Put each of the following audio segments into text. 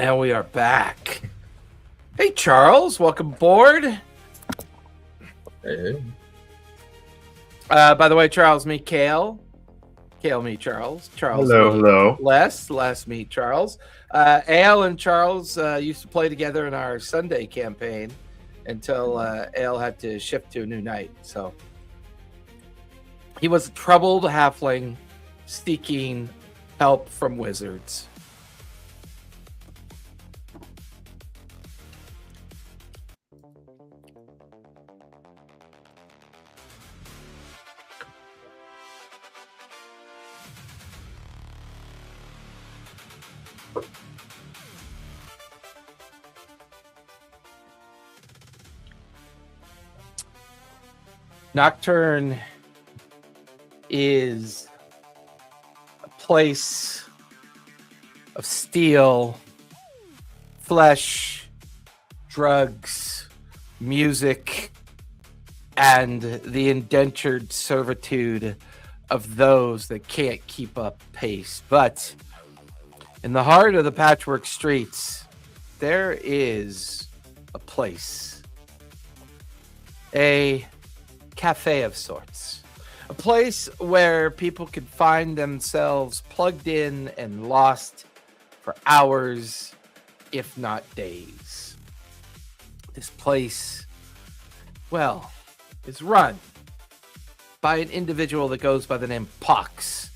And we are back. Hey, Charles, welcome aboard. Hey. By the way, Charles, meet Kale. Kale, meet Charles. Charles, Hello. Les, meet Charles. Ale and Charles used to play together in our Sunday campaign until Ale had to shift to a new night. So he was a troubled halfling seeking help from wizards. Nocturne is a place of steel, flesh, drugs, music, and the indentured servitude of those that can't keep up pace. But in the heart of the Patchwork Streets, there is a place, a cafe of sorts, a place where people could find themselves plugged in and lost for hours, if not days. This place, well, is run by an individual that goes by the name Pox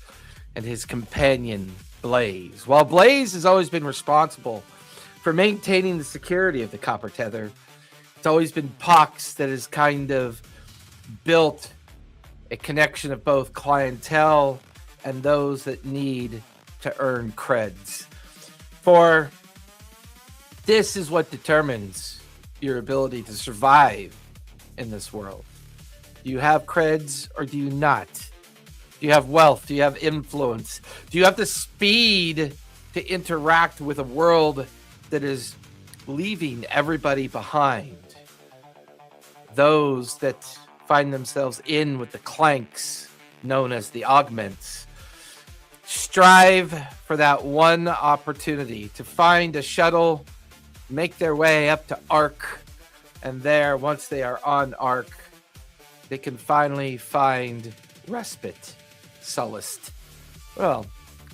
and his companion Blaze. While Blaze has always been responsible for maintaining the security of the Copper Tether, it's always been Pox that has kind of built a connection of both clientele and those that need to earn creds. For this is what determines your ability to survive in this world. Do you have creds or do you not? Do you have wealth? Do you have influence? Do you have the speed to interact with a world that is leaving everybody behind? Those that find themselves in with the clanks known as the augments strive for that one opportunity to find a shuttle, make their way up to Ark, and there, once they are on Ark, they can finally find respite, solace. Well,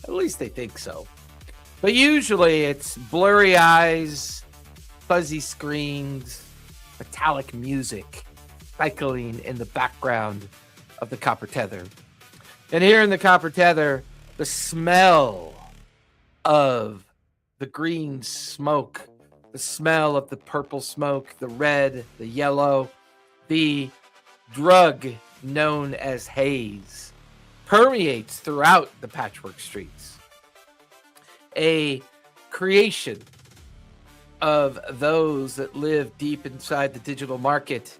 at least they think so. But usually it's blurry eyes, fuzzy screens, metallic music cycling in the background of the Copper Tether. And here in the Copper Tether, the smell of the green smoke, the smell of the purple smoke, the red, the yellow, the drug known as haze permeates throughout the Patchwork Streets. A creation of those that live deep inside the digital market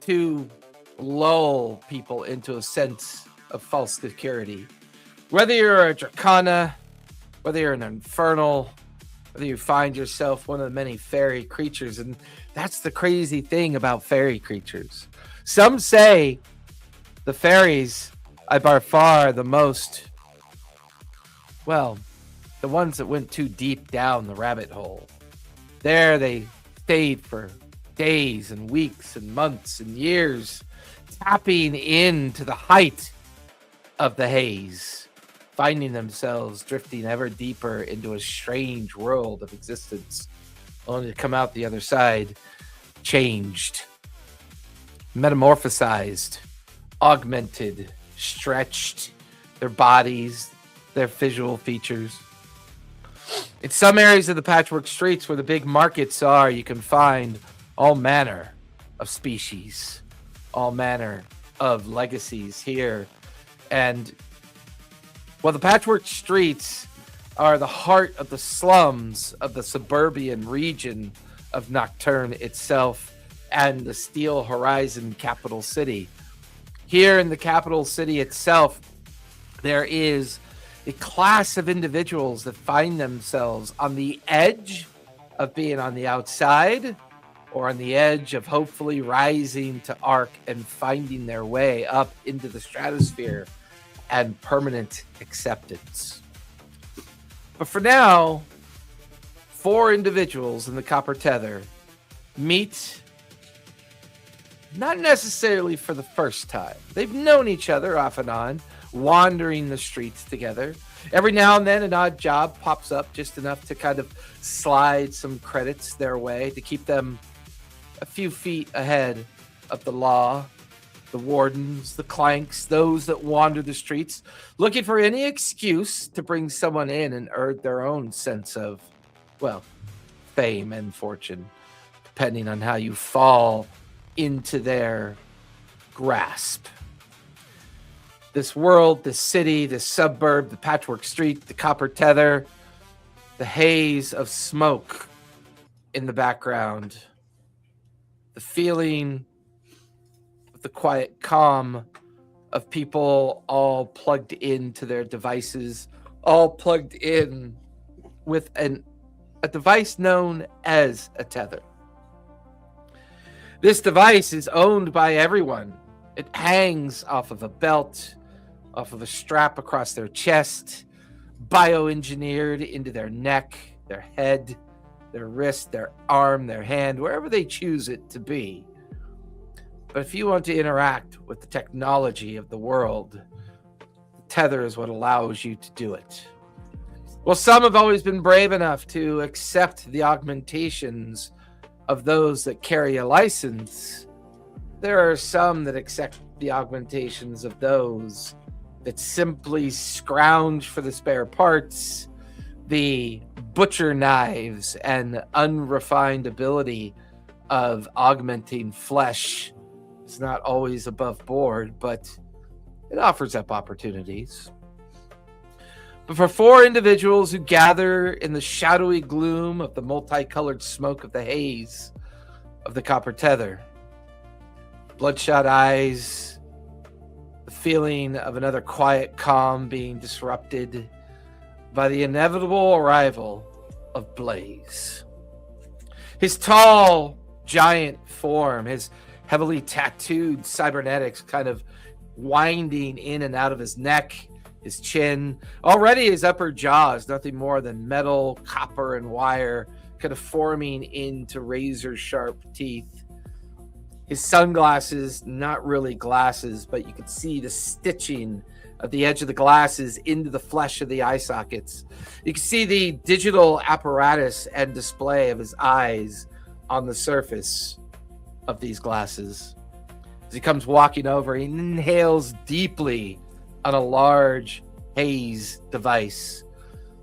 to lull people into a sense of false security. Whether you're a Dracana, whether you're an Infernal, whether you find yourself one of the many fairy creatures, and that's the crazy thing about fairy creatures. Some say the fairies are by far the most, well, the ones that went too deep down the rabbit hole. There they stayed for days and weeks and months and years, tapping into the height of the haze, finding themselves drifting ever deeper into a strange world of existence, only to come out the other side changed, metamorphosized, augmented, stretched, their bodies, their visual features. In some areas of the Patchwork Streets where the big markets are, you can find all manner of species, all manner of legacies here. And while the Patchwork Streets are the heart of the slums of the suburban region of Nocturne itself and the Steel Horizon capital city, here in the capital city itself, there is a class of individuals that find themselves on the edge of being on the outside or on the edge of hopefully rising to Ark and finding their way up into the stratosphere and permanent acceptance. But for now, 4 individuals in the Copper Tether meet not necessarily for the first time. They've known each other off and on, wandering the streets together. Every now and then an odd job pops up, just enough to kind of slide some credits their way to keep them a few feet ahead of the law, the wardens, the clanks, those that wander the streets, looking for any excuse to bring someone in and earn their own sense of, well, fame and fortune, depending on how you fall into their grasp. This world, this city, this suburb, the Patchwork Street, the Copper Tether, the haze of smoke in the background, the feeling of the quiet calm of people all plugged into their devices, all plugged in with a device known as a tether. This device is owned by everyone. It hangs off of a belt, off of a strap across their chest, bioengineered into their neck, their head, their wrist, their arm, their hand, wherever they choose it to be. But if you want to interact with the technology of the world, the tether is what allows you to do it. Well, some have always been brave enough to accept the augmentations of those that carry a license. There are some that accept the augmentations of those that simply scrounge for the spare parts, the butcher knives, and unrefined ability of augmenting flesh. It's not always above board, but it offers up opportunities. But for 4 individuals who gather in the shadowy gloom of the multicolored smoke of the haze of the Copper Tether, bloodshot eyes, the feeling of another quiet calm being disrupted by the inevitable arrival of Blaze. His tall, giant form, his heavily tattooed cybernetics kind of winding in and out of his neck, his chin. Already his upper jaw is nothing more than metal, copper, and wire kind of forming into razor-sharp teeth. His sunglasses, not really glasses, but you can see the stitching of the edge of the glasses into the flesh of the eye sockets. You can see the digital apparatus and display of his eyes on the surface of these glasses. As he comes walking over, he inhales deeply on a large haze device,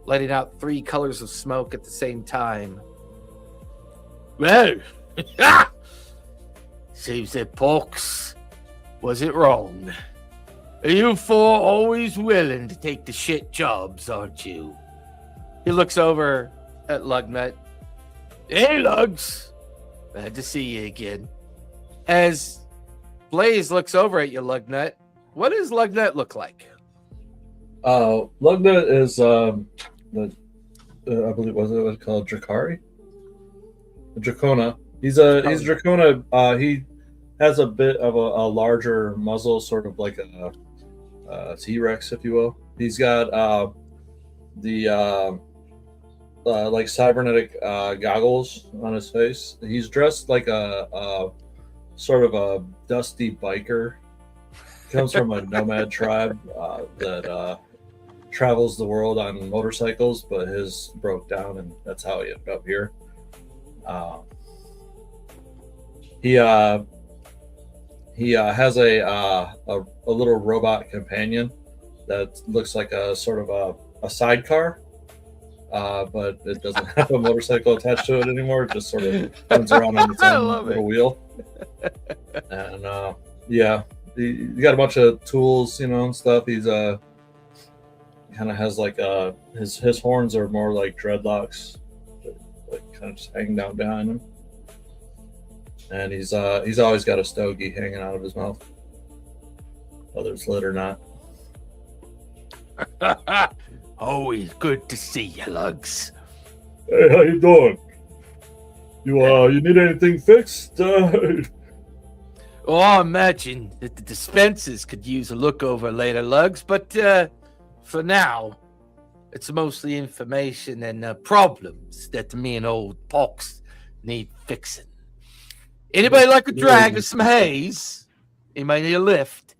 letting out 3 colors of smoke at the same time. Well, seems that Pox wasn't wrong. You 4 always willing to take the shit jobs, aren't you? He looks over at Lugnut. Hey, Lugs. Glad to see you again. As Blaze looks over at you, Lugnut, what does Lugnut look like? Lugnut is I believe was it called Drakari? Dracona. He's Dracona. He has a bit of a larger muzzle, sort of like a T-Rex, if you will. He's got the like cybernetic goggles on his face. He's dressed like a sort of a dusty biker. Comes from a nomad tribe that travels the world on motorcycles, but his broke down, and that's how he ended up here. He has a little robot companion that looks like a sort of a sidecar, but it doesn't have a motorcycle attached to it anymore. It just sort of runs around on its own little wheel. And yeah, he got a bunch of tools, and stuff. He's kind of has like his horns are more like dreadlocks, like kind of just hanging down behind him. And he's always got a stogie hanging out of his mouth, whether it's lit or not. Always good to see you, Lugs. Hey, how you doing? You need anything fixed? Oh, I imagine that the dispensers could use a look over later, Lugs, but for now, It's mostly information and problems that me and old Pox need fixing. Anybody like a drag or some haze? Anybody need a lift?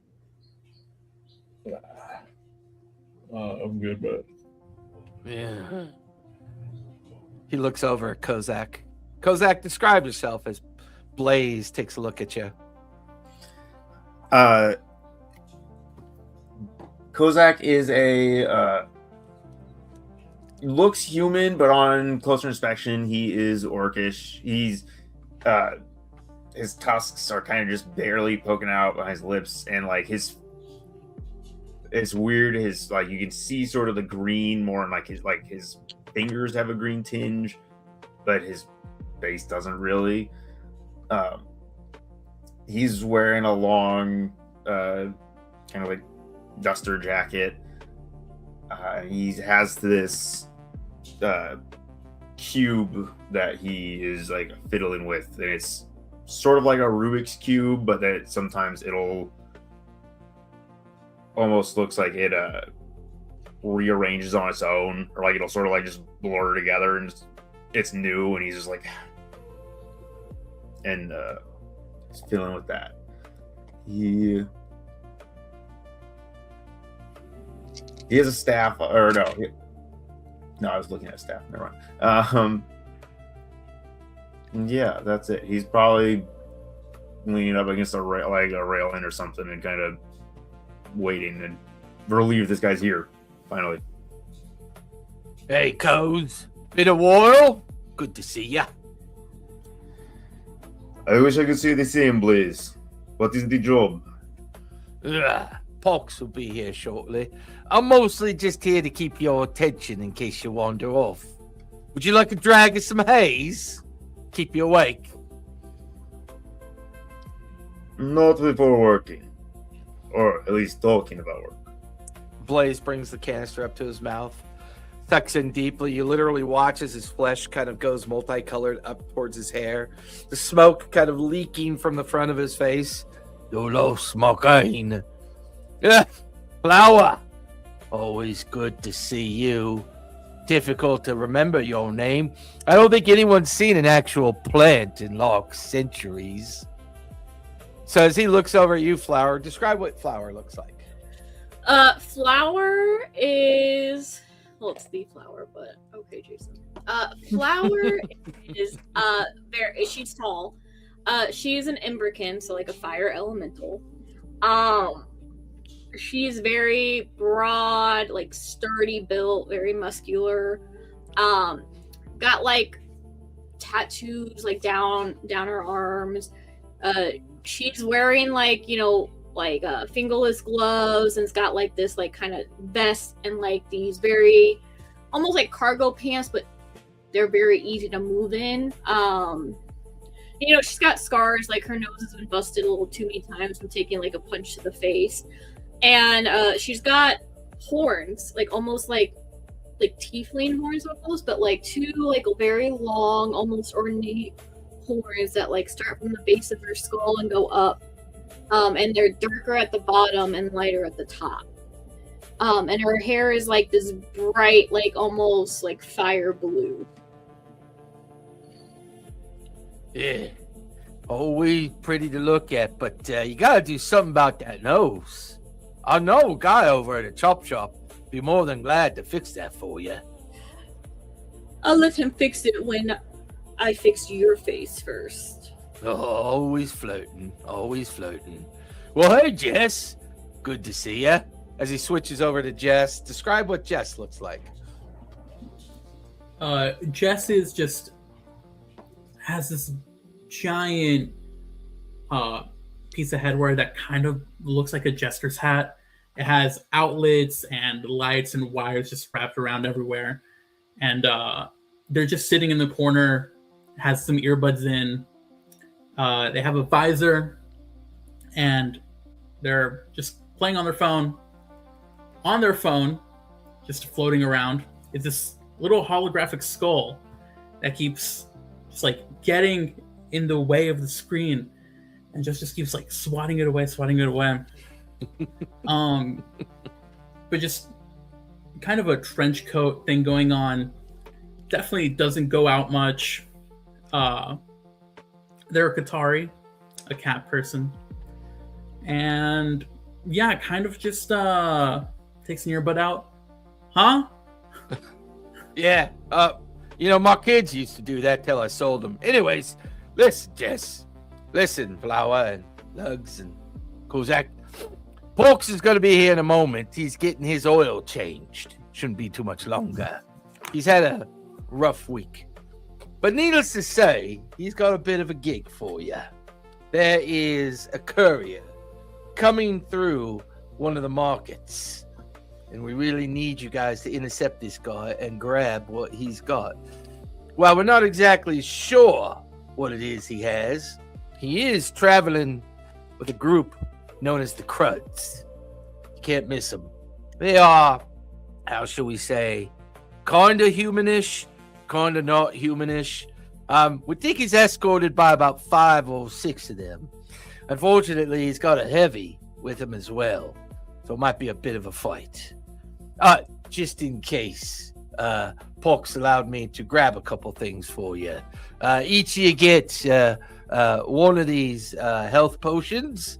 I'm good, but Yeah. He looks over at Kozak. Kozak, describe yourself as Blaze takes a look at you. Kozak is looks human, but on closer inspection, he is orcish. He's his tusks are kind of just barely poking out behind his lips, and like it's weird. His like you can see sort of the green more, and his fingers have a green tinge, but his face doesn't really. He's wearing a long kind of like duster jacket. He has this cube that he is like fiddling with, and it's sort of like a Rubik's cube, but that sometimes it'll almost looks like it rearranges on its own, or like it'll sort of like just blur together, and it's new, and he's just like and he's fiddling with that. He has a staff, or no, I was looking at a staff. Never mind. Yeah, that's it. He's probably leaning up against a railing or something, and kind of waiting and relieved this guy's here. Finally. Hey, Coz. Been a while? Good to see ya. I wish I could see the same, Blaze. What is the job? Pox will be here shortly. I'm mostly just here to keep your attention in case you wander off. Would you like a drag of some haze? Keep you awake. Not before working. Or at least talking about work. Blaze brings the canister up to his mouth, sucks in deeply. You literally watch as his flesh kind of goes multicolored up towards his hair. The smoke kind of leaking from the front of his face. Hello, smoking. Yeah, Flower. Always good to see you. Difficult to remember your name. I don't think anyone's seen an actual plant in long centuries. So as he looks over at you, Flower, describe what Flower looks like. Flower is, well, it's the flower, but okay, Jason. Flower is she's tall. She's an emberkin, so like a fire elemental. She's very broad, like sturdy built, very muscular. Got like tattoos like down her arms. She's wearing like, fingerless gloves, and it's got like this like kind of vest and like these very almost like cargo pants, but they're very easy to move in. She's got scars, like her nose has been busted a little too many times from taking like a punch to the face. And she's got horns, like almost like tiefling horns almost, but like two like very long, almost ornate horns that like start from the base of her skull and go up. And they're darker at the bottom and lighter at the top. And her hair is like this bright, like almost like fire blue. Yeah. Always pretty to look at, but you gotta do something about that nose. I know a guy over at a chop shop. Be more than glad to fix that for you. I'll let him fix it when I fix your face first. Oh, always floating, always floating. Well, hey, Jess. Good to see ya. As he switches over to Jess, describe what Jess looks like. Jess is just has this giant piece of headwear that kind of looks like a jester's hat. It has outlets and lights and wires just wrapped around everywhere. And they're just sitting in the corner, has some earbuds in. They have a visor, and they're just playing on their phone. On their phone, just floating around, is this little holographic skull that keeps just like getting in the way of the screen, and just keeps like swatting it away. But just kind of a trench coat thing going on. Definitely doesn't go out much. They're a Qatari, a cat person. And yeah, kind of just takes an earbud out. Huh? Yeah. My kids used to do that till I sold them. Anyways, listen, Jess. Listen, Flower and Lugs and Kozak. Porks is going to be here in a moment. He's getting his oil changed. Shouldn't be too much longer. He's had a rough week. But needless to say, he's got a bit of a gig for you. There is a courier coming through one of the markets. And we really need you guys to intercept this guy and grab what he's got. Well, we're not exactly sure what it is he has. He is traveling with a group known as the Cruds. You can't miss them. They are, how shall we say, kind of humanish, kind of not humanish. We think he's escorted by about 5 or 6 of them. Unfortunately, he's got a heavy with him as well. So it might be a bit of a fight. Just in case, Pork's allowed me to grab a couple things for you. Each of you get one of these health potions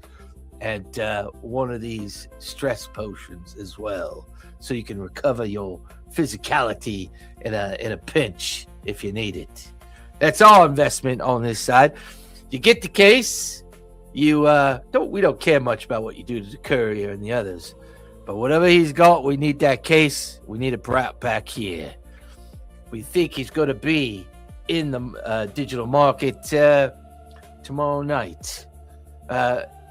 and one of these stress potions as well, so you can recover your physicality in a pinch if you need it. That's all investment on this side. You get the case. We don't care much about what you do to the courier and the others, but whatever he's got, we need that case. We need it brought back here. We think he's going to be in the digital market tomorrow night.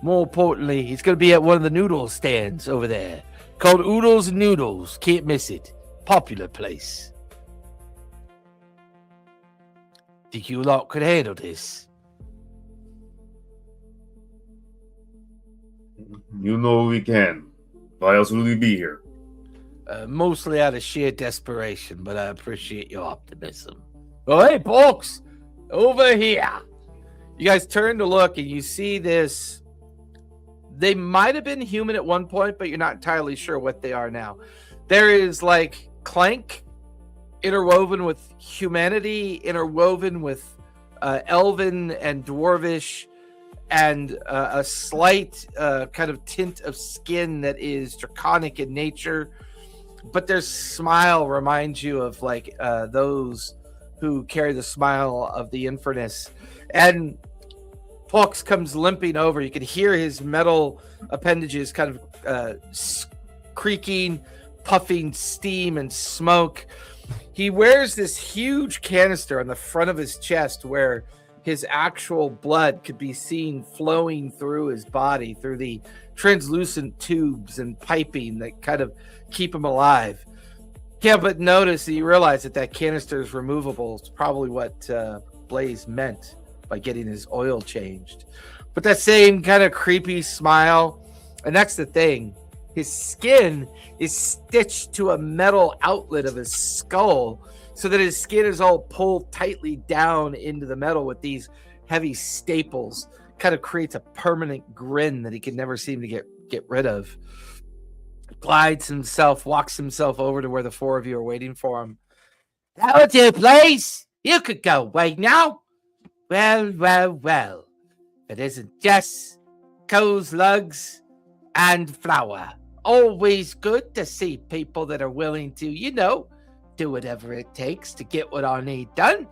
More importantly, he's going to be at one of the noodle stands over there called Oodles and Noodles. Can't miss it. Popular place. Think you lot could handle this? You know we can. Why else would we be here? Mostly out of sheer desperation, but I appreciate your optimism. Oh, hey, folks! Over here! You guys turn to look and you see this. They might have been human at one point, but you're not entirely sure what they are now. There is like Clank interwoven with humanity, interwoven with elven and dwarvish, and a slight kind of tint of skin that is draconic in nature. But their smile reminds you of like those who carry the smile of the Infernus. And Pox comes limping over. You can hear his metal appendages kind of creaking, puffing steam and smoke. He wears this huge canister on the front of his chest where his actual blood could be seen flowing through his body, through the translucent tubes and piping that kind of keep him alive. Yeah, but notice that you realize that canister is removable. It's probably what Blaze meant by getting his oil changed. But that same kind of creepy smile, and that's the thing. His skin is stitched to a metal outlet of his skull so that his skin is all pulled tightly down into the metal with these heavy staples. Kind of creates a permanent grin that he can never seem to get rid of. Glides himself, walks himself over to where the 4 of you are waiting for him. That'll do, Blaze. You could go away now. Well. It isn't Jess, Coles, Lugs, and Flower. Always good to see people that are willing to, do whatever it takes to get what I need done.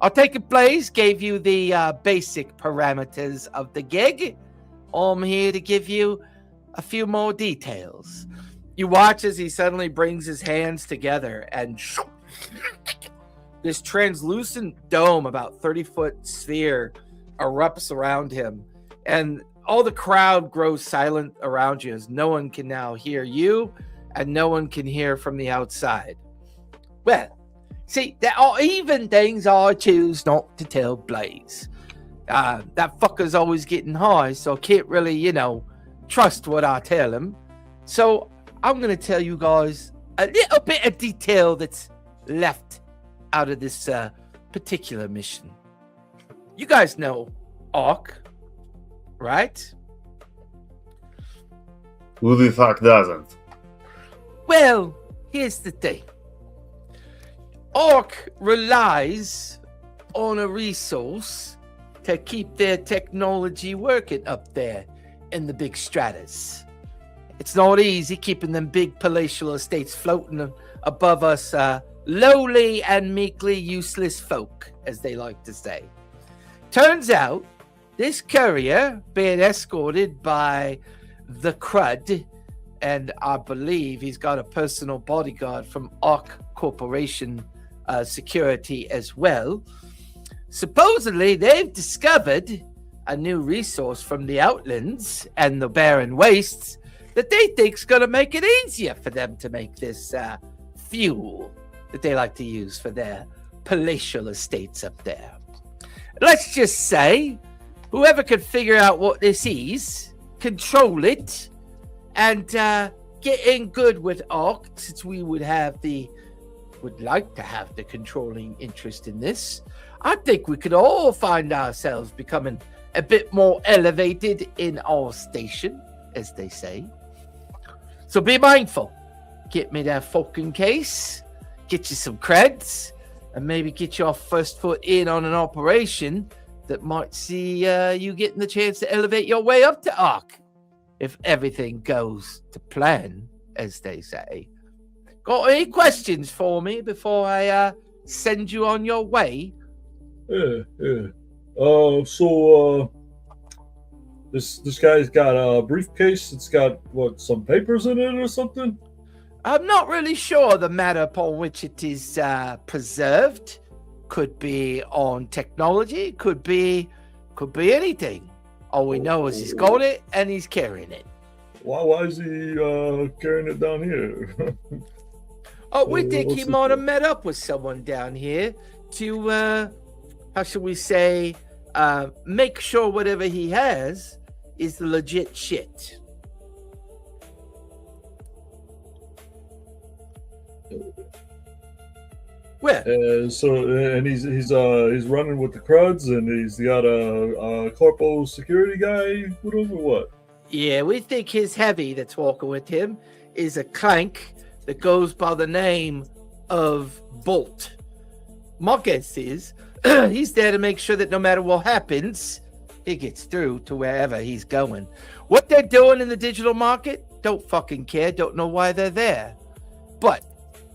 I'll take it, Blaze gave you the basic parameters of the gig. I'm here to give you a few more details. You watch as he suddenly brings his hands together and this translucent dome, about 30-foot sphere, erupts around him. And all the crowd grows silent around you as no one can now hear you and no one can hear from the outside. Well, see, there are even things I choose not to tell Blaze. That fucker's always getting high, so I can't really, trust what I tell him. So I'm going to tell you guys a little bit of detail that's left out of this particular mission. You guys know Ark, right? Who the fuck doesn't? Well, here's the thing. Orc relies on a resource to keep their technology working up there in the big stratas. It's not easy keeping them big palatial estates floating above us lowly and meekly useless folk, as they like to say. Turns out, this courier, being escorted by the Crud, and I believe he's got a personal bodyguard from Arc Corporation security as well. Supposedly, they've discovered a new resource from the Outlands and the Barren Wastes that they think's going to make it easier for them to make this fuel that they like to use for their palatial estates up there. Let's just say, whoever could figure out what this is, control it, and get in good with Arc, since we would like to have the controlling interest in this, I think we could all find ourselves becoming a bit more elevated in our station, as they say. So be mindful. Get me that fucking case, get you some creds, and maybe get your first foot in on an operation that might see you getting the chance to elevate your way up to Arc, if everything goes to plan, as they say. Got any questions for me before I send you on your way? Yeah. This guy's got a briefcase. It's got some papers in it or something. I'm not really sure the matter upon which it is preserved. Could be on technology. Could be anything. All we know is he's got it and he's carrying it. Why is he carrying it down here? Oh, we think he might have met up with someone down here to, how should we say, make sure whatever he has is the legit shit. Where? And he's running with the Cruds, and he's got a corpo security guy with him, or what? Yeah, we think his heavy that's walking with him is a clank that goes by the name of Bolt. My guess is he's there to make sure that no matter what happens, he gets through to wherever he's going. What they're doing in the digital market, don't fucking care, don't know why they're there. But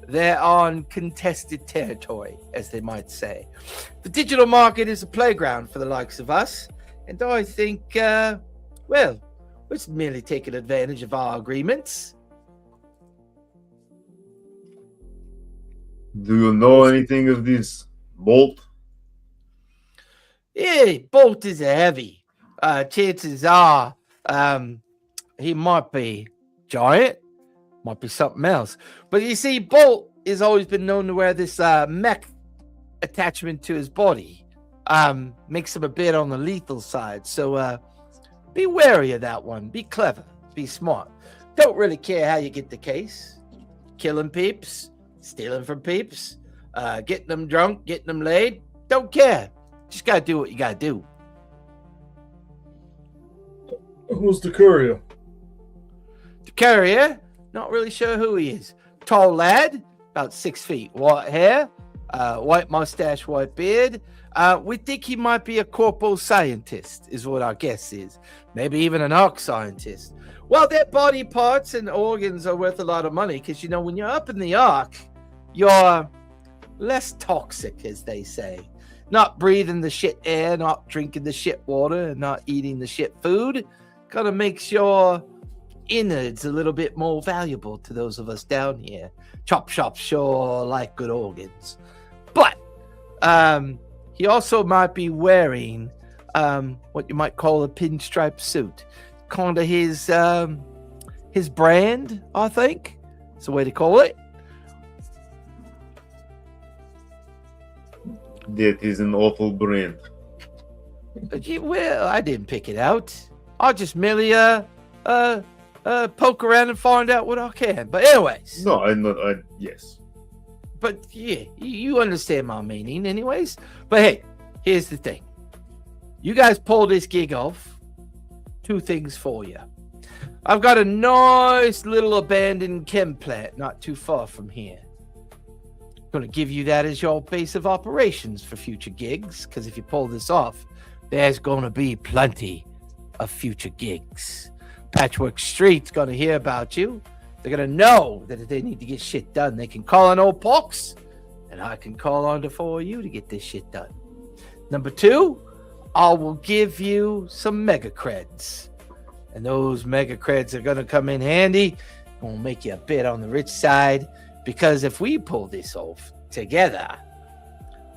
they're on contested territory, as they might say. The digital market is a playground for the likes of us, and I think, we're merely taking advantage of our agreements. Do you know anything of this Bolt? Yeah, Bolt is a heavy. Chances are, he might be giant, might be something else. But you see, Bolt has always been known to wear this mech attachment to his body. Makes him a bit on the lethal side. So be wary of that one. Be clever. Be smart. Don't really care how you get the case. Killing peeps, stealing from peeps, getting them drunk, getting them laid. Don't care. Just gotta do what you gotta do. Who's the courier? The courier, not really sure who he is. Tall lad, about 6 feet. White hair, white mustache, white beard. We think he might be a corpo scientist, is what our guess is. Maybe even an arc scientist. Well, their body parts and organs are worth a lot of money because, you know, when you're up in the arc, you're less toxic, as they say. Not breathing the shit air, not drinking the shit water, and not eating the shit food. Kind of makes your innards a little bit more valuable to those of us down here. Chop shop sure like good organs. But he also might be wearing what you might call a pinstripe suit. Kind of his brand, I think. That's the way to call it. That is an awful brand. Well, I didn't pick it out. I'll just merely poke around and find out what I can. But anyways. No, yes. But yeah, you understand my meaning anyways. But hey, here's the thing. You guys pull this gig off. 2 things for you. I've got a nice little abandoned chem plant not too far from here. I'm going to give you that as your base of operations for future gigs, because if you pull this off, there's going to be plenty of future gigs. Patchwork Streets going to hear about you. They're going to know that if they need to get shit done, they can call on old Pox, and I can call on the four of you to get this shit done. Number 2, I will give you some mega creds. And those mega creds are going to come in handy. Going to make you a bit on the rich side. Because if we pull this off together,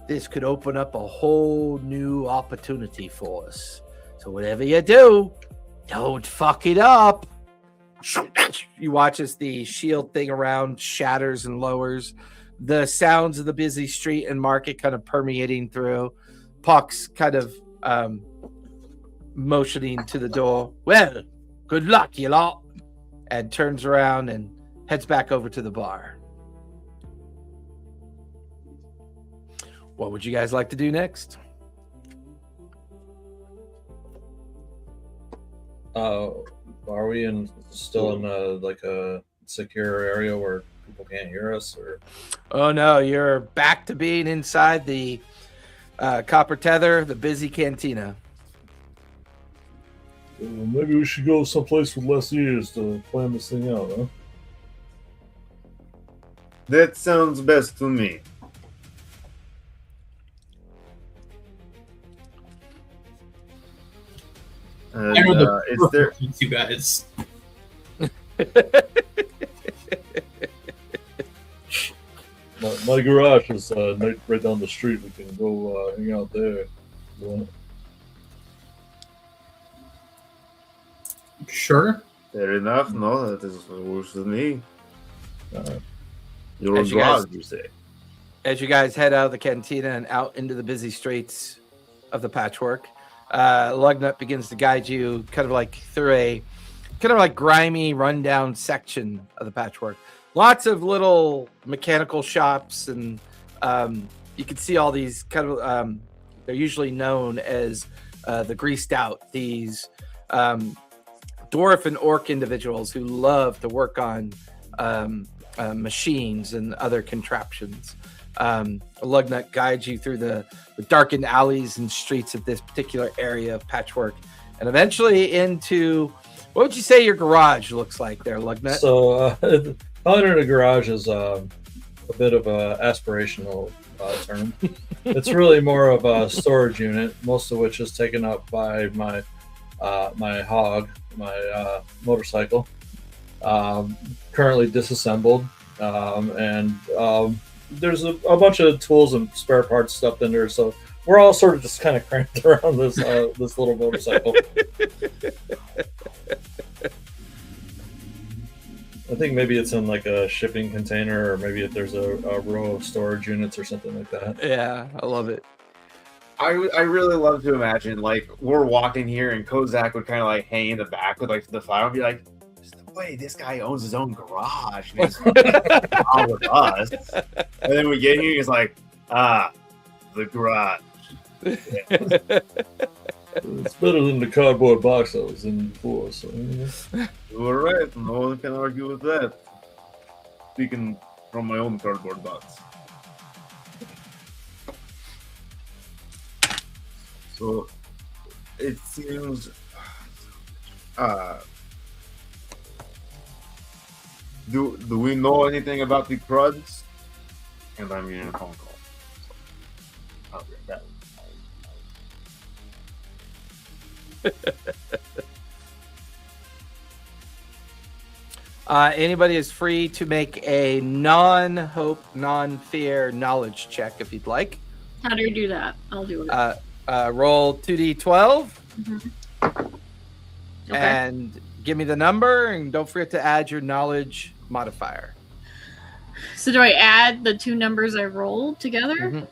this could open up a whole new opportunity for us. So whatever you do, don't fuck it up. You watch as the shield thing around shatters and lowers. The sounds of the busy street and market kind of permeating through. Puck's kind of motioning to the door. Well, good luck, you lot. And turns around and heads back over to the bar. What would you guys like to do next? Are we still in a secure area where people can't hear us? Or Oh no, you're back to being inside the Copper Tether, the busy cantina. maybe we should go someplace with less ears to plan this thing out, huh? That sounds best to me. And, I know the is there? you guys. My garage is right down the street. We can go hang out there. Sure. Fair enough. No, that is what works with me. Your As you guys- garage, you say? As you guys head out of the cantina and out into the busy streets of the Patchwork, Lugnut begins to guide you kind of like through a kind of like grimy, rundown section of the Patchwork. Lots of little mechanical shops, and you can see all these kind of, they're usually known as the Greased Out, these dwarf and orc individuals who love to work on machines and other contraptions. Lugnut guides you through the darkened alleys and streets of this particular area of Patchwork, and eventually into, what would you say your garage looks like there, Lugnut? So, calling it a garage is a bit of a aspirational term. It's really more of a storage unit, most of which is taken up by my hog, my motorcycle, currently disassembled, and there's a bunch of tools and spare parts stuffed in there. So we're all sort of just kind of cramped around this this little motorcycle. I think maybe it's in like a shipping container, or maybe if there's a row of storage units or something like that. Yeah, I love it. I really love to imagine like we're walking here and Kozak would kind of like hang in the back with like the file and be like, "There's no way this guy owns his own garage and he's on with us." And then we get here, he's like, the garage. It's better than the cardboard box I was in before. So You were right. No one can argue with that. Speaking from my own cardboard box. So it seems do we know anything about the cruds? And I'm getting a phone call. So I'll get that. Anybody is free to make a non-hope, non-fear knowledge check if you'd like. How do you do that? I'll do it. Roll 2d12 Okay. and give me the number, and don't forget to add your knowledge modifier. So do I add the two numbers I rolled together? Mhm.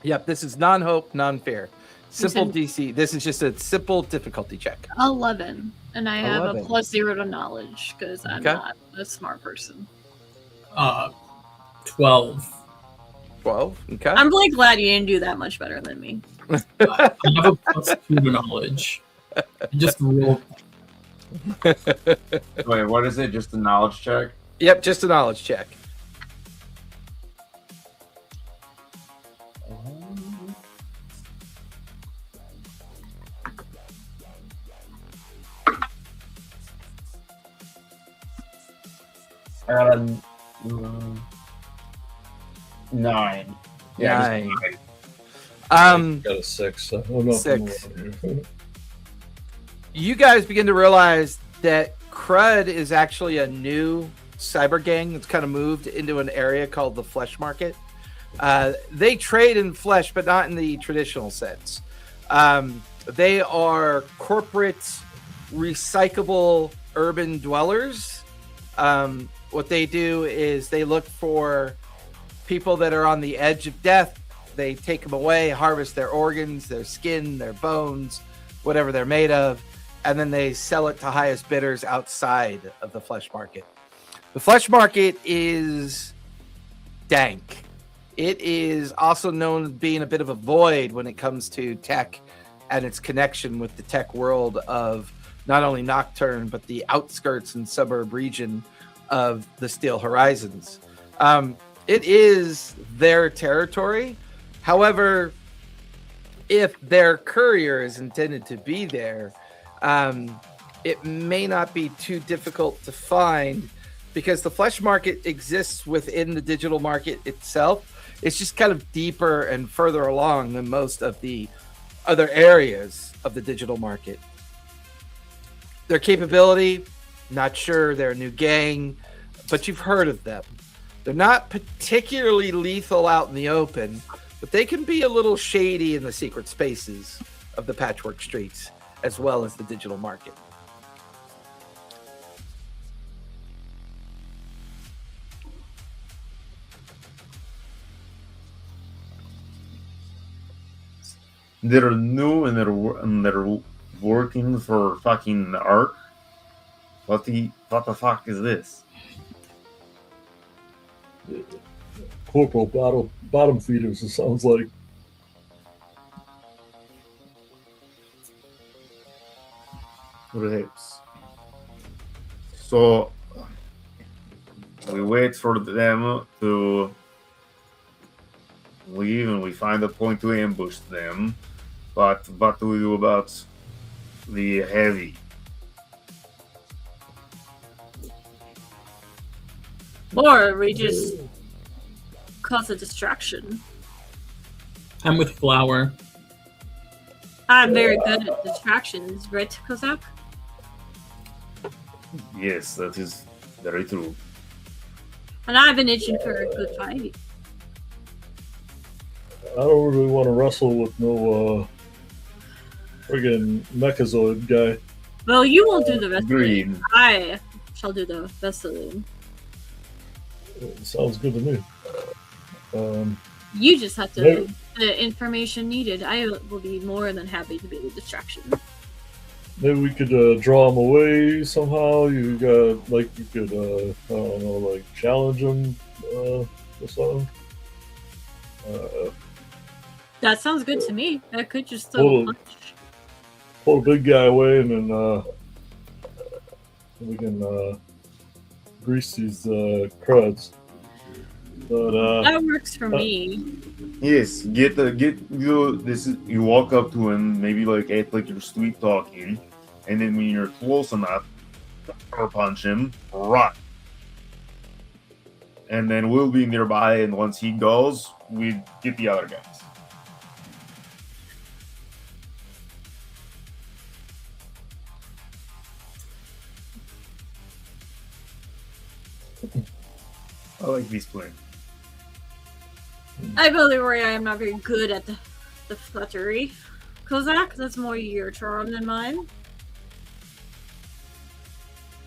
Yep, this is non-hope, non-fear. Simple said- DC. This is just a simple difficulty check. 11. And I have 11. a +0 to knowledge because I'm Okay. not a smart person. 12. 12. Okay. I'm really glad you didn't do that much better than me. I have a +2 to knowledge. I just rolled Wait, what is it? Just a knowledge check? Yep, just a knowledge check. I got a 9. Yeah, just Nine. Got a 6. I don't know if I'm 6. alone here. You guys begin to realize that Crud is actually a new cyber gang that's kind of moved into an area called the Flesh Market. They trade in flesh, but not in the traditional sense. They are corporate, recyclable urban dwellers. What they do is they look for people that are on the edge of death. They take them away, harvest their organs, their skin, their bones, whatever they're made of, and then they sell it to highest bidders outside of the flesh market. The flesh market is dank. It is also known as being a bit of a void when it comes to tech and its connection with the tech world of not only Nocturne, but the outskirts and suburb region of the Steel Horizons. It is their territory. However, if their courier is intended to be there, it may not be too difficult to find because the flesh market exists within the digital market itself. It's just kind of deeper and further along than most of the other areas of the digital market. Their capability, not sure. They're a new gang, but you've heard of them. They're not particularly lethal out in the open, but they can be a little shady in the secret spaces of the Patchwork Streets, as well as the digital market. They're new and they're working for fucking Ark. What the fuck is this? Corporal bottom feeders, it sounds like. Perhaps. So we wait for them to leave and we find a point to ambush them. But what do we do about the heavy? Or we just cause a distraction. I'm with Flower. I'm very good at distractions, right, Kozak? Yes, that is very true. And I've been itching for a good fight. I don't really want to wrestle with no friggin' Mechazoid guy. Well, you won't do the rest Agreed. of it. I shall do the rest of it. Sounds good to me. You just have to Maybe- the information needed. I will be more than happy to be the distraction. Maybe we could draw him away somehow. You got like you could I don't know, like challenge him or something. That sounds good to me. I could just Well, punch. Pull the big guy away, and then we can grease these cruds. But That works for me. Yes, you walk up to him, maybe like act like you're sweet talking, and then when you're close enough, or punch him, run. And then we'll be nearby, and once he goes, we get the other guys. I like this plan. I really worry I am not very good at the fluttery. Kozak, that's more your charm than mine.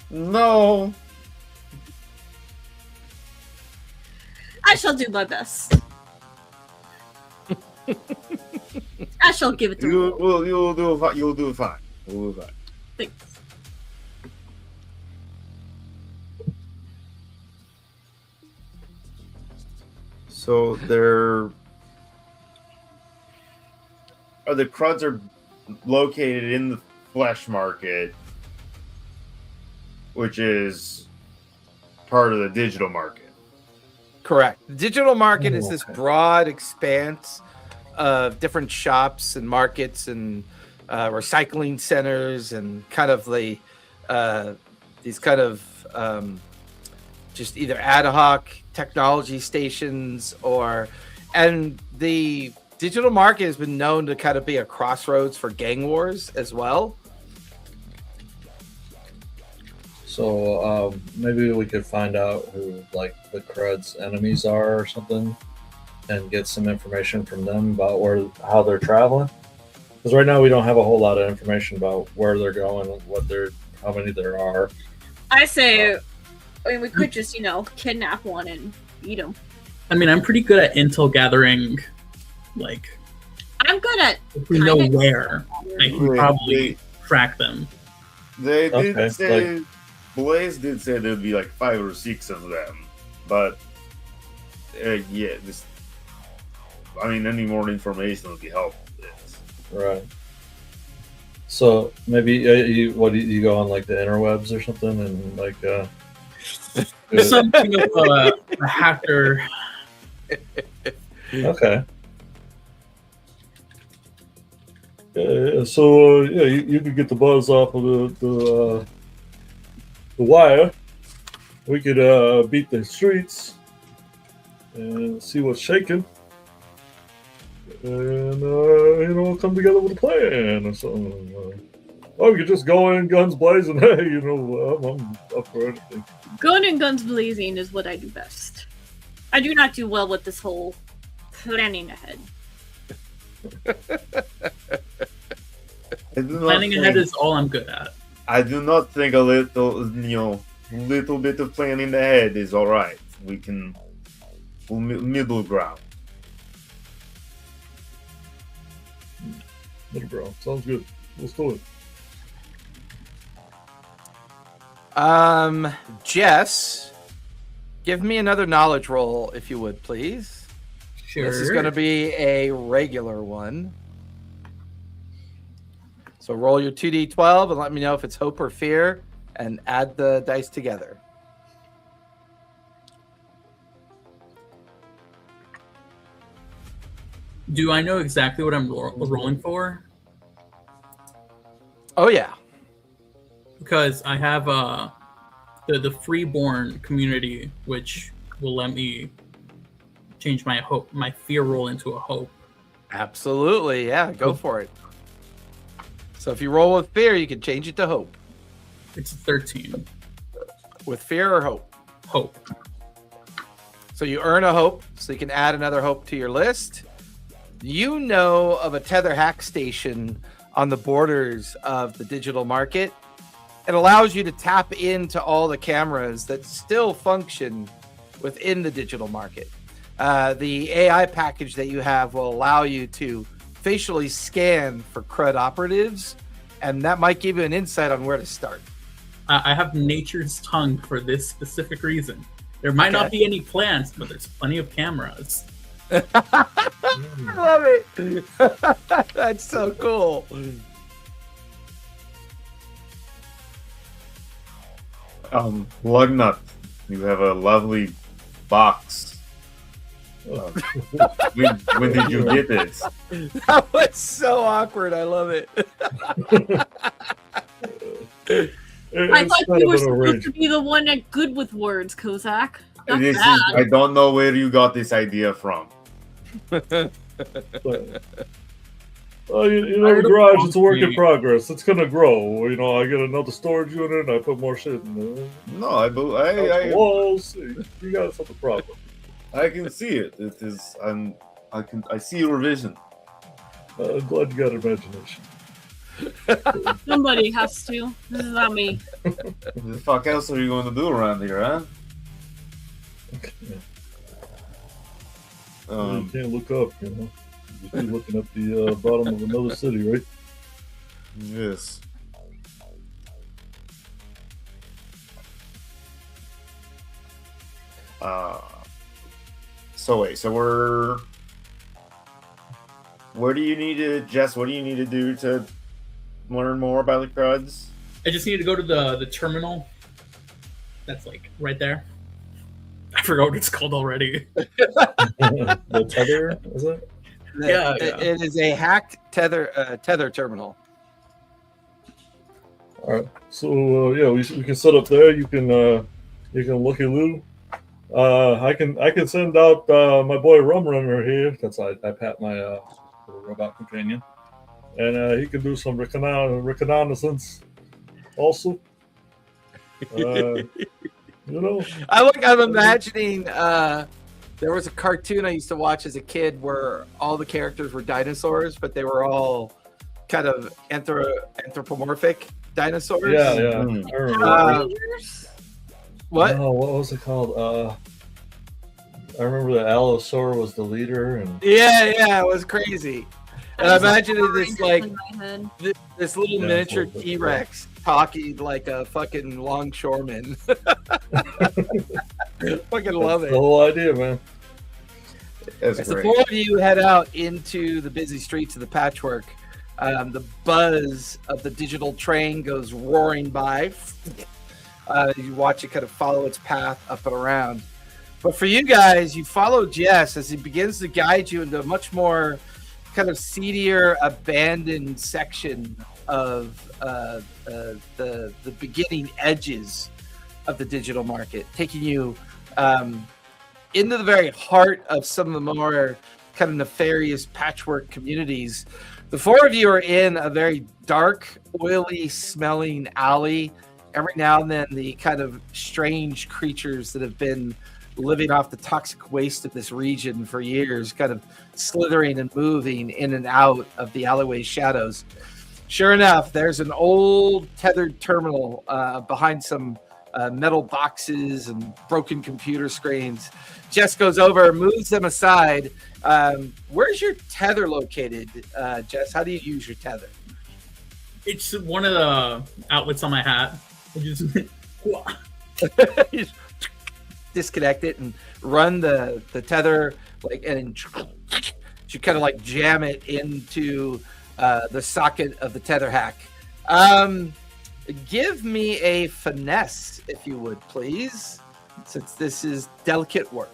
No. I shall do my best. I shall give it to you. You'll do fine. You'll do fine. Thanks. So the cruds are located in the flesh market, which is part of the digital market. Correct. The digital market is Oh, this okay. broad expanse of different shops and markets and recycling centers and kind of these kind of just either ad hoc technology stations and the digital market has been known to kind of be a crossroads for gang wars as well. So maybe we could find out who like the Crud's enemies are or something, and get some information from them about how they're traveling. Because right now we don't have a whole lot of information about where they're going and how many there are. I say, I mean, we could just, kidnap one and eat him. I mean, I'm pretty good at intel gathering. Like, I'm good at. if we know kinda- where, I can probably track them. They did Okay, say, Blaze did say there'd be like 5 or 6 of them, but yeah, any more information would be helpful. Right. So maybe you go on like the interwebs or something and like Something of a hacker. okay. Yeah, so you could get the buzz off of the wire. We could beat the streets and see what's shaking, and come together with a plan or something. Or we could just go in guns blazing. Hey, I'm up for anything. Gun and guns blazing is what I do best. I do not do well with this whole planning ahead. Planning ahead is all I'm good at. I do not think a little bit of planning ahead is all right. We can middle ground. Little bro, sounds good. Let's do it. Jess, give me another knowledge roll, if you would, please. Sure. This is going to be a regular one. So roll your 2d12 and let me know if it's hope or fear, and add the dice together. Do I know exactly what I'm rolling for? Oh, yeah. Because I have the freeborn community, which will let me change my fear roll into a hope. Absolutely. Yeah, go for it. So if you roll with fear, you can change it to hope. It's a 13. With fear or hope? Hope. So you earn a hope, so you can add another hope to your list. You know of a tether hack station on the borders of the digital market. It allows you to tap into all the cameras that still function within the digital market. The AI package that you have will allow you to facially scan for crud operatives, and that might give you an insight on where to start. I have nature's tongue for this specific reason. There might not be any plants, but there's plenty of cameras. I love it. That's so cool. Lugnut, you have a lovely box. When did you get this? That was so awkward. I love it. I thought you were supposed to be the one that good with words, Kozak. Not This bad. is, I don't know where you got this idea from. The garage is a work in progress. It's gonna grow. I get another storage unit and I put more shit in there. No, I Walls. You got something problem. I can see it. It is. I see your vision. I'm glad you got imagination. Somebody has to. This is not me. What the fuck else are you going to do around here, huh? You can't look up, You're looking at the bottom of another city, right? Yes. So where do you need to, Jess, what do you need to do to learn more about the Cruds? I just need to go to the terminal that's like right there. I forgot what it's called already. The tether, is it? Yeah. It is a hacked tether terminal. All right. So yeah, we can set up there. You can looky loo. I can send out my boy Rum Runner here. That's I pat my little robot companion, and he can do some reconnaissance also. I'm imagining there was a cartoon I used to watch as a kid where all the characters were dinosaurs, but they were all kind of anthropomorphic dinosaurs. Yeah. Mm. I remember. What? Oh, what was it called? I remember the Allosaur was the leader, and Yeah, it was crazy. And I imagine this like In my head. this little Yeah, miniature it's a little bit T-Rex talking like a fucking longshoreman. Fucking love that's it. the whole idea, man. That's As the great. four of you head out into the busy streets of the Patchwork, the buzz of the digital train goes roaring by. You watch it kind of follow its path up and around. But for you guys, you follow Jess as he begins to guide you into a much more kind of seedier, abandoned section of the beginning edges of the digital market, taking you into the very heart of some of the more kind of nefarious patchwork communities. The four of you are in a very dark, oily smelling alley. Every now and then, the kind of strange creatures that have been living off the toxic waste of this region for years, kind of slithering and moving in and out of the alleyway shadows. Sure enough, there's an old tethered terminal behind some metal boxes and broken computer screens. Jess goes over, moves them aside. Where's your tether located, Jess? How do you use your tether? It's one of the outlets on my hat. I just You just disconnect it and run the tether, like, and you kind of like jam it into the socket of the tether hack. Give me a finesse, if you would, please, since this is delicate work.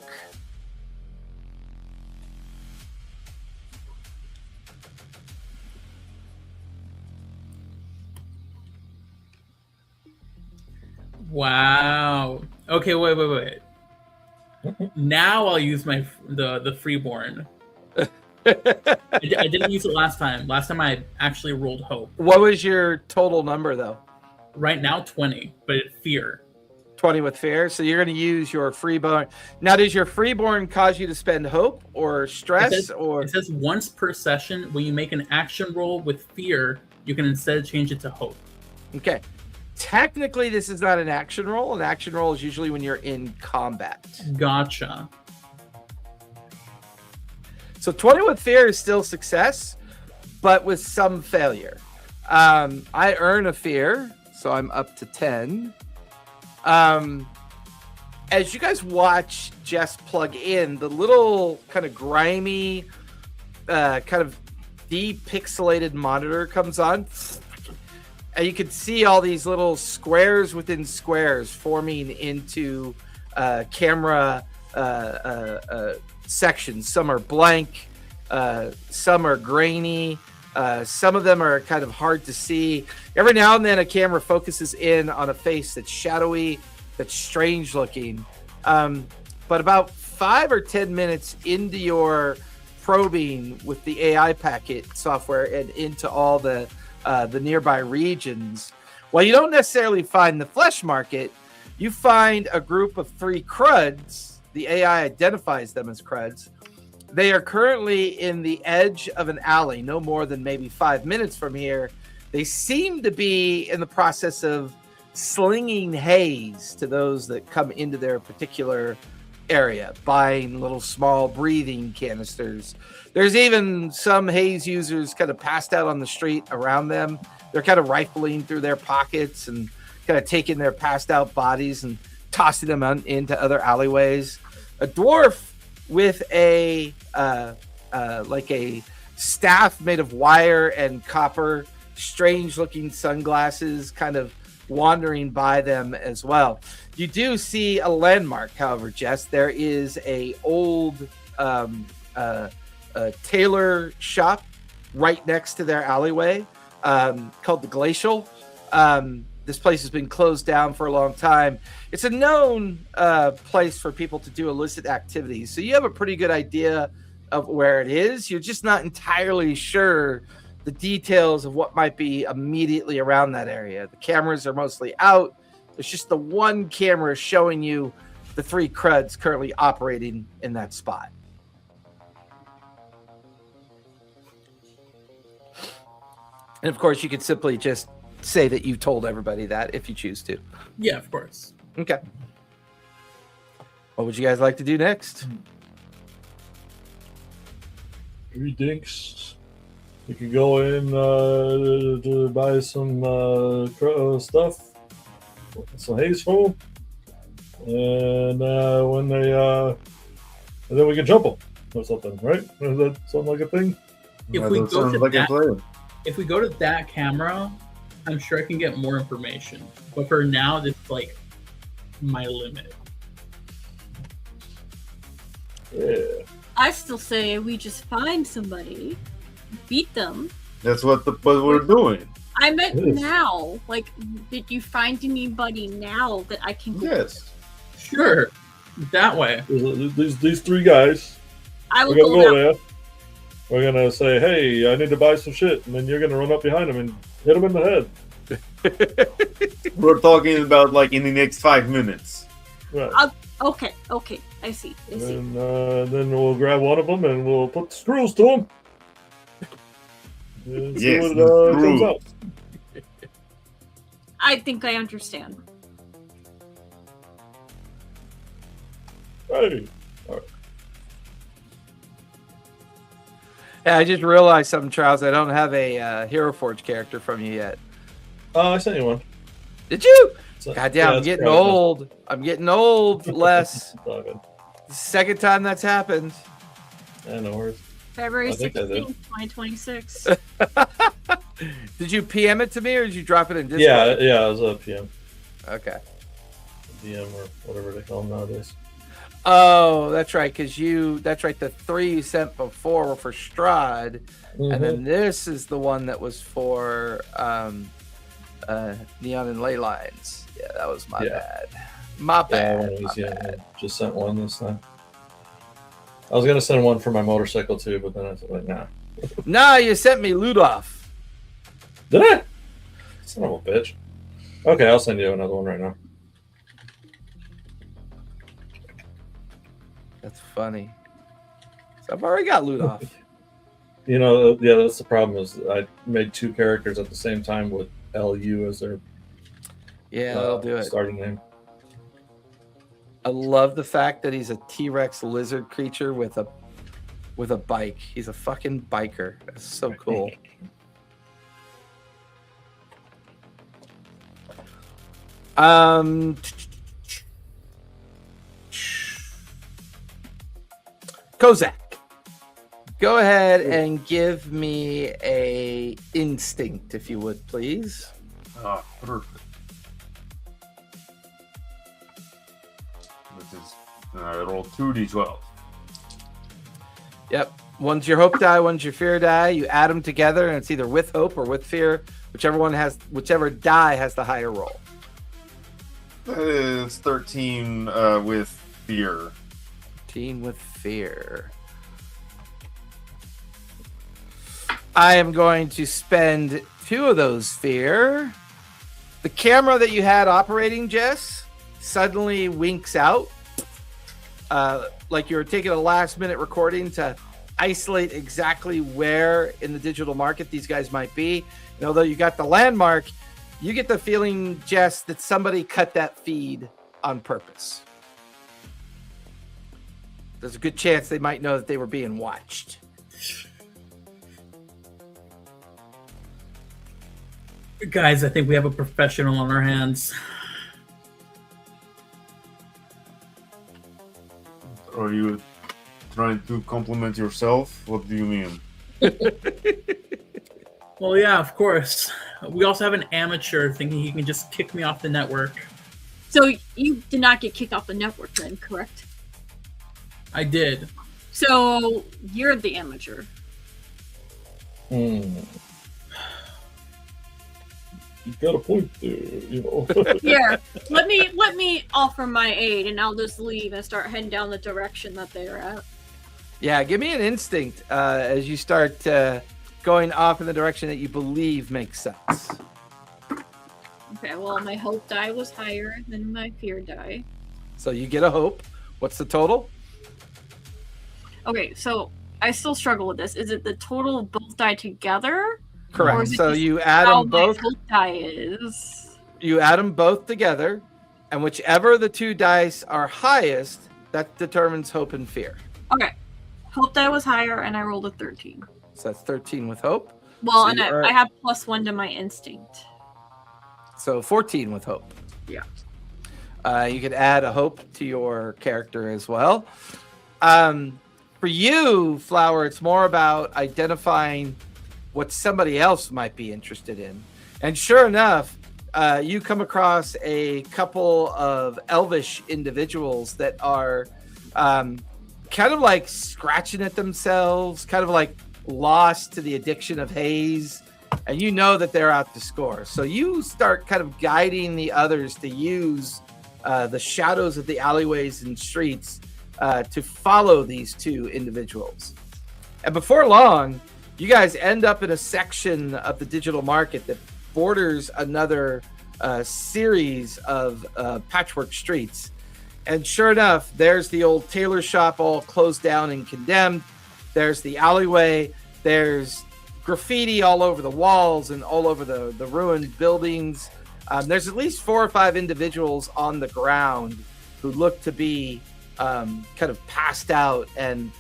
Wow. Okay, wait. Now I'll use the freeborn. I didn't use it last time. Last time I actually rolled hope. What was your total number, though? Right now 20, but fear. 20 with fear. So you're going to use your freeborn. Now, does your freeborn cause you to spend hope or stress? It says once per session, when you make an action roll with fear, you can instead change it to hope. Okay. Technically, this is not an action roll. An action roll is usually when you're in combat. Gotcha. So 20 with fear is still success, but with some failure. I earn a fear, so I'm up to 10. As you guys watch Jess plug in, the little kind of grimy, kind of depixelated monitor comes on. And you can see all these little squares within squares forming into camera sections. Some are blank, some are grainy, some of them are kind of hard to see. Every now and then a camera focuses in on a face that's shadowy, that's strange looking. But about 5 or 10 minutes into your probing with the AI packet software and into all the nearby regions, while you don't necessarily find the flesh market, you find a group of 3 cruds. The AI identifies them as cruds. They are currently in the edge of an alley, no more than maybe 5 minutes from here. They seem to be in the process of slinging haze to those that come into their particular area, buying little small breathing canisters. There's even some haze users kind of passed out on the street around them. They're kind of rifling through their pockets and kind of taking their passed out bodies and tossing them out into other alleyways. A dwarf with a like a staff made of wire and copper, strange looking sunglasses, kind of wandering by them as well. You do see a landmark, however, Jess. There is a old tailor shop right next to their alleyway, called the Glacial. This place has been closed down for a long time. It's a known place for people to do illicit activities, so you have a pretty good idea of where it is. You're just not entirely sure the details of what might be immediately around that area. The cameras are mostly out. There's just the one camera showing you the 3 cruds currently operating in that spot. And of course, you could simply just say that you told everybody that if you choose to. Yeah, of course. Okay. What would you guys like to do next? Three dinks. You can go in to buy some stuff, some haze from them, and when they, and then we can jump them or something, right? Is that something like a thing? If we go to that camera, I'm sure I can get more information. But for now, this is like my limit. Yeah. I still say we just find somebody, beat them. That's what we're doing. I meant Yes. now. Like, did you find anybody now that I can go? Yes. Sure, that way. These 3 guys. I will We're gonna go go now. there. We're gonna say, "Hey, I need to buy some shit," and then you're gonna run up behind them and hit them in the head. We're talking about like in the next 5 minutes. Right. Okay, I see. And then we'll grab one of them and we'll put the screws to them. And see Yes, what the comes screws. out. I think I understand. Hey. Yeah, I just realized something, Charles. I don't have a Hero Forge character from you yet. I sent you one. Did you? So- God yeah, damn, I'm it's getting private. old. I'm getting old, Les. It's all good. Second time that's happened. Yeah, no worries. February I think I 16th, did. 2026. Did you PM it to me or did you drop it in Discord? Yeah, it was a PM. Okay. DM or whatever they call them nowadays. Oh, that's right. That's right. The 3 you sent before were for Strahd. And then this is the one that was for Neon and Leylines. Yeah, that was my bad. My bad. I just sent one this time. I was gonna send one for my motorcycle too, but then I was like, nah. Nah, you sent me Ludoff. Did I? Son of a bitch. Okay, I'll send you another one right now. That's funny. So I've already got Ludoff. You know, yeah, that's the problem is I made 2 characters at the same time with LU as their Yeah, that'll do it. starting name. I love the fact that he's a T-Rex lizard creature with a bike. He's a fucking biker. That's so cool. Kozak, go ahead and give me a instinct, if you would, please. Ah, perfect. This is roll 2d12. Yep. One's your hope die, one's your fear die. You add them together, and it's either with hope or with fear. Whichever die has the higher roll. That is 13 with fear. 13 with fear. I am going to spend 2 of those fear. The camera that you had operating, Jess, suddenly winks out. Like you were taking a last minute recording to isolate exactly where in the digital market these guys might be. And although you got the landmark, you get the feeling, Jess, that somebody cut that feed on purpose. There's a good chance they might know that they were being watched. Guys, I think we have a professional on our hands. Are you trying to compliment yourself? What do you mean? Well, yeah, of course. We also have an amateur thinking he can just kick me off the network. So you did not get kicked off the network then, correct? I did. So you're the amateur. You got a point there, Here, let me offer my aid, and I'll just leave and start heading down the direction that they're at. Yeah, give me an instinct as you start going off in the direction that you believe makes sense. Okay, well, my hope die was higher than my fear die. So you get a hope. What's the total? Okay, so I still struggle with this. Is it the total of both die together? Or Correct. is it So just you add how them both. my hope die is? You add them both together, and whichever the two dice are highest, that determines hope and fear. Okay, hope die was higher, and I rolled a 13. So that's 13 with hope. Well, So and you are- I have +1 to my instinct. So 14 with hope. Yeah. You could add a hope to your character as well. For you, Flower, it's more about identifying what somebody else might be interested in. And sure enough, you come across a couple of elvish individuals that are kind of like scratching at themselves, kind of like lost to the addiction of haze. And you know that they're out to score. So you start kind of guiding the others to use the shadows of the alleyways and streets to follow these two individuals. And before long, you guys end up in a section of the digital market that borders another series of Patchwork Streets. And sure enough, there's the old tailor shop all closed down and condemned. There's the alleyway. There's graffiti all over the walls and all over the ruined buildings. There's at least 4 or 5 individuals on the ground who look to be kind of passed out and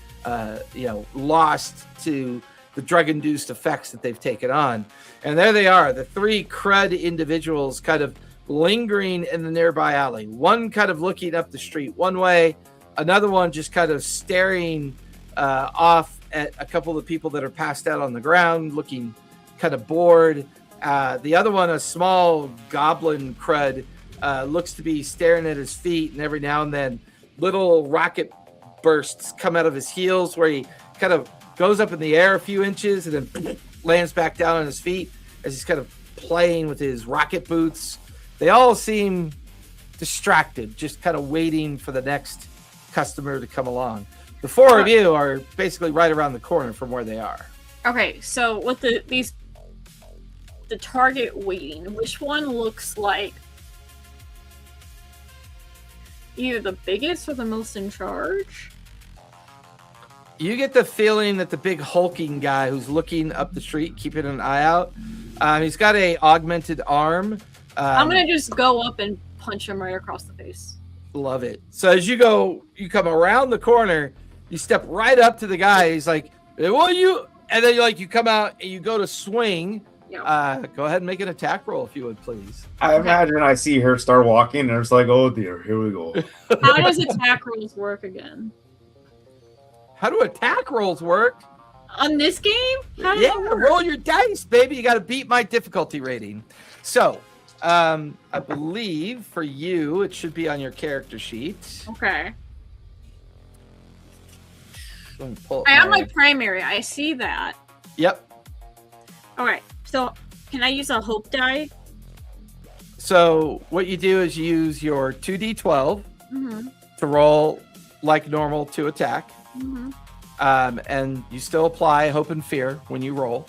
lost to the drug-induced effects that they've taken on. And there they are, the 3 crud individuals kind of lingering in the nearby alley. One kind of looking up the street one way, another one just kind of staring off at a couple of people that are passed out on the ground, looking kind of bored. The other one, a small goblin crud, looks to be staring at his feet, and every now and then little rocket bursts come out of his heels where he kind of goes up in the air a few inches and then lands back down on his feet as he's kind of playing with his rocket boots. They all seem distracted, just kind of waiting for the next customer to come along. The 4 of you are basically right around the corner from where they are. Okay, so with the target waiting, which one looks like either the biggest or the most in charge? You get the feeling that the big hulking guy who's looking up the street, keeping an eye out, he's got a augmented arm. I'm gonna just go up and punch him right across the face. Love it. So as you come around the corner, you step right up to the guy. He's like, "Well, you," and then you come out and you go to swing. Yeah. Go ahead and make an attack roll if you would, please. I imagine I see her start walking, and it's like, oh dear, here we go. How does attack rolls work again? How do attack rolls work? On this game? How does Yeah, it work? roll your dice, baby. You got to beat my difficulty rating. So, I believe for you, it should be on your character sheet. Okay. Let me pull up I have my primary. I see that. Yep. Alright, so can I use a hope die? So what you do is you use your 2d12 Mm-hmm. to roll like normal to attack. Mm-hmm. And you still apply hope and fear when you roll.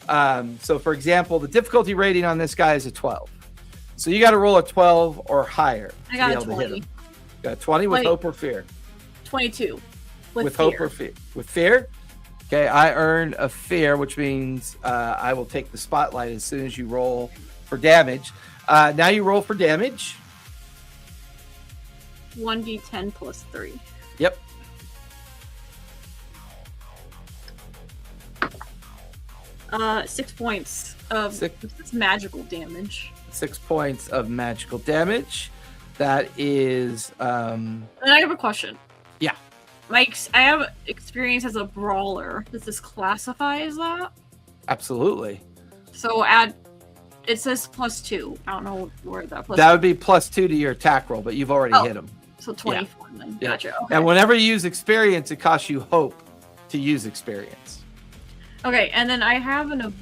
So for example, the difficulty rating on this guy is a 12. So you got to roll a 12 or higher I got to a be able to hit 20. him. Got a 20 with Wait. hope or fear. 22. With hope or fear. With fear? Okay, I earn a fear, which means I will take the spotlight as soon as you roll for damage. Now you roll for damage. 1d10 plus 3. Yep. Uh, 6 points of Six. magical damage. 6 points of magical damage. That is And I have a question. Yeah. I have experience as a brawler. Does this classify as that? Absolutely. So add it says +2. I don't know where that plus. That would be +2 to your attack roll, but you've already hit him. So 24 then. Yeah. Gotcha. Okay. And whenever you use experience, it costs you hope to use experience. Okay, and then I have an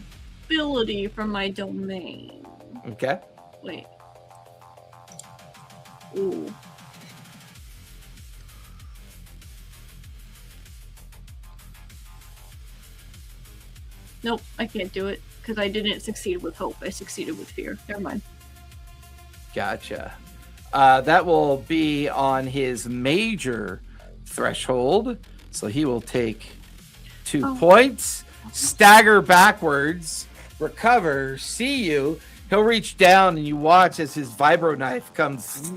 ability from my domain. Okay. Wait. Ooh. Nope, I can't do it because I didn't succeed with hope. I succeeded with fear. Never mind. Gotcha. That will be on his major threshold. So he will take 2 points, stagger backwards, recover, see you. He'll reach down and you watch as his vibro knife comes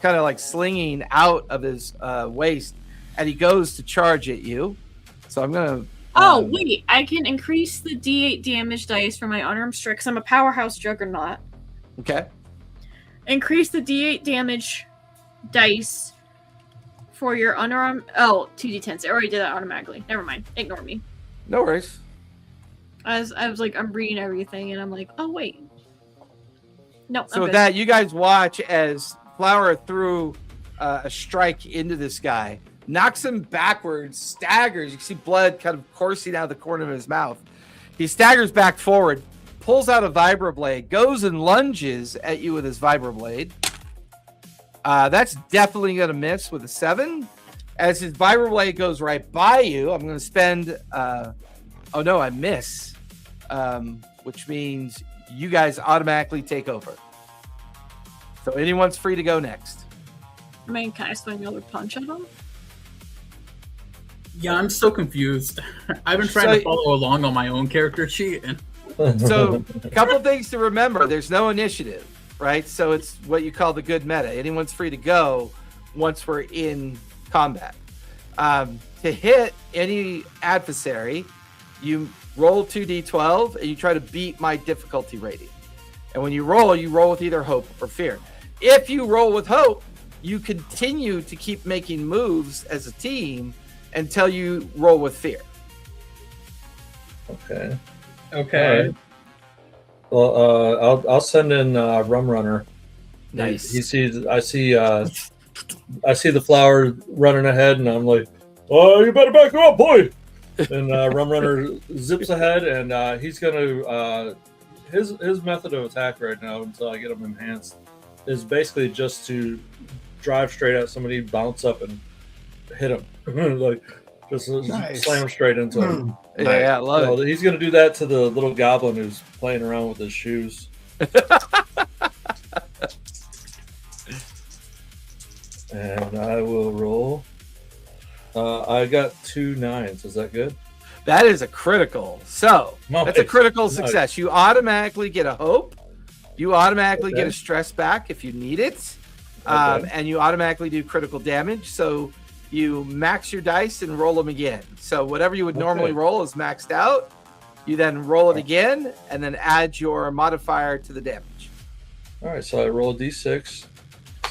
kind of like slinging out of his waist, and he goes to charge at you. So I'm going to... Oh, wait. I can increase the D8 damage dice for my unarmed strike because I'm a powerhouse juggernaut. Okay. Increase the D8 damage dice for your unarmed... Oh, 2d10s. I already did that automatically. Never mind. Ignore me. No worries. I was like, I'm reading everything, and I'm like, oh, wait. No, So with that, you guys watch as Flower threw a strike into this guy, knocks him backwards, staggers. You can see blood kind of coursing out of the corner of his mouth. He staggers back forward, pulls out a vibroblade, goes and lunges at you with his vibroblade. That's definitely going to miss with a 7. As his vibroblade goes right by you, I'm going to spend... oh, no, I miss. Which means you guys automatically take over. So anyone's free to go next. I mean, can I swing another punch at him? Yeah, I'm so confused. I've been trying to follow along on my own character sheet. And So a couple things to remember. There's no initiative, right? So it's what you call the good meta. Anyone's free to go once we're in combat. To hit any adversary, you roll 2d12 and you try to beat my difficulty rating. And when you roll with either hope or fear. If you roll with hope, you continue to keep making moves as a team until you roll with fear. Okay. okay. Right. Well, I'll send in Rum Runner. Nice. He sees. I see the flower running ahead, and I'm like, "Oh, you better back up, boy!" And Rum Runner zips ahead, and he's gonna. His method of attack right now, until I get him enhanced, is basically just to drive straight at somebody, bounce up, and hit him. Like just slam him straight into him. Yeah, I love it. He's gonna do that to the little goblin who's playing around with his shoes. And I will roll. I got 2 9s. Is that good? That is a critical. So that's a critical success. You automatically get a hope. You automatically get a stress back if you need it. And you automatically do critical damage. So you max your dice and roll them again. So whatever you would normally roll is maxed out. You then roll it again and then add your modifier to the damage. All right, so I roll a d6.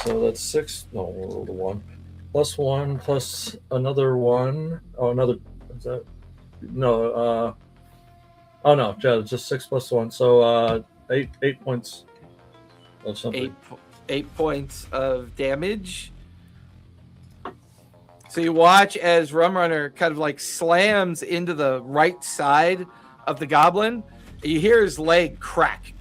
So that's 6. No, I rolled a 1. Plus 1, plus another 1. Oh, another. Is that? No. Oh, no. Just 6 plus 1. So 8 points of something. 8 points of damage. So you watch as Rum Runner kind of like slams into the right side of the goblin. You hear his leg crack.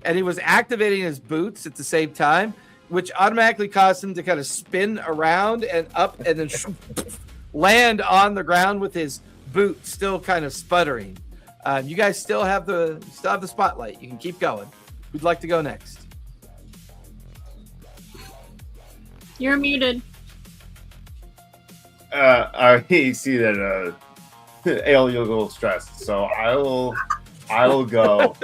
And he was activating his boots at the same time, which automatically caused him to kind of spin around and up and then land on the ground with his boot still kind of sputtering. You guys still have the spotlight. You can keep going. Who'd like to go next? You're muted. I see that Ale, you're a little stressed, so I will go.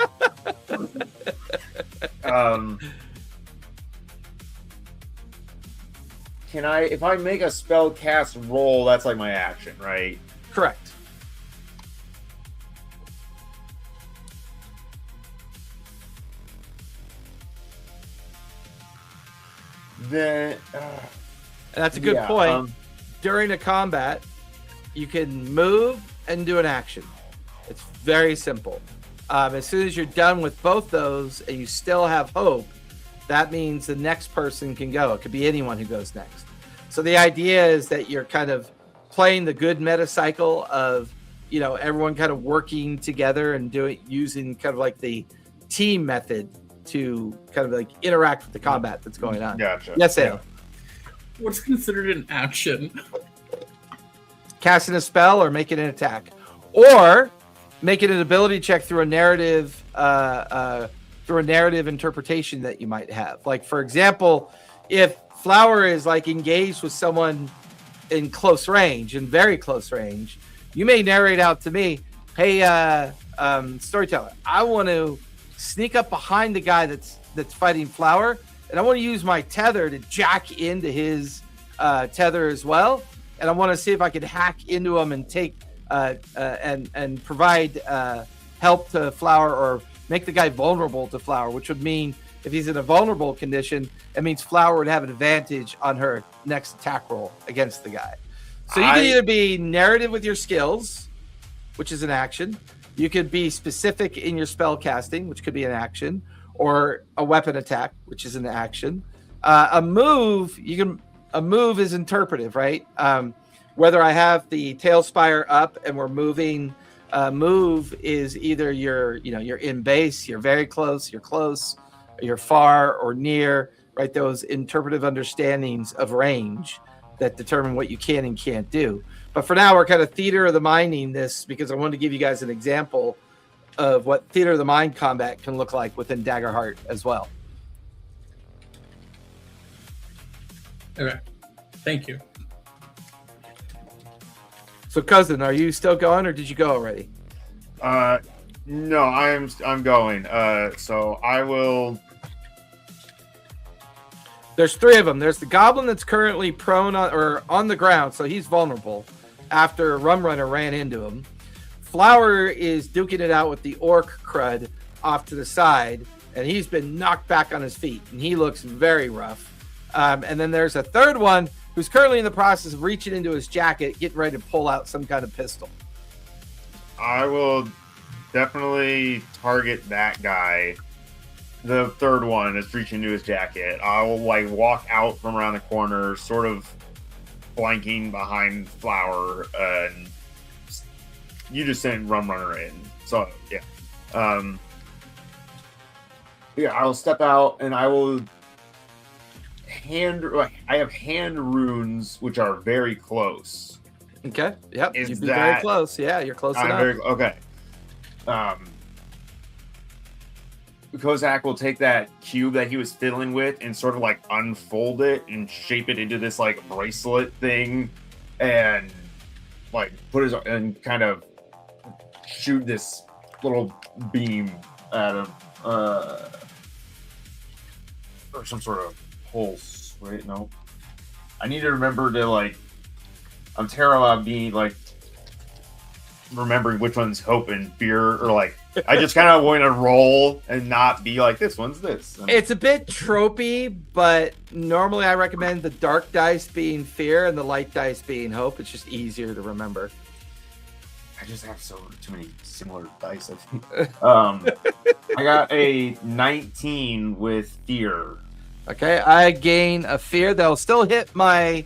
Can I, if I make a spell cast roll, that's like my action, right? Correct. Then And that's a good point. During a combat, you can move and do an action. It's very simple. As soon as you're done with both those and you still have hope, that means the next person can go. It could be anyone who goes next. So the idea is that you're kind of playing the good meta cycle of, everyone kind of working together and using kind of like the team method to kind of like interact with the combat that's going on. Gotcha. Yes, Ale. What's considered an action? Casting a spell or making an attack, or making an ability check through a narrative interpretation that you might have. Like, for example, if Flower is like engaged with someone in close range, in very close range, you may narrate out to me, hey, storyteller, I want to sneak up behind the guy that's fighting Flower, and I want to use my tether to jack into his tether as well, and I want to see if I could hack into him and take and provide help to Flower, or make the guy vulnerable to Flower, which would mean if he's in a vulnerable condition, it means Flower would have an advantage on her next attack roll against the guy. So you can either be narrative with your skills, which is an action. You could be specific in your spell casting, which could be an action, or a weapon attack, which is an action. A move is interpretive, right? Whether I have the tail spire up and we're moving, move is either you're in base, you're very close, you're far or near, right? Those interpretive understandings of range that determine what you can and can't do. But for now, we're kind of theater of the minding this, because I wanted to give you guys an example of what theater of the mind combat can look like within Daggerheart as well. Okay, thank you. So, cousin, are you still going, or did you go already? No, I'm going. So I will. There's three of them. There's the goblin that's currently prone on the ground, so he's vulnerable after Rum Runner ran into him. Flower is duking it out with the orc crud off to the side, and he's been knocked back on his feet, and he looks very rough. And then there's a third one who's currently in the process of reaching into his jacket, getting ready to pull out some kind of pistol. I will definitely target that guy. The third one is reaching into his jacket. I will walk out from around the corner, sort of flanking behind Flower, and you just send Rum Runner in. So yeah, I will step out and I will I have hand runes which are very close. Okay. Yep. Is You'd be that- very close. Yeah, you're close enough. Okay. Kozak will take that cube that he was fiddling with and sort of unfold it and shape it into this bracelet thing, and put his and kind of shoot this little beam at him, or some sort of pulse. Wait, no. I need to remember to I'm terrible at being remembering which one's hope and fear, or I just kind of want to roll and not be this one's this. It's a bit tropey, but normally I recommend the dark dice being fear and the light dice being hope. It's just easier to remember. I just have too many similar dice, I think. I got a 19 with fear. Okay, I gain a fear that'll still hit my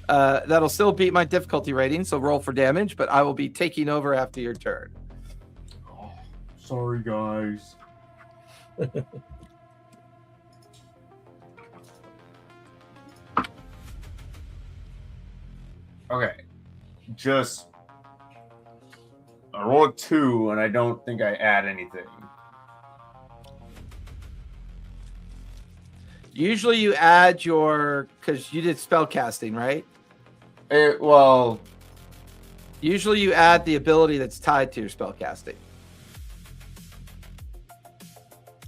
that'll still beat my difficulty rating, so roll for damage, but I will be taking over after your turn. Oh, sorry, guys. Okay, I rolled a 2, and I don't think I add anything. Usually you add because you did spell casting, right? Usually you add the ability that's tied to your spell casting.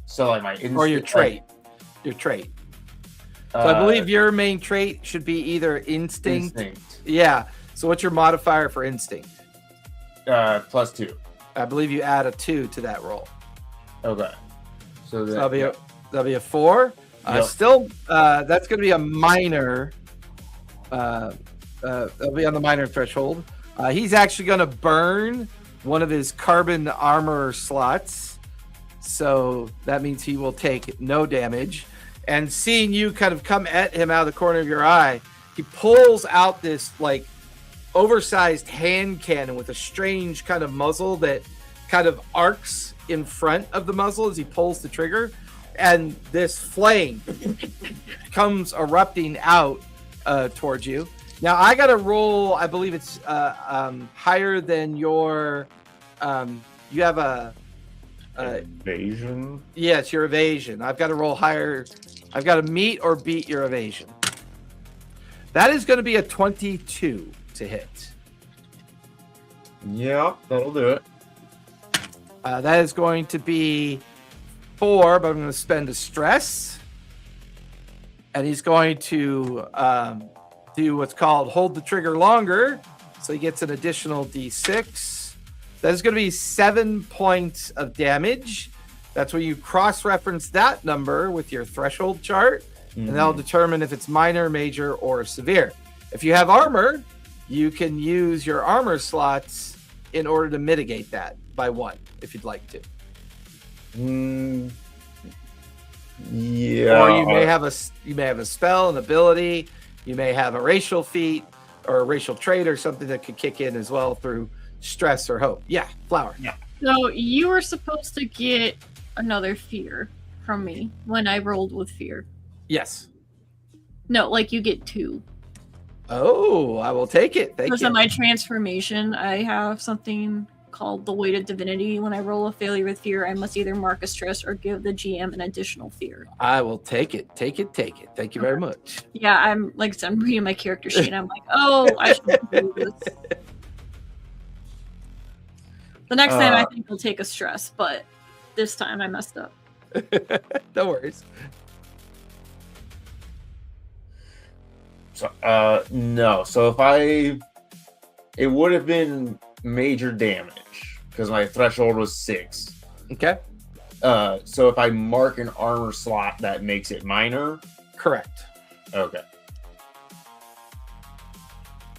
So my instinct, Or your trait. Your trait. So I believe your main trait should be either instinct. Yeah. So what's your modifier for instinct? +2. I believe you add a 2 to that roll. Okay. So that'll be a 4. Yep. Still, that's going to be a minor. That'll be on the minor threshold. He's actually going to burn one of his carbon armor slots, So that means he will take no damage. And seeing you kind of come at him out of the corner of your eye, he pulls out this like oversized hand cannon with a strange kind of muzzle that kind of arcs in front of the muzzle as he pulls the trigger. And this flame comes erupting out towards you. Now I got to roll, I believe it's higher than your, you have a evasion. Yes, your evasion. I've got to roll higher. I've got to meet or beat your evasion. That is going to be a 22 to hit. Yeah, that'll do it. That is going to be 4, but I'm going to spend a stress. And he's going to do what's called hold the trigger longer. So he gets an additional D6. That is going to be 7 points of damage. That's where you cross-reference that number with your threshold chart, and that'll determine if it's minor, major, or severe. If you have armor, you can use your armor slots in order to mitigate that by 1, if you'd like to. Yeah. Or you may have a spell, an ability. You may have a racial feat or a racial trait or something that could kick in as well through stress or hope. Yeah, Flower. Yeah. So you were supposed to get another fear from me when I rolled with fear. Yes. No, like you get 2. Oh, I will take it. Thank Because you. of my transformation, I have something called the Weight of Divinity. When I roll a failure with fear, I must either mark a stress or give the GM an additional fear. I will take it. Take it. Take it. Thank you very much. Yeah, I'm reading my character sheet and I'm like, oh, I should do this. The next time I think I'll take a stress, but this time I messed up. No worries. So, no. So it would have been major damage because my threshold was 6. Okay. So if I mark an armor slot, that makes it minor. Correct. Okay.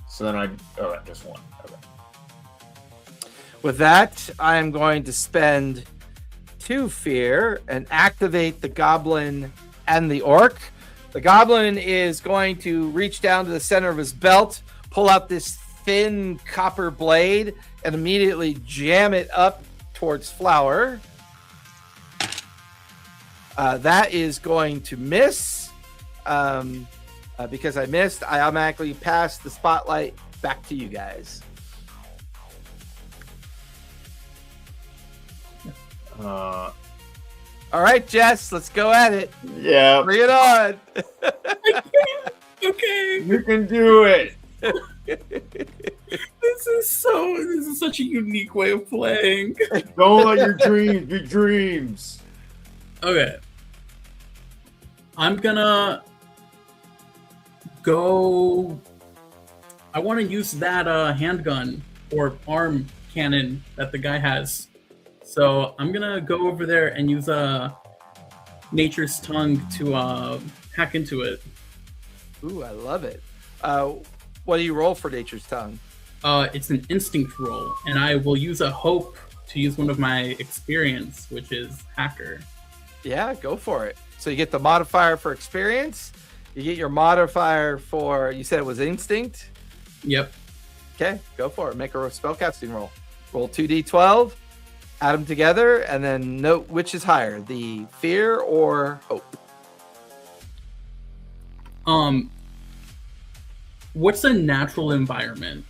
So then just 1. Okay. With that, I am going to spend 2 fear and activate the goblin and the orc. The goblin is going to reach down to the center of his belt, pull out this thin copper blade, and immediately jam it up towards Flower. That is going to miss. Because I missed, I automatically pass the spotlight back to you guys. All right, Jess, let's go at it. Yeah. Bring it on. Okay. You can do it. This is such a unique way of playing. Don't let your dreams be dreams. Okay. I'm gonna go. I want to use that handgun or arm cannon that the guy has. So I'm gonna go over there and use Nature's Tongue to hack into it. Ooh, I love it. What do you roll for Nature's Tongue? It's an instinct roll, and I will use a hope to use one of my experience, which is hacker. Yeah, go for it. So you get the modifier for experience. You get your modifier for, you said it was instinct? Yep. Okay, go for it. Make a spellcasting roll. Roll 2d12, add them together, and then note which is higher, the fear or hope. What's a natural environment?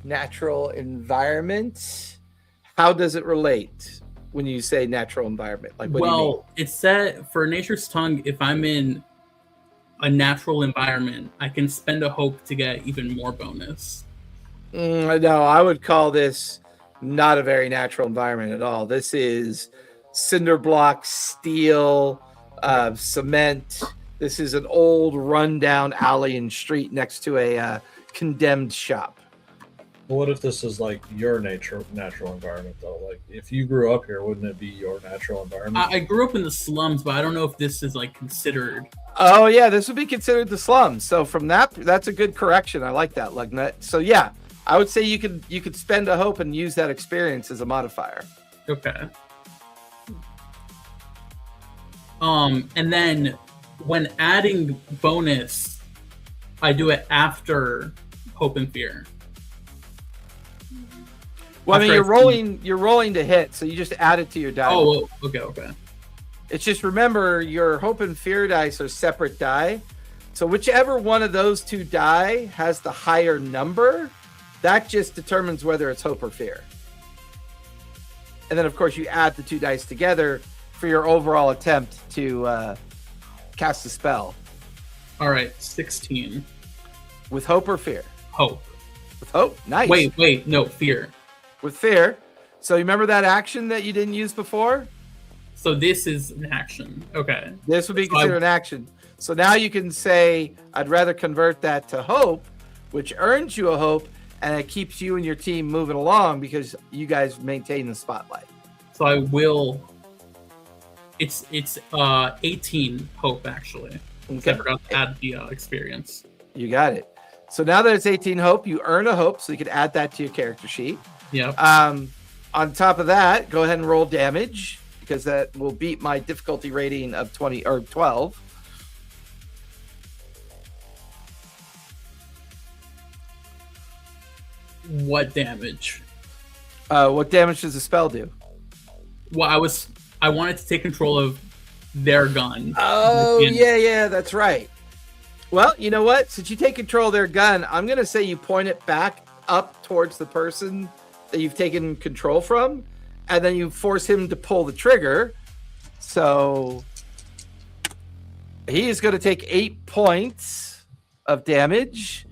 Natural environment. How does it relate when you say natural environment? Like, what do you mean? It's said for Nature's Tongue, if I'm in a natural environment, I can spend a hope to get even more bonus. No, I would call this not a very natural environment at all. This is cinder block, steel, cement. This is an old rundown alley and street next to a condemned shop. What if this is like your natural environment though? Like if you grew up here, wouldn't it be your natural environment? I grew up in the slums, but I don't know if this is like considered. Oh yeah, this would be considered the slums. So from that's a good correction. I like that, Lugnut. So yeah, I would say you could spend a hope and use that experience as a modifier. Okay. And then when adding bonus, I do it after hope and fear. Well, I mean, After you're rolling to hit, so you just add it to your die. Oh, okay. It's just, remember, your hope and fear dice are separate die. So whichever one of those two die has the higher number, that just determines whether it's hope or fear. And then, of course, you add the two dice together for your overall attempt to cast a spell. All right, 16. With hope or fear? Hope. With hope? Nice. Wait, no, fear. With fear. So you remember that action that you didn't use before? So this is an action. Okay. This would be So considered an action. So now you can say, I'd rather convert that to hope, which earns you a hope, and it keeps you and your team moving along because you guys maintain the spotlight. So I will. It's 18 hope actually. Okay. I forgot to add the experience. You got it. So now that it's 18 hope, you earn a hope, so you can add that to your character sheet. Yep. On top of that, go ahead and roll damage because that will beat my difficulty rating of 20 or 12. What damage? What damage does the spell do? Well, I wanted to take control of their gun. Oh, yeah, that's right. Well, you know what? Since you take control of their gun, I'm going to say you point it back up towards the person that you've taken control from, and then you force him to pull the trigger. So he is going to take 8 points of damage,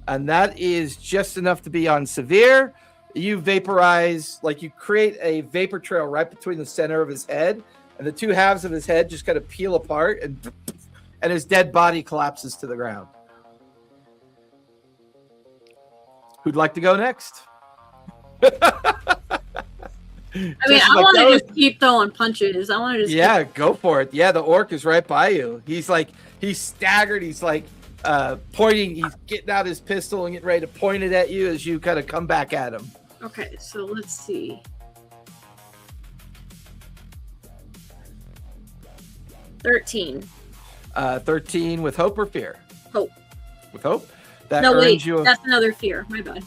and that is just enough to be on severe. You vaporize, like you create a vapor trail right between the center of his head, and the two halves of his head just kind of peel apart, and his dead body collapses to the ground. Who'd like to go next? I mean, I want to just keep throwing punches. I want to just go for it. Yeah, the orc is right by you. He's staggered. He's like pointing. He's getting out his pistol and getting ready to point it at you as you kind of come back at him. Okay, so let's see. 13. 13 with hope or fear? Hope. With hope? That No, earns wait. you. That's another fear. My bad.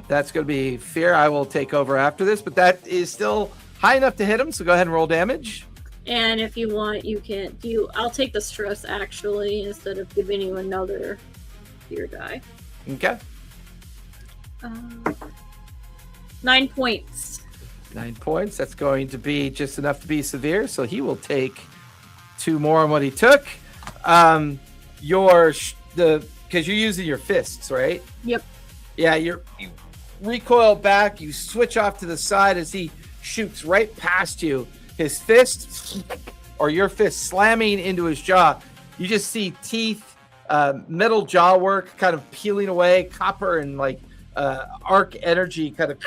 That's going to be fear. I will take over after this, but that is still high enough to hit him. So go ahead and roll damage. And if you want, you can do. I'll take the stress actually instead of giving you another fear die. Okay. 9 points. 9 points. That's going to be just enough to be severe. So he will take 2 more on what he took. Because you're using your fists, right? Yep. Yeah, you recoil back. You switch off to the side as he shoots right past you. His fist, or your fist, slamming into his jaw. You just see teeth, metal jaw work kind of peeling away, copper and arc energy kind of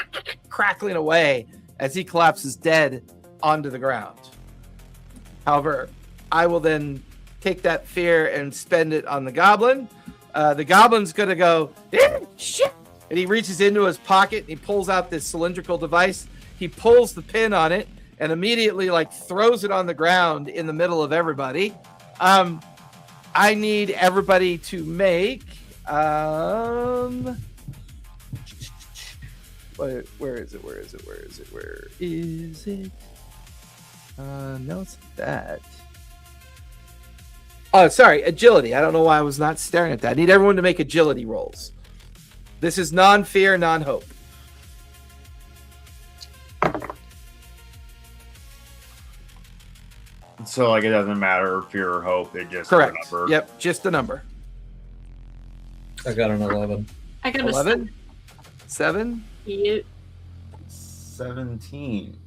crackling away as he collapses dead onto the ground. However, I will then take that fear and spend it on the goblin. The goblin's going to go, shit! And he reaches into his pocket and he pulls out this cylindrical device. He pulls the pin on it and immediately throws it on the ground in the middle of everybody. I need everybody to make where is it? No, it's that. Oh, sorry, agility. I don't know why I was not staring at that. I need everyone to make agility rolls. This is non-fear, non-hope. So it doesn't matter fear or hope. It just Correct. a number. Yep, just a number. I got an 11. I got 11? 7? Yep. 17.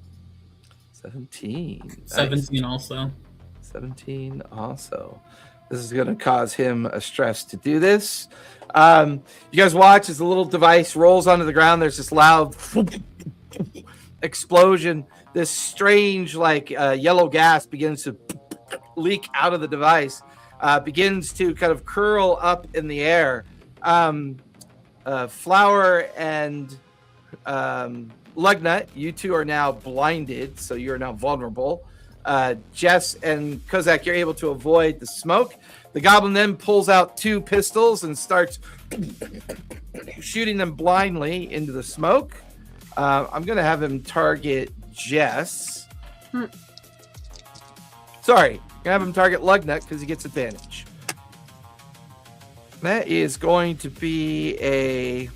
17. Nice. 17 also. 17 also. This is going to cause him a stress to do this. You guys watch as the little device rolls onto the ground. There's this loud explosion. This strange, yellow gas begins to leak out of the device, begins to kind of curl up in the air. Flower and Lugnut, you two are now blinded, so you're now vulnerable. Jess and Kozak, you're able to avoid the smoke. The goblin then pulls out 2 pistols and starts shooting them blindly into the smoke. I'm going to have him target Jess. Sorry, I'm going to have him target Lugnut because he gets advantage. That is going to be a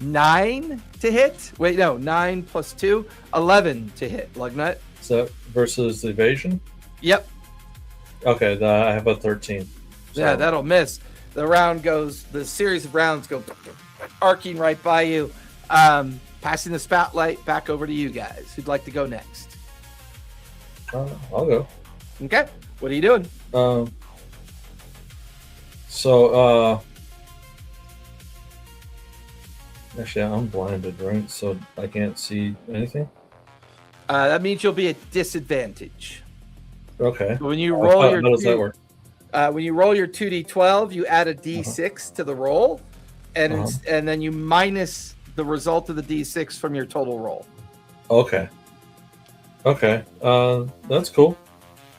9 to hit. Wait, no, 9 plus 2, 11 to hit, Lugnut. So versus evasion? Yep. Okay, I have a 13. So. Yeah, that'll miss. The series of rounds go arcing right by you. Passing the spotlight back over to you guys. Who'd like to go next? I'll go. Okay. What are you doing? Actually, I'm blinded, right? So I can't see anything? That means you'll be at disadvantage. Okay. When you roll How does that work? When you roll your 2d12, you add a d6 to the roll, and and then you minus the result of the d6 from your total roll. Okay. That's cool.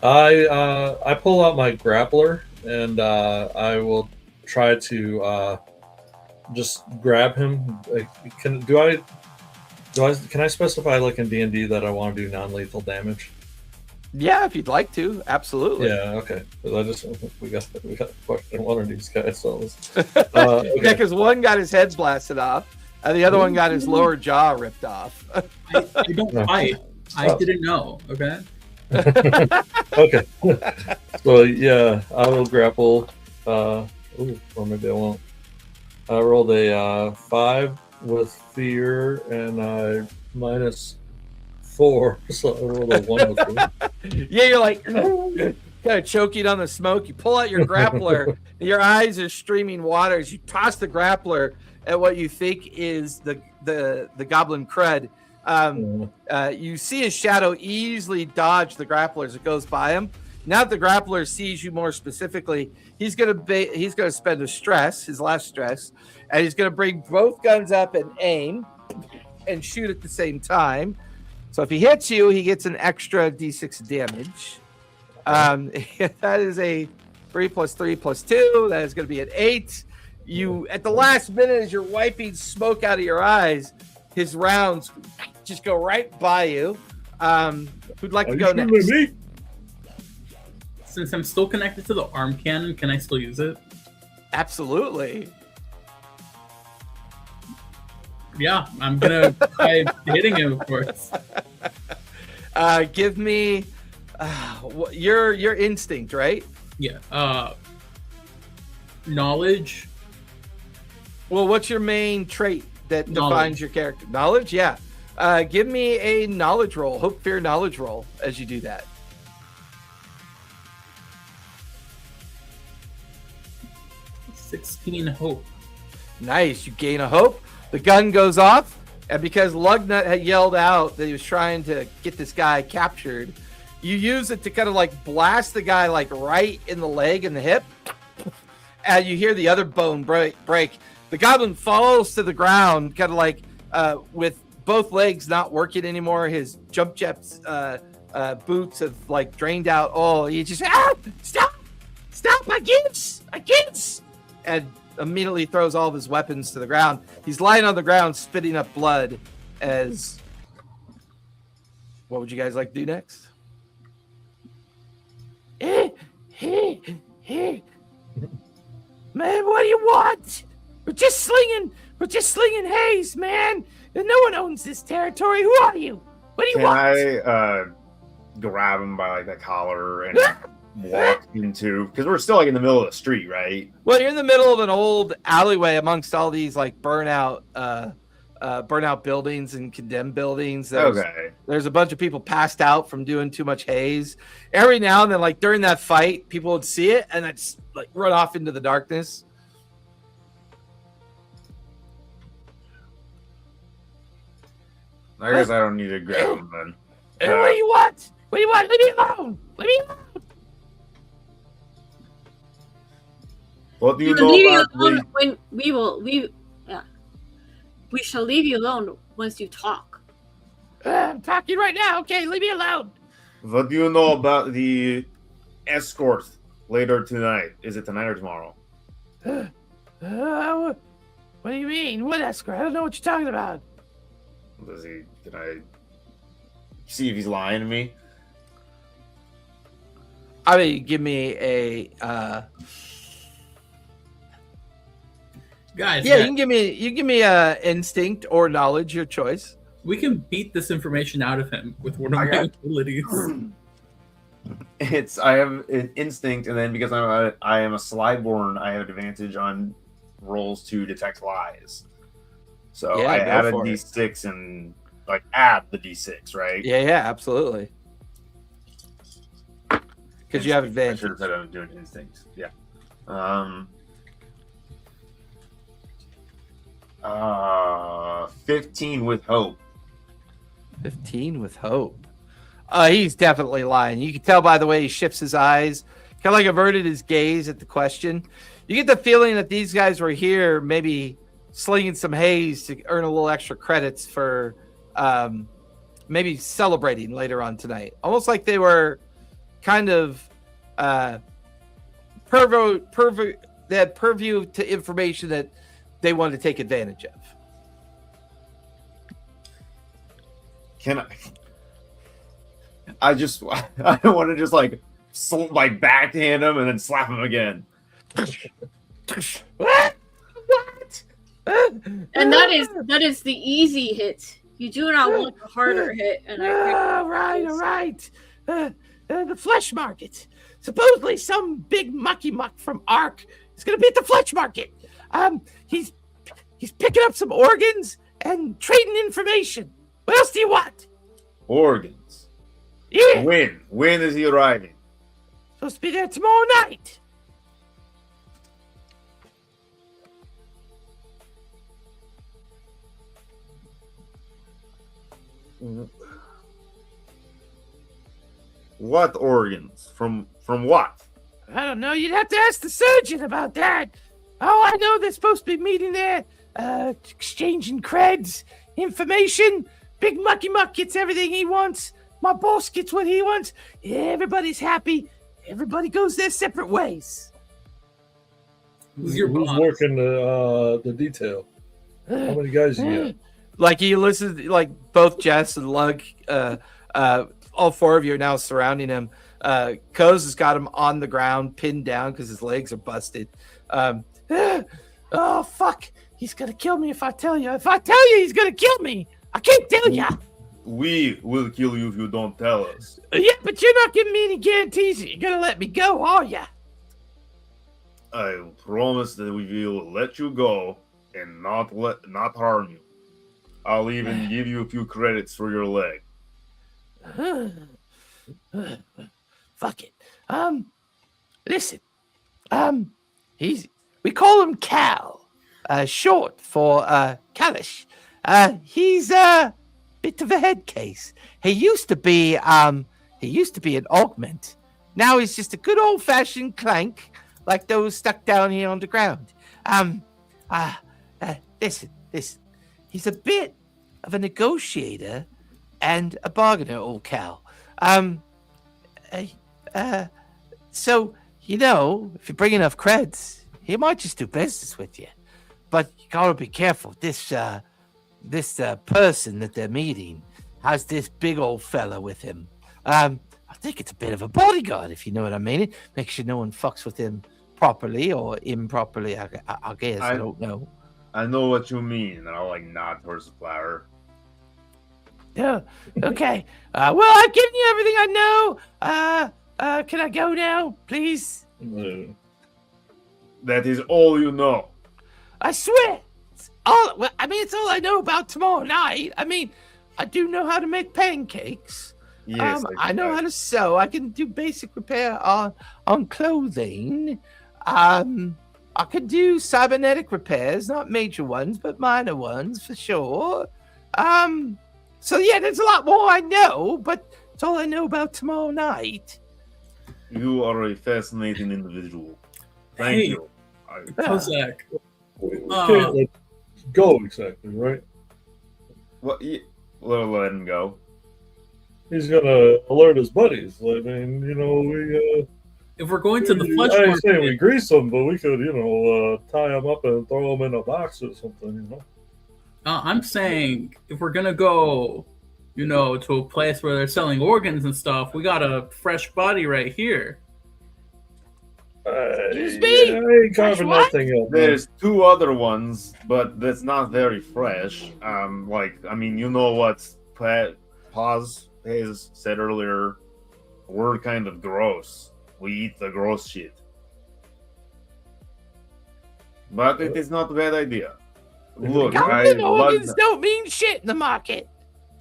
I pull out my grappler and I will try to just grab him. Can I specify like in D&D that I want to do non-lethal damage? Yeah, if you'd like to, absolutely. Yeah, okay. We got fucking one of these guys. So Yeah, because one got his head blasted off, and the other one got his lower jaw ripped off. I don't fight. I didn't know. Okay. Okay. So yeah, I will grapple. Or maybe I won't. I rolled a 5 with fear and I -4, so I rolled a 1 with fear. Yeah, you're like kind of choking on the smoke. You pull out your grappler. Your eyes are streaming water as you toss the grappler at what you think is the goblin crud. You see his shadow easily dodge the grappler as it goes by him. Now that the grappler sees you more specifically, he's gonna spend his last stress, and he's gonna bring both guns up and aim and shoot at the same time. So if he hits you, he gets an extra d6 damage. That is a 3 + 3 + 2. That is going to be an 8. You, at the last minute, as you're wiping smoke out of your eyes, his rounds just go right by you. Who'd like to go next? Since I'm still connected to the arm cannon, can I still use it? Absolutely. Yeah, I'm gonna try hitting him, of course. Give me your instinct, right? Yeah. Knowledge. Well, what's your main trait that defines your character? Knowledge, yeah. Give me a knowledge roll, hope, fear, knowledge roll as you do that. 16 hope. Nice, you gain a hope. The gun goes off, and because Lugnut had yelled out that he was trying to get this guy captured, you use it to kind of like blast the guy like right in the leg and the hip, and you hear the other bone break. The goblin falls to the ground, kind of like with both legs not working anymore. His jump jets boots have like drained out. Oh, he just stop! I can't! And immediately throws all of his weapons to the ground. He's lying on the ground, spitting up blood. As what would you guys like to do next? Man, what do you want? We're just slinging haze, man. And no one owns this territory. Who are you? What do you want? Can I grab him by like the collar and walk into, because we're still like in the middle of the street, right? Well, you're in the middle of an old alleyway amongst all these like burnout buildings and condemned buildings. There's a bunch of people passed out from doing too much haze. Every now and then, like during that fight, people would see it and then like run off into the darkness. I guess I don't need to grab him then. What do you want? Leave me alone. What do you We will leave you know alone about when we shall leave you alone once you talk. I'm talking right now. Okay, leave me alone. What do you know about the escort later tonight? Is it tonight or tomorrow? What do you mean? What escort? I don't know what you're talking about. Can I see if he's lying to me? I mean, give me a. Guys, Yeah, you can give me a instinct or knowledge, your choice. we can beat this information out of him with one of I my got- abilities. I have an instinct, and then because I am a slyborn, I have advantage on rolls to detect lies. So Yeah, I go add a for it. d6 and like add the d6, right? Yeah, absolutely. Because you have I advantage. should have said I'm doing instinct. Yeah. 15 with hope. 15 with hope. He's definitely lying. You can tell by the way he shifts his eyes, kind of like averted his gaze at the question. You get the feeling that these guys were here maybe slinging some haze to earn a little extra credits for maybe celebrating later on tonight. Almost like they were kind of they had purview to information that they wanted to take advantage of. Can I just I want to just like backhand him and then slap him again. What? And that is the easy hit. You do not want the harder hit. And All right. The flesh market. Supposedly some big mucky muck from Ark is going to be at the flesh market. He's picking up some organs and trading information. What else do you want? Organs. Yeah, When is he arriving? supposed to be there tomorrow night. What organs? From what? I don't know. You'd have to ask the surgeon about that. Oh, I know they're supposed to be meeting there, exchanging creds, information. Big Mucky Muck gets everything he wants. My boss gets what he wants. Everybody's happy. Everybody goes their separate ways. Who's your Who's boss? working the detail? How many guys you got? Like he listens, like both Jess and Lug, all four of you are now surrounding him. Coz has got him on the ground, pinned down because his legs are busted. Oh fuck! He's gonna kill me if I tell you. If I tell you, he's gonna kill me. I can't tell you. We will kill you if you don't tell us. Yeah, but you're not giving me any guarantees that you're gonna let me go, are ya? I promise that we will let you go and not harm you. I'll even give you a few credits for your leg. Fuck it. Listen. We call him Cal. Short for Kalish. He's a bit of a head case. He used to be an augment. Now he's just a good old fashioned clank, like those stuck down here on the ground. Listen. He's a bit of a negotiator and a bargainer, old Cal. So, you know, if you bring enough creds, he might just do business with you. But you gotta be careful. This person that they're meeting has this big old fella with him. I think it's a bit of a bodyguard, if you know what I mean. It makes sure no one fucks with him properly or improperly, I guess. I don't know. I know what you mean, and I'll nod towards the flower. Yeah. Okay. Well, I've given you everything I know. Can I go now, please? That is all you know. I swear. It's all I know about tomorrow night. I mean, I do know how to make pancakes. Yes, I know how to sew. I can do basic repair on clothing. I could do cybernetic repairs, not major ones, but minor ones for sure. So yeah, there's a lot more I know, but it's all I know about tomorrow night. You are a fascinating individual. Thank Hey. you. Kozak, We can't let go exactly, right? What? let him go. He's gonna alert his buddies. I mean, we. If we're going to the flesh I ain't market, saying we grease them, but we could, tie them up and throw them in a box or something. I'm saying if we're gonna go, to a place where they're selling organs and stuff, we got a fresh body right here. Excuse me? Yeah, I ain't carving that thing up. There's 2 other ones, but that's not very fresh. What Paz has said earlier. We're kind of gross. We eat the gross shit. But it is not a bad idea. Look, Goblin organs don't mean shit in the market.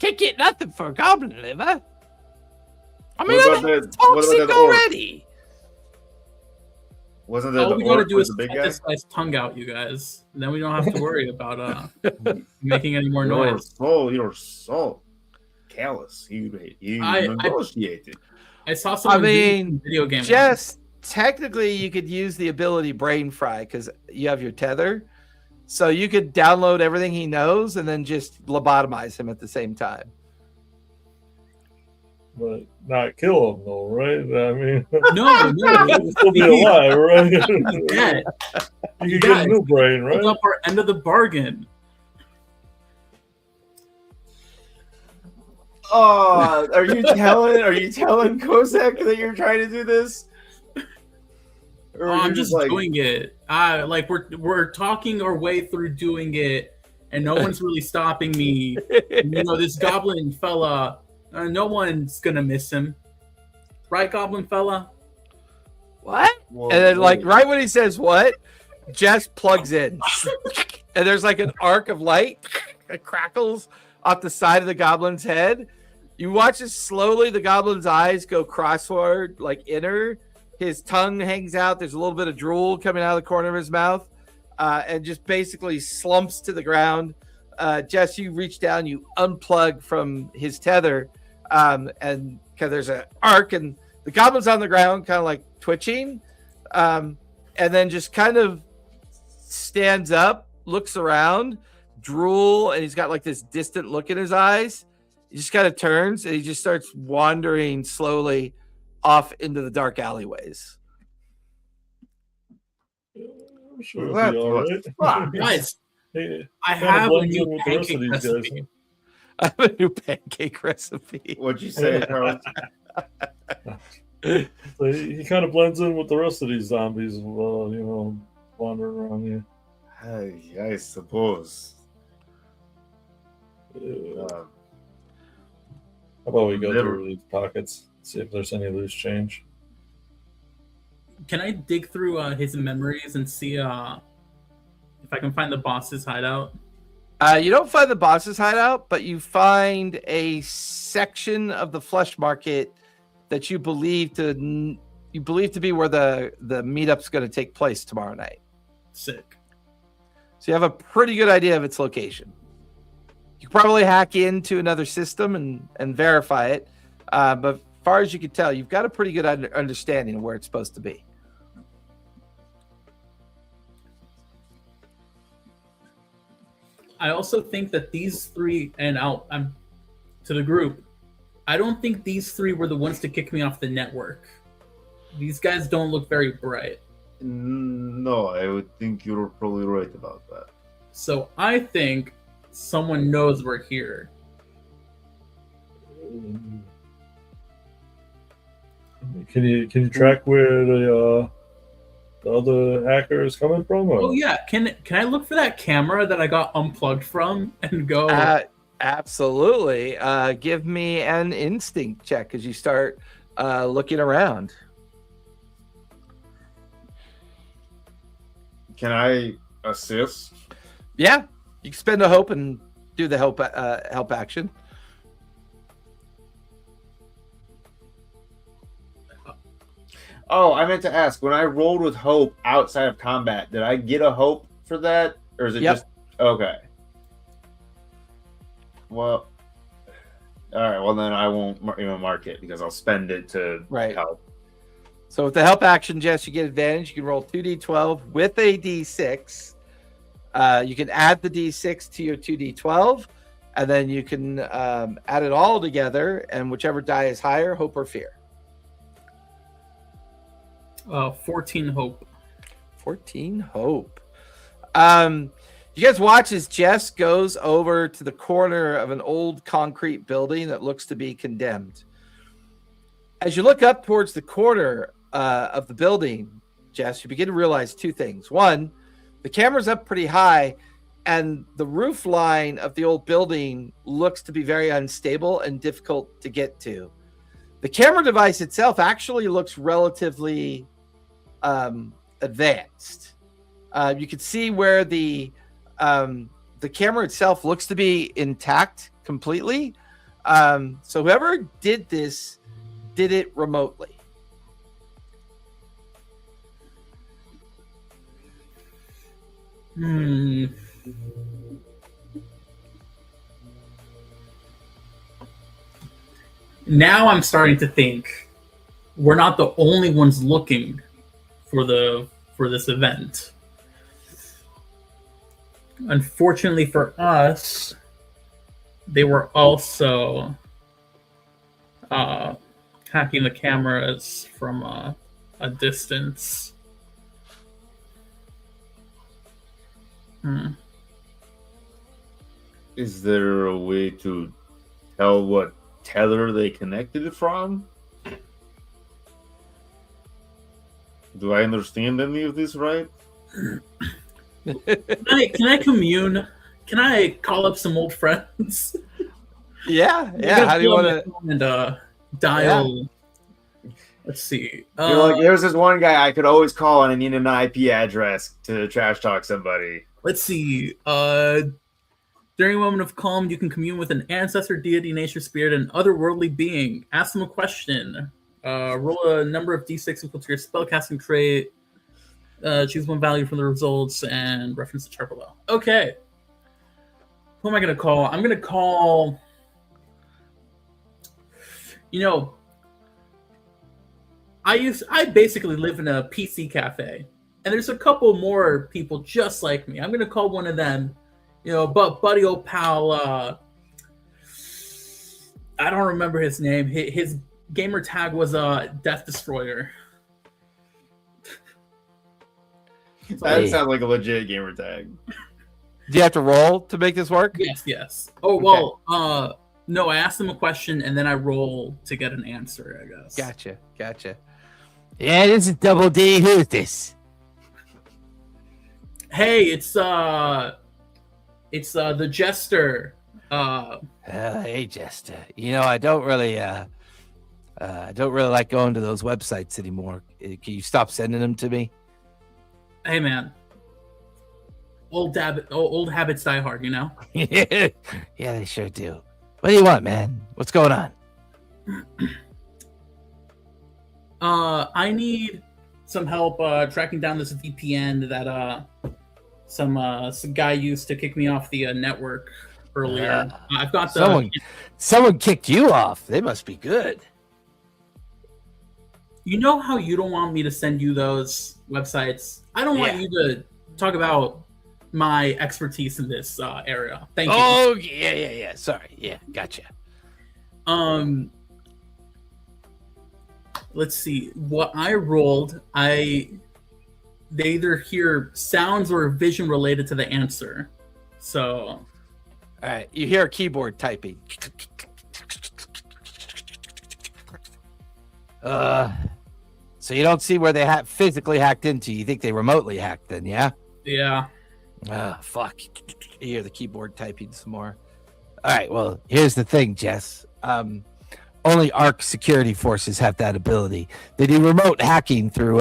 Can't get nothing for a goblin liver. I mean, it's toxic already. Wasn't that All the we gotta orc do with is the big cut guy? this guy's tongue out, you guys. Then we don't have to worry about making any more noise. You're so callous. You negotiated. I saw someone mean, video game. Just technically, you could use the ability Brain Fry because you have your tether. So you could download everything he knows and then just lobotomize him at the same time. But not kill him, though, right? I mean, no, he'll still be alive, right? Yeah. You can get a new brain, right? Hold up our end of the bargain. Oh, are you telling Kozak that you're trying to do this? Or I'm just doing it. We're talking our way through doing it, and no one's really stopping me. This goblin fella, no one's gonna miss him, right, goblin fella? What? Whoa, and then, right when he says what, Jess plugs in, and there's like an arc of light that crackles off the side of the goblin's head. You watch as slowly the goblin's eyes go crossward, like inner. His tongue hangs out. There's a little bit of drool coming out of the corner of his mouth, and just basically slumps to the ground. Jess, you reach down, you unplug from his tether, and because there's an arc, and the goblin's on the ground, kind of like twitching, and then just kind of stands up, looks around, drool, and he's got like this distant look in his eyes. He just kind of turns and he just starts wandering slowly off into the dark alleyways. Sure, it'll be all right. Guys, Hey, I kinda have a blends new in with the rest of pancake these guys, recipe. I have a new pancake recipe. What'd you say, Carl? So he kind of blends in with the rest of these zombies, wandering around here. I suppose. How about we go through these pockets, see if there's any loose change? Can I dig through his memories and see if I can find the boss's hideout? You don't find the boss's hideout, but you find a section of the flesh market that you believe to be where the meetup's going to take place tomorrow night. Sick. So you have a pretty good idea of its location. You can probably hack into another system and verify it, but as far as you can tell, you've got a pretty good understanding of where it's supposed to be. I also think that these three, and I'm to the group, I don't think these three were the ones to kick me off the network. These guys don't look very bright. No, I would think you're probably right about that. So I think someone knows we're here. Can you track where the other hacker is coming from? Or? Oh yeah, can I look for that camera that I got unplugged from and go? Absolutely. Give me an instinct check as you start looking around. Can I assist? Yeah, you can spend a hope and do the help action. Oh, I meant to ask. When I rolled with hope outside of combat, did I get a hope for that, or is it just okay? Well, all right. Well, then I won't even mark it because I'll spend it to help. So with the help action, Jess, you get advantage. You can roll 2d12 with a d6. You can add the d6 to your 2d12, and then you can add it all together, and whichever die is higher, hope or fear. 14 hope. 14 hope. You guys watch as Jess goes over to the corner of an old concrete building that looks to be condemned. As you look up towards the corner of the building, Jess, you begin to realize two things. One, the camera's up pretty high, and the roof line of the old building looks to be very unstable and difficult to get to. The camera device itself actually looks relatively advanced. You can see where the camera itself looks to be intact completely. So whoever did this did it remotely. Now I'm starting to think we're not the only ones looking for this event. Unfortunately for us, they were also hacking the cameras from a distance. Is there a way to tell what tether they connected it from? Do I understand any of this right? Can I commune? Can I call up some old friends? Yeah. How do you want to? And dial. Let's see. You're like, there's this one guy I could always call, and I need an IP address to trash talk somebody. Let's see. During a moment of calm, you can commune with an ancestor, deity, nature, spirit, and otherworldly being. Ask them a question. Roll a number of d6 equal to your spellcasting trait. Choose one value from the results and reference the chart below. Okay. Who am I going to call? I'm going to call... I basically live in a PC cafe, and there's a couple more people just like me. I'm going to call one of them, but buddy old pal, I don't remember his name. His gamer tag was Death Destroyer. That sounds like a legit gamer tag. Do you have to roll to make this work? Yes. Oh, well, no, I asked him a question, and then I roll to get an answer, I guess. Gotcha. Yeah, this is Double D. Who's this? Hey, it's the Jester. Hey, Jester. I don't really like going to those websites anymore. Can you stop sending them to me? Hey, man. Old habits die hard, Yeah, they sure do. What do you want, man? What's going on? I need some help tracking down this VPN that some guy used to kick me off the network earlier. I've got someone kicked you off. They must be good. You know how you don't want me to send you those websites? I don't want you to talk about my expertise in this area. Thank you. Oh, yeah. Sorry. Yeah, gotcha. Let's see. What I rolled, they either hear sounds or vision related to the answer. So, all right, you hear a keyboard typing. So you don't see where they physically hacked into. You think they remotely hacked then, yeah? Yeah. Fuck. You hear the keyboard typing some more. All right, well, here's the thing, Jess. Only ARC security forces have that ability. They do remote hacking through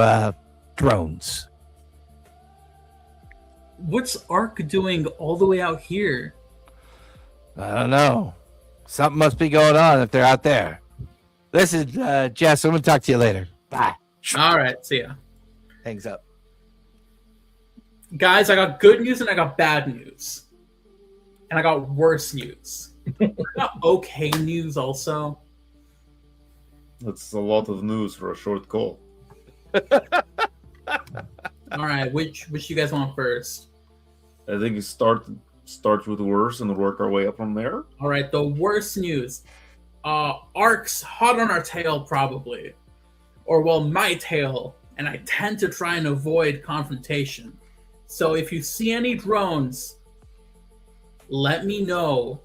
drones. What's ARC doing all the way out here? I don't know. Something must be going on if they're out there. Listen, Jess, I'm going to talk to you later. Bye. All right, see ya. Hangs up. Guys, I got good news and I got bad news. And I got worse news. I got okay news also. That's a lot of news for a short call. All right, which you guys want first? I think you start start with the worst and work our way up from there? All right, the worst news. Ark's hot on our tail, probably. Or, well, my tail. And I tend to try and avoid confrontation. So if you see any drones, let me know.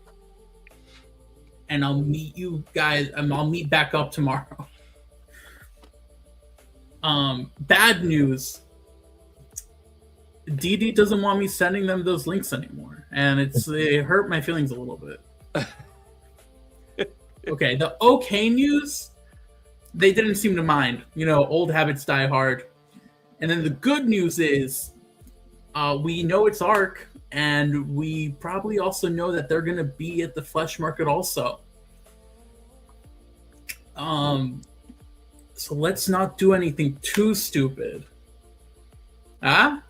And I'll meet you guys. I'll meet back up tomorrow. Bad news. DD doesn't want me sending them those links anymore, and it hurt my feelings a little bit. Okay, the okay news, they didn't seem to mind. You know, old habits die hard. And then the good news is, we know it's Ark, and we probably also know that they're gonna be at the flesh market also. So let's not do anything too stupid. Huh?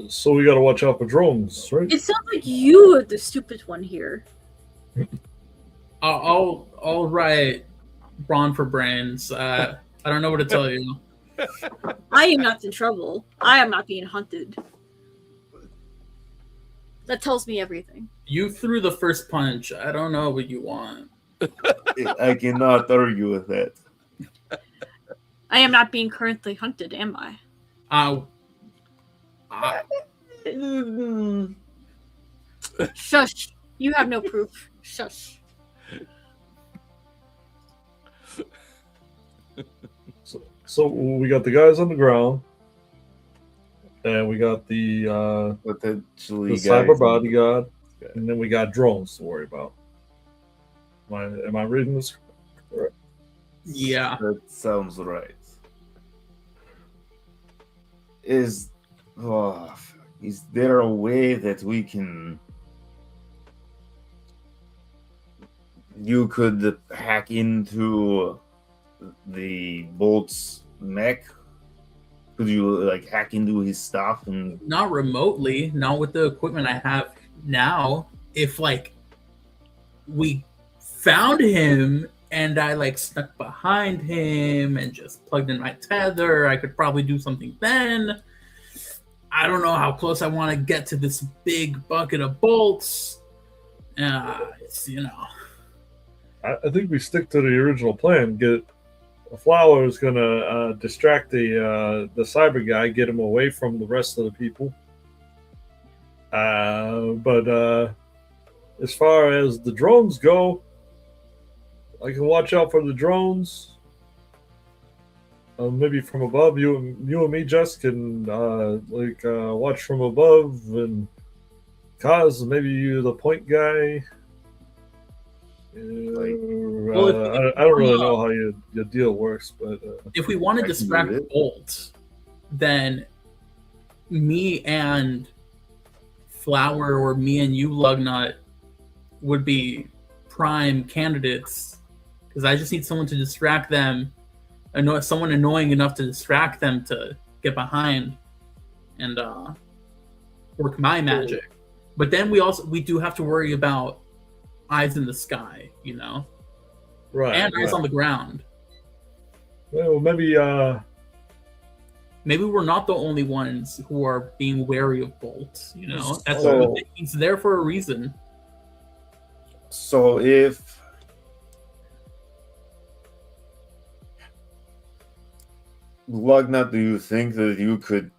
So we got to watch out for drones, right? It sounds like you are the stupid one here. I'll write Brawn for brains. I don't know what to tell you. I am not in trouble. I am not being hunted. That tells me everything. You threw the first punch. I don't know what you want. I cannot argue with that. I am not being currently hunted, am I? Shush. You have no proof. Shush. So we got the guys on the ground, and we got the cyber bodyguard, and then we got drones to worry about. Am I reading this correct? Yeah. That sounds right. Is there a way that we can... You could hack into the Bolt's mech? Could you hack into his stuff? And Not remotely. Not with the equipment I have now. If we found him and I snuck behind him and just plugged in my tether, I could probably do something then. I don't know how close I want to get to this big bucket of bolts. It's, I think we stick to the original plan. Get Flower is gonna distract the cyber guy, get him away from the rest of the people. But as far as the drones go, I can watch out for the drones. Maybe from above, you and me, Jess, can watch from above, and Kaz, maybe you're the point guy. I don't really know how your deal works, but if we want to distract Bolt, then me and Flower or me and you, Lugnut, would be prime candidates, because I just need someone to distract them. Someone annoying enough to distract them to get behind and work my magic. But then we do have to worry about eyes in the sky, right, and eyes on the ground. Well, maybe we're not the only ones who are being wary of Bolt. That's he's there for a reason. So if Lugnut, do you think that you could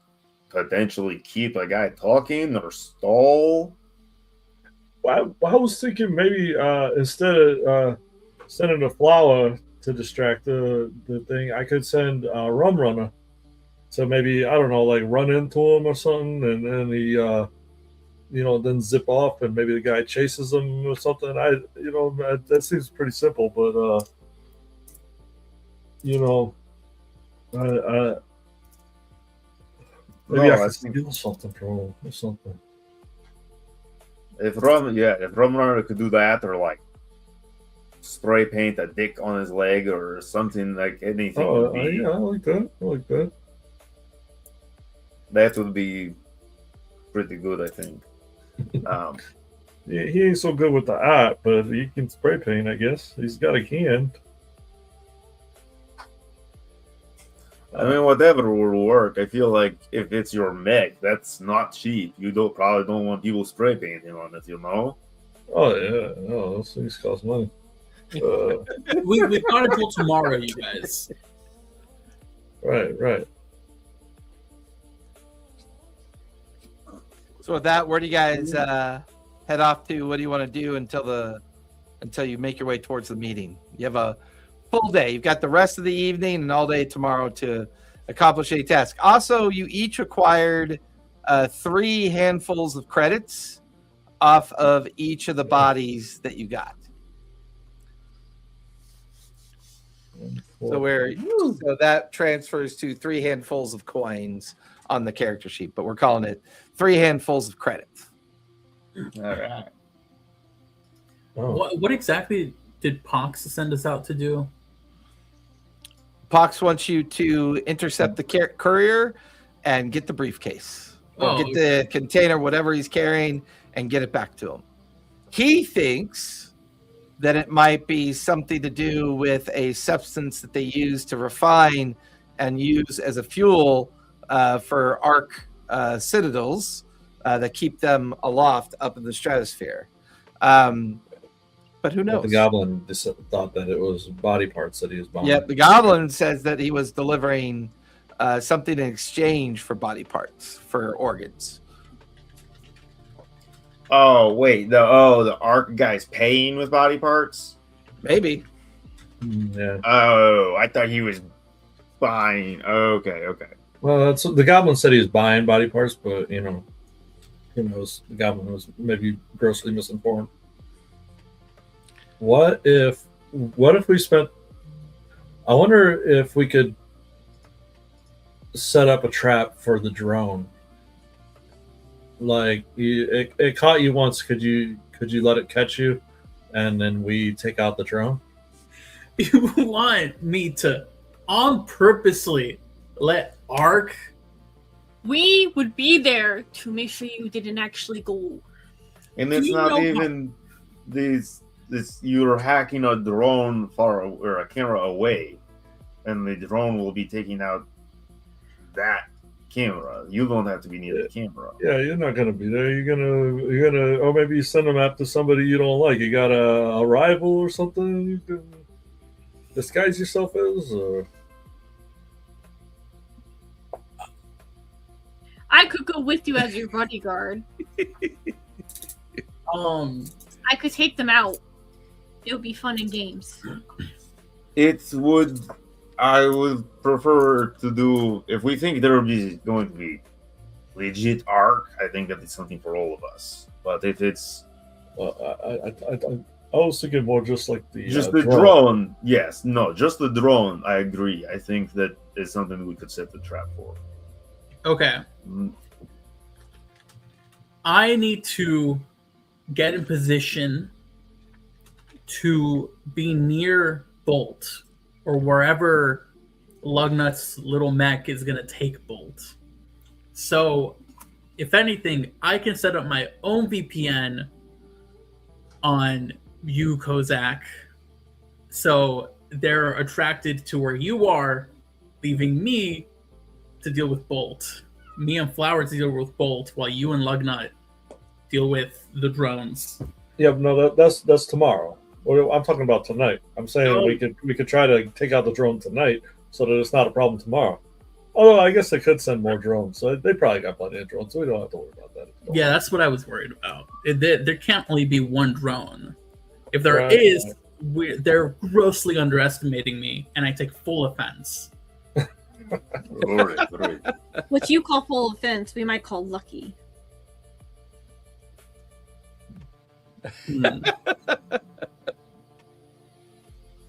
potentially keep a guy talking or stall? Well, I was thinking maybe instead of sending the Flower to distract the thing, I could send Rum Runner. So maybe, I don't know, run into him or something, and then he, then zip off, and maybe the guy chases him or something. That seems pretty simple, but maybe I can steal something from him or something. If Rum Runner could do that, or spray paint a dick on his leg or something, anything. Yeah, I like that. That would be pretty good, I think. Yeah, he ain't so good with the art, but he can spray paint, I guess. He's got a hand. I mean, whatever will work. I feel like if it's your mech, that's not cheap. You probably don't want people spray painting on it, you know? Oh yeah, no, those things cost money. We've got until tomorrow, you guys. Right. So with that, where do you guys head off to? What do you want to do until you make your way towards the meeting? You have a full day. You've got the rest of the evening and all day tomorrow to accomplish a task. Also, you each acquired 3 handfuls of credits off of each of the bodies that you got. So that transfers to 3 handfuls of coins on the character sheet, but we're calling it 3 handfuls of credits. All right. Oh. What exactly did Pox send us out to do? Pox wants you to intercept the courier and get the briefcase. Or get the container, whatever he's carrying, and get it back to him. He thinks that it might be something to do with a substance that they use to refine and use as a fuel for arc citadels that keep them aloft up in the stratosphere. But who knows? The goblin just thought that it was body parts that he was buying. Yeah, the goblin says that he was delivering something in exchange for body parts, for organs. Oh wait, the ARC guy's paying with body parts? Maybe. Yeah. Oh, I thought he was buying. Okay. Well, that's the goblin said he was buying body parts, but who knows? The goblin was maybe grossly misinformed. What if we spent? I wonder if we could set up a trap for the drone. Like it caught you once. Could you let it catch you, and then we take out the drone? You want me to on purposely let Ark? We would be there to make sure you didn't actually go. And it's not even this. You're hacking a drone or a camera away, and the drone will be taking out that camera. You don't have to be near the camera. Yeah, you're not gonna be there. You're gonna, or maybe you send them after somebody you don't like. You got a rival or something you can disguise yourself as. Or... I could go with you as your bodyguard. I could take them out. It would be fun and games. I would prefer to do, if we think there is going to be legit arc, I think that it's something for all of us. But if it's... I was thinking more just like the drone. Yes, no, just the drone, I agree. I think that is something we could set the trap for. Okay. I need to get in position to be near Bolt or wherever Lugnut's little mech is going to take Bolt. So, if anything, I can set up my own VPN on you, Kozak. So, they're attracted to where you are, leaving me to deal with Bolt. Me and Flower to deal with Bolt, while you and Lugnut deal with the drones. Yeah, no, that's tomorrow. I'm talking about tonight. I'm saying we could try to take out the drone tonight so that it's not a problem tomorrow. Although I guess they could send more drones, so they probably got plenty of drones, so we don't have to worry about that. Yeah, that's what I was worried about. There can't only be one drone. If there is, they're grossly underestimating me, and I take full offense. Right. What you call full offense, we might call lucky.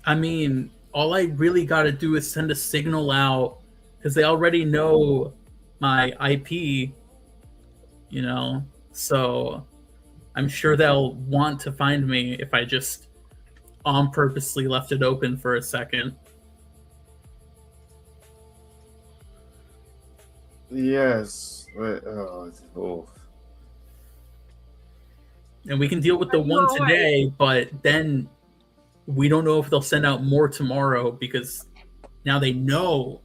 I mean, all I really got to do is send a signal out because they already know my IP, so I'm sure they'll want to find me if I just on purposely left it open for a second. Yes. And we can deal with the one today, but then we don't know if they'll send out more tomorrow because now they know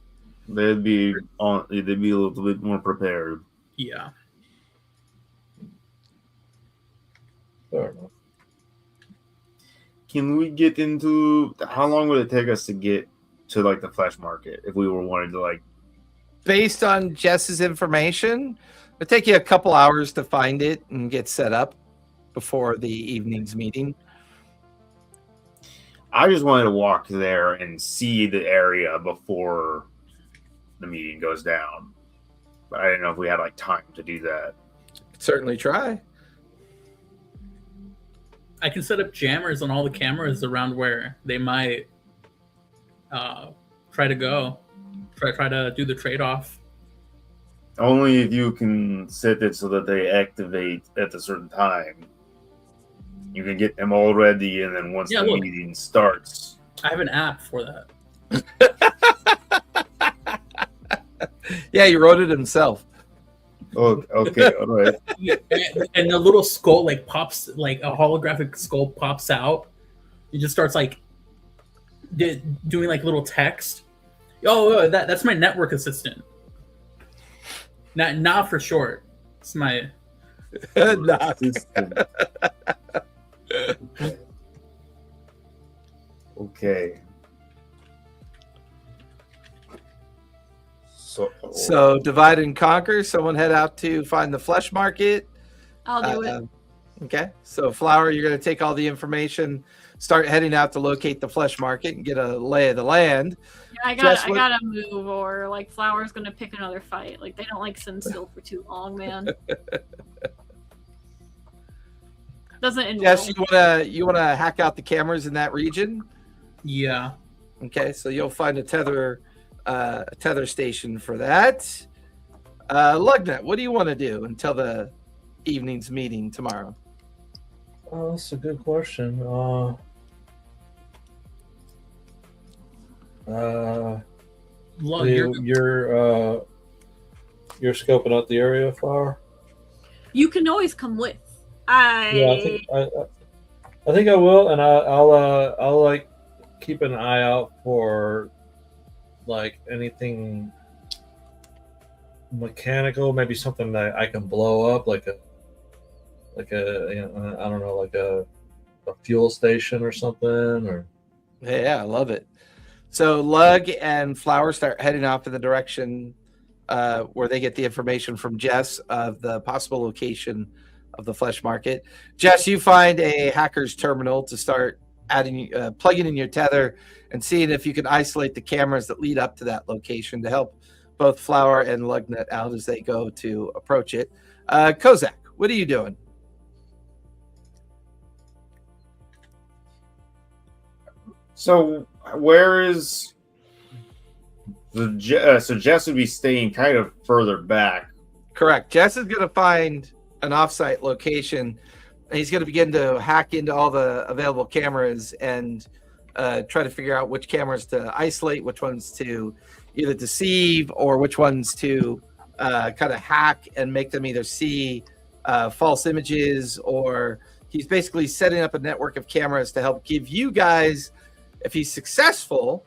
They'd be a little bit more prepared. Yeah. Fair enough. Can we get into how long would it take us to get to like the flesh market if we were wanting to like? Based on Jess's information, it'll take you a couple hours to find it and get set up before the evening's meeting. I just wanted to walk there and see the area before the meeting goes down, but I didn't know if we had like time to do that. Certainly try. I can set up jammers on all the cameras around where they might try to go. Try to do the trade-off. Only if you can set it so that they activate at a certain time. You can get them all ready, and then once the meeting starts... I have an app for that. Yeah, he wrote it himself. Oh, okay, all right. And the little skull like pops, like a holographic skull pops out. It just starts like doing like little text. Oh, that's my network assistant. Not for short. It's my assistant. Okay. So divide and conquer. Someone head out to find the flesh market. I'll do it. Okay. So Flower, you're going to take all the information, start heading out to locate the flesh market and get a lay of the land. Yeah, I gotta move, or like Flower's gonna pick another fight. Like they don't like sitting still for too long, man. Doesn't involve. Yes, you wanna hack out the cameras in that region? Yeah. Okay, so you'll find a tether station for that. Lugnet, what do you want to do until the evening's meeting tomorrow? Oh, that's a good question. You're scoping out the area, Flower? You can always come with. Yeah, I think I will, and I'll like keep an eye out for like anything mechanical, maybe something that I can blow up, like a I don't know, like a fuel station or something, or Yeah, I love it. So Lug and Flower start heading off in the direction where they get the information from Jess of the possible location of the flesh market. Jess, you find a hacker's terminal to start plugging in your tether and seeing if you can isolate the cameras that lead up to that location to help both Flower and Lugnet out as they go to approach it. Kozak, what are you doing? So where is so Jess would be staying kind of further back. Correct. Jess is going to find an offsite location, and he's going to begin to hack into all the available cameras and try to figure out which cameras to isolate, which ones to either deceive, or which ones to kind of hack and make them either see false images, or he's basically setting up a network of cameras to help give you guys, if he's successful,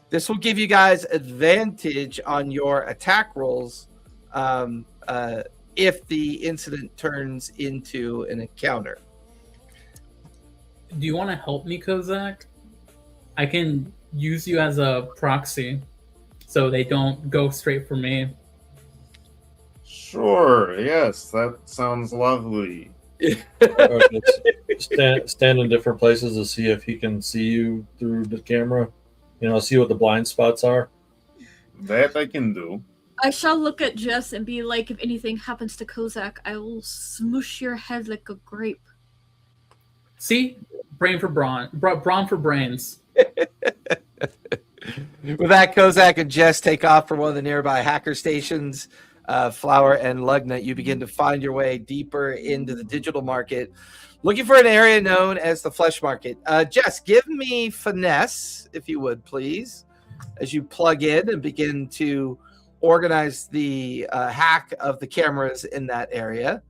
this will give you guys advantage on your attack rolls if the incident turns into an encounter. Do you want to help me, Kozak? I can use you as a proxy so they don't go straight for me. Sure, yes, that sounds lovely. Stand in different places to see if he can see you through the camera. See what the blind spots are. That I can do. I shall look at Jess and be like, if anything happens to Kozak, I will smoosh your head like a grape. See? Brain for brawn. Brawn for brains. With that, Kozak and Jess take off for one of the nearby hacker stations. Flower and Lugnet, you begin to find your way deeper into the digital market, looking for an area known as the flesh market. Jess, give me finesse, if you would, please, as you plug in and begin to organize the hack of the cameras in that area.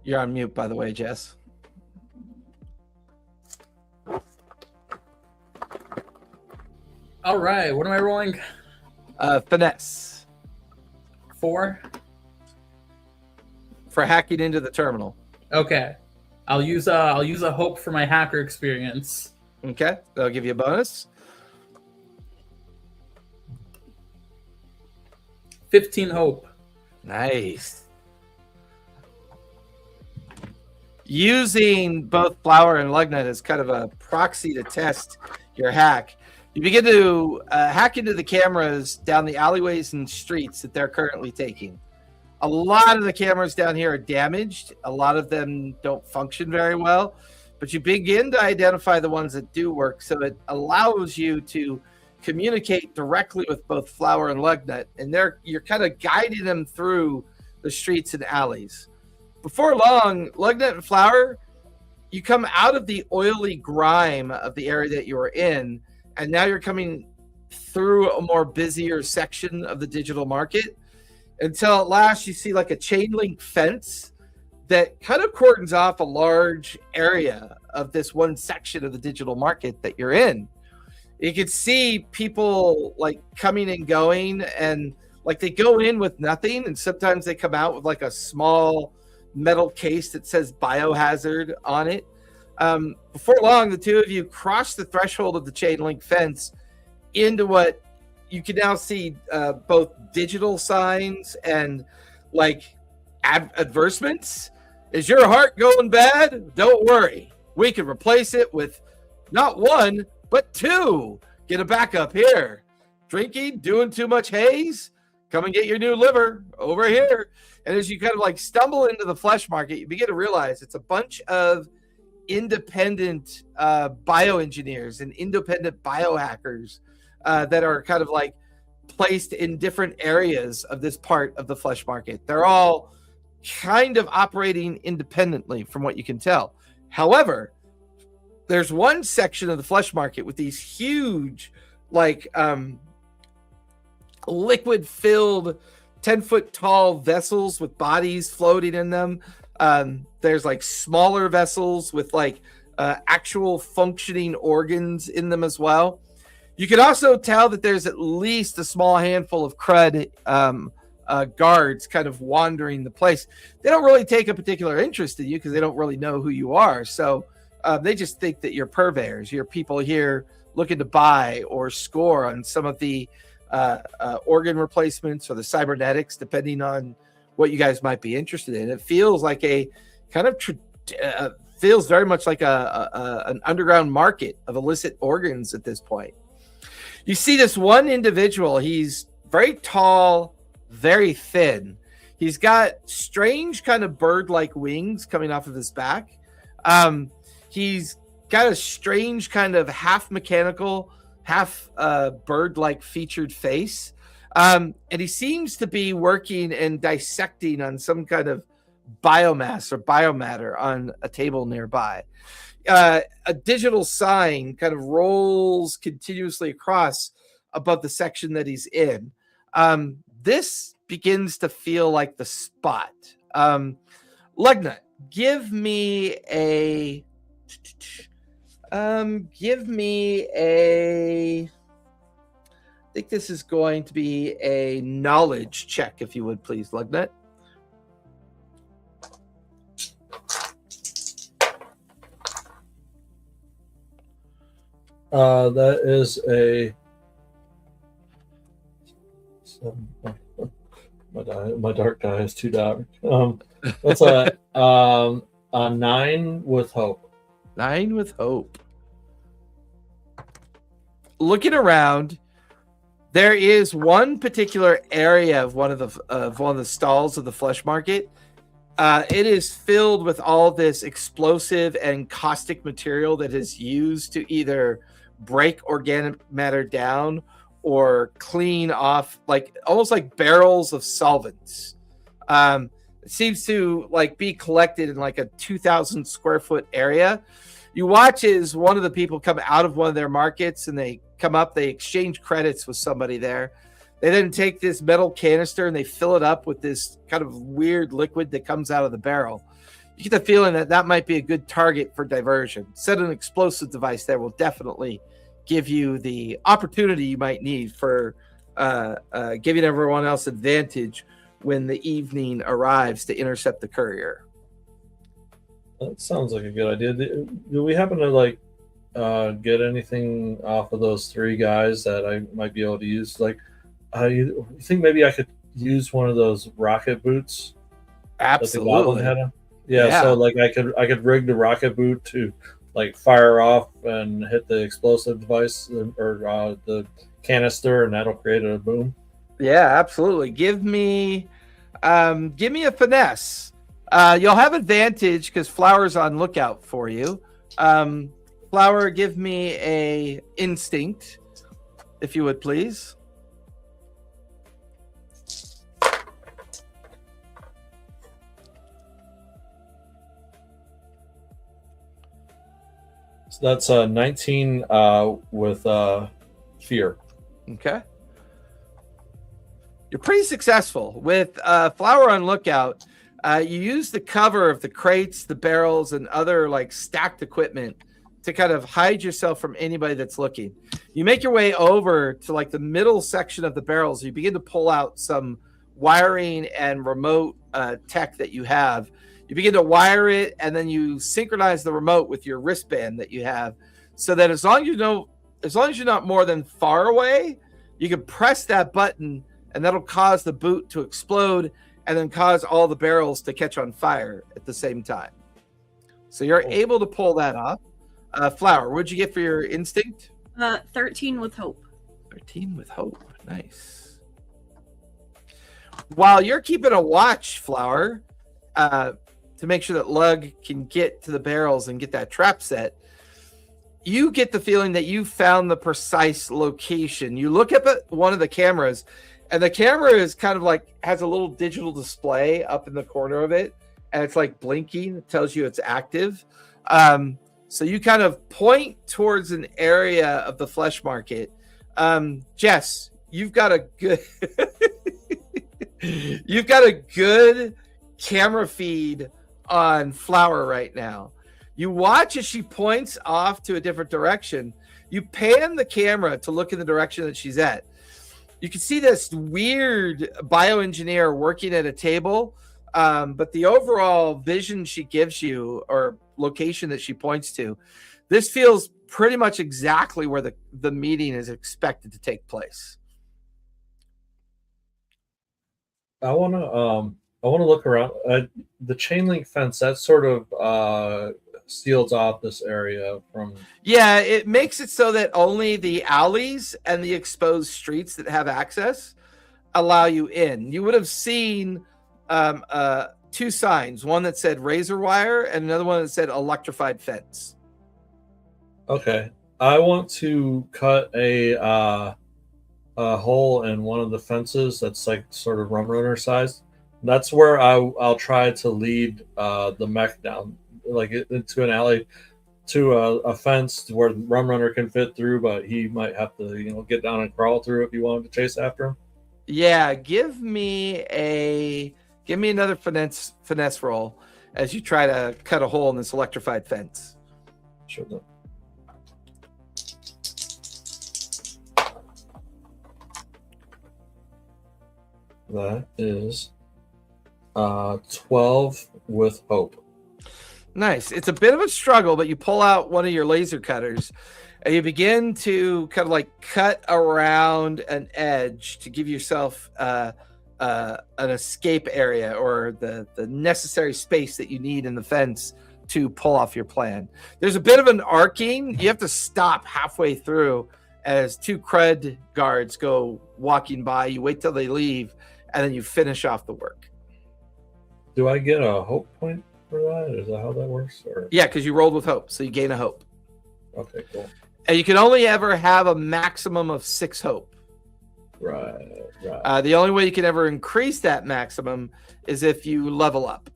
You're on mute, by the way, Jess. All right, what am I rolling? Finesse 4. for hacking into the terminal. Okay, I'll use a hope for my hacker experience. Okay, that'll give you a bonus. 15 hope. Nice. Using both flower and lugnet as kind of a proxy to test your hack, you begin to hack into the cameras down the alleyways and streets that they're currently taking. A lot of the cameras down here are damaged. A lot of them don't function very well, but you begin to identify the ones that do work, so it allows you to communicate directly with both flower and lugnet, and you're kind of guiding them through the streets and alleys. Before long, lugnet and flower, you come out of the oily grime of the area that you were in, and now you're coming through a more busier section of the digital market, until at last you see like a chain link fence that kind of cordons off a large area of this one section of the digital market that you're in. You can see people like coming and going, and like they go in with nothing, and sometimes they come out with like a small metal case that says biohazard on it. Before long, the two of you cross the threshold of the chain link fence into what you can now see both digital signs and like advertisements. Is your heart going bad? Don't worry. We can replace it with not one, but 2. Get a backup here. Drinking, doing too much haze? Come and get your new liver over here. And as you kind of like stumble into the flesh market, you begin to realize it's a bunch of independent bioengineers and independent biohackers that are kind of like placed in different areas of this part of the flesh market. They're all kind of operating independently from what you can tell. However, there's one section of the flesh market with these huge, like, liquid-filled, 10-foot tall vessels with bodies floating in them. There's like smaller vessels with like actual functioning organs in them as well. You can also tell that there's at least a small handful of crud guards kind of wandering the place. They don't really take a particular interest in you because they don't really know who you are. So they just think that you're purveyors. You're people here looking to buy or score on some of the organ replacements or the cybernetics, depending on what you guys might be interested in. It feels like a kind of feels very much like an underground market of illicit organs at this point. You see this one individual. He's very tall, very thin. He's got strange kind of bird-like wings coming off of his back. He's got a strange kind of half mechanical, half bird-like featured face. And he seems to be working and dissecting on some kind of biomass or biomatter on a table nearby. A digital sign kind of rolls continuously across above the section that he's in. This begins to feel like the spot. Lugna, give me a I think this is going to be a knowledge check, if you would please, Lugnet. That is a my dark die is too dark. That's a 9 with hope. 9 with hope. Looking around, there is one particular area of one of the stalls of the flesh market. It is filled with all this explosive and caustic material that is used to either break organic matter down or clean off, like almost like barrels of solvents. It seems to like be collected in like a 2,000 square foot area. You watch as one of the people come out of one of their markets and they come up, they exchange credits with somebody there. They then take this metal canister and they fill it up with this kind of weird liquid that comes out of the barrel. you get the feeling that that might be a good target for diversion. Set an explosive device there will definitely give you the opportunity you might need for giving everyone else advantage when the evening arrives to intercept the courier. That sounds like a good idea. Do we happen to like get anything off of those three guys that I might be able to use? Like, you think maybe I could use one of those rocket boots? Absolutely. That the goblin had on? Yeah, so like I could rig the rocket boot to like fire off and hit the explosive device or the canister, and that'll create a boom. Yeah, absolutely. Give me a finesse. You'll have advantage because Flower's on lookout for you. Flower, give me a instinct, if you would please. So that's 19 with fear. Okay. You're pretty successful. With Flower on lookout, you use the cover of the crates, the barrels, and other like stacked equipment to kind of hide yourself from anybody that's looking. You make your way over to like the middle section of the barrels. You begin to pull out some wiring and remote tech that you have. You begin to wire it, and then you synchronize the remote with your wristband that you have, so that as long as you're not more than far away, you can press that button, and that'll cause the boot to explode, and then cause all the barrels to catch on fire at the same time. So you're able to pull that off. Flower, what'd you get for your instinct? 13 with hope. 13 with hope. Nice. While you're keeping a watch, Flower, to make sure that Lug can get to the barrels and get that trap set, you get the feeling that you found the precise location. You look up at one of the cameras, and the camera is kind of like has a little digital display up in the corner of it, and it's like blinking. It tells you it's active. So you kind of point towards an area of the flesh market. Jess, you've got a good camera feed on Flower right now. You watch as she points off to a different direction. You pan the camera to look in the direction that she's at. You can see this weird bioengineer working at a table, but the overall vision she gives you, or location that she points to, this feels pretty much exactly where the meeting is expected to take place. I want to look around. The chain link fence, that sort of seals off this area from. Yeah, it makes it so that only the alleys and the exposed streets that have access allow you in. You would have seen two signs, one that said razor wire and another one that said electrified fence. Okay, I want to cut a hole in one of the fences that's like sort of rum runner size. That's where I'll try to lead the mech down, like into an alley, to a fence where the rum runner can fit through, but he might have to get down and crawl through if you wanted to chase after him. Yeah, give me another finesse roll as you try to cut a hole in this electrified fence. Sure. That is 12 with hope. Nice. It's a bit of a struggle, but you pull out one of your laser cutters and you begin to kind of like cut around an edge to give yourself an escape area, or the necessary space that you need in the fence to pull off your plan. There's a bit of an arcing. You have to stop halfway through as two crud guards go walking by. You wait till they leave, and then you finish off the work. Do I get a hope point for that? Is that how that works? Or? Yeah, because you rolled with hope, so you gain a hope. Okay, cool. And you can only ever have a maximum of 6 hope. Right. The only way you can ever increase that maximum is if you level up.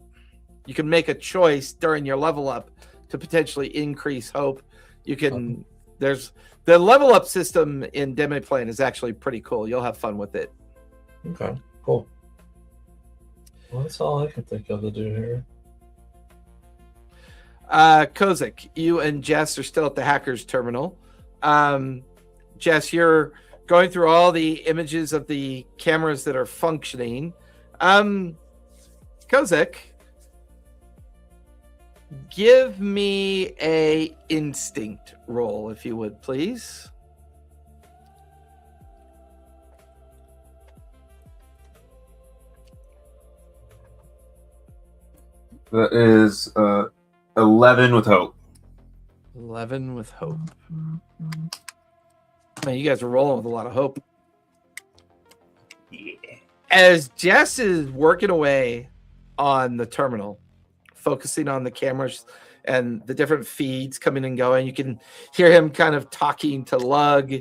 You can make a choice during your level up to potentially increase hope. You can. There's the level up system in Demiplane is actually pretty cool. You'll have fun with it. Okay, cool. Well, that's all I can think of to do here. Kozik, you and Jess are still at the hacker's terminal. Jess, you're going through all the images of the cameras that are functioning. Kozik, give me a instinct roll, if you would, please. That is 11 with hope. 11 with hope. Man, you guys are rolling with a lot of hope. Yeah. As Jess is working away on the terminal, focusing on the cameras and the different feeds coming and going, you can hear him kind of talking to Lug,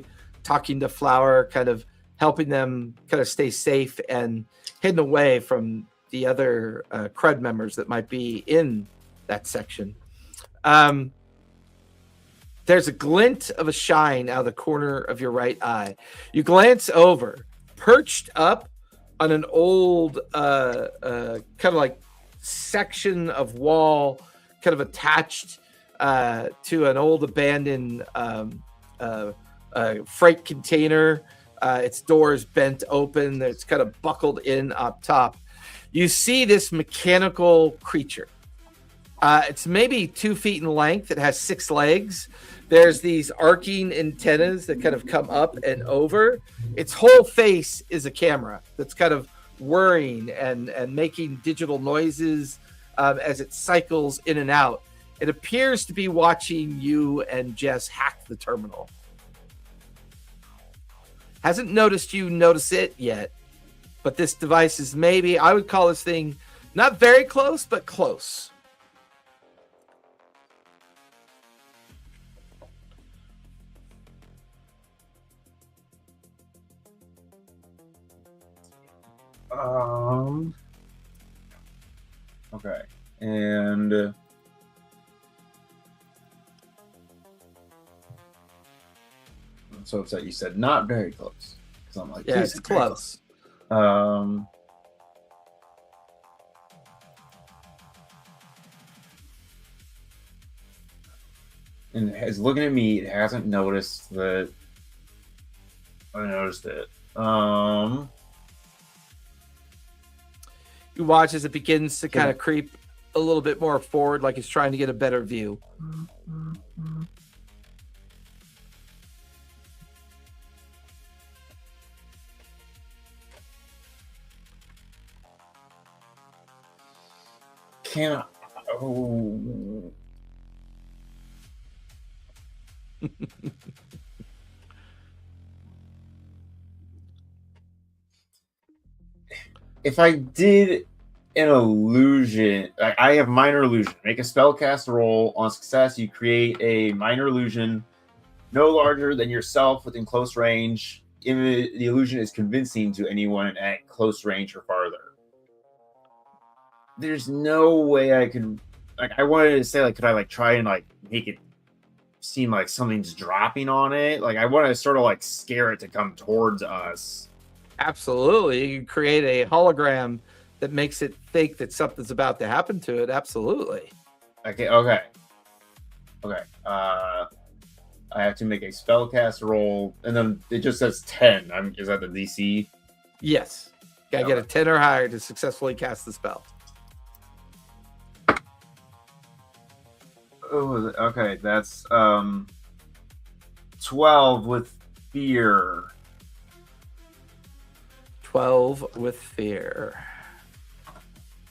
talking to Flower, kind of helping them kind of stay safe and hidden away from the other crud members that might be in that section. There's a glint of a shine out of the corner of your right eye. You glance over, perched up on an old kind of like section of wall, kind of attached to an old abandoned freight container. Its doors bent open. It's kind of buckled in up top. You see this mechanical creature. It's maybe 2 feet in length. It has 6 legs. There's these arcing antennas that kind of come up and over. Its whole face is a camera that's kind of whirring and making digital noises as it cycles in and out. It appears to be watching you and Jess hack the terminal. Hasn't noticed you notice it yet, but this device is maybe, I would call this thing not very close, but close. Okay. And so it's that you said not very close. So I'm like, Yeah, it's close. And it's looking at me. It hasn't noticed that I noticed it. You watch as it begins to kind of creep a little bit more forward, like it's trying to get a better view. Can I? Oh. If I did an illusion, I have minor illusion. Make a spellcast roll. On success, you create a minor illusion no larger than yourself within close range. The illusion is convincing to anyone at close range or farther. There's no way I could, like, I wanted to say, like, could I, like, try and, like, make it seem like something's dropping on it? Like, I want to sort of, like, scare it to come towards us. Absolutely. You can create a hologram that makes it think that something's about to happen to it. Absolutely. Okay. I have to make a spellcast roll, and then it just says 10. Is that the DC? Yes. Gotta get a 10 or higher to successfully cast the spell. Oh, okay. That's 12 with fear. 12 with fear.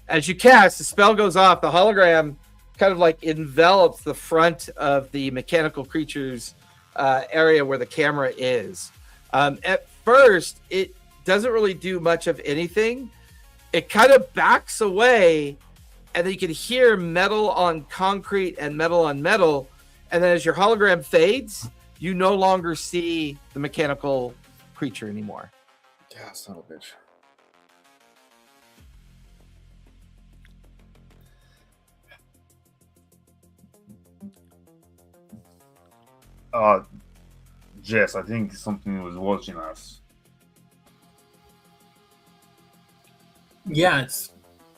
As you cast, the spell goes off. The hologram kind of like envelops the front of the mechanical creature's area where the camera is. At first, it doesn't really do much of anything. It kind of backs away, and then you can hear metal on concrete and metal on metal. And then as your hologram fades, you no longer see the mechanical creature anymore. Yeah, son of a bitch. Jess, I think something was watching us. Yeah,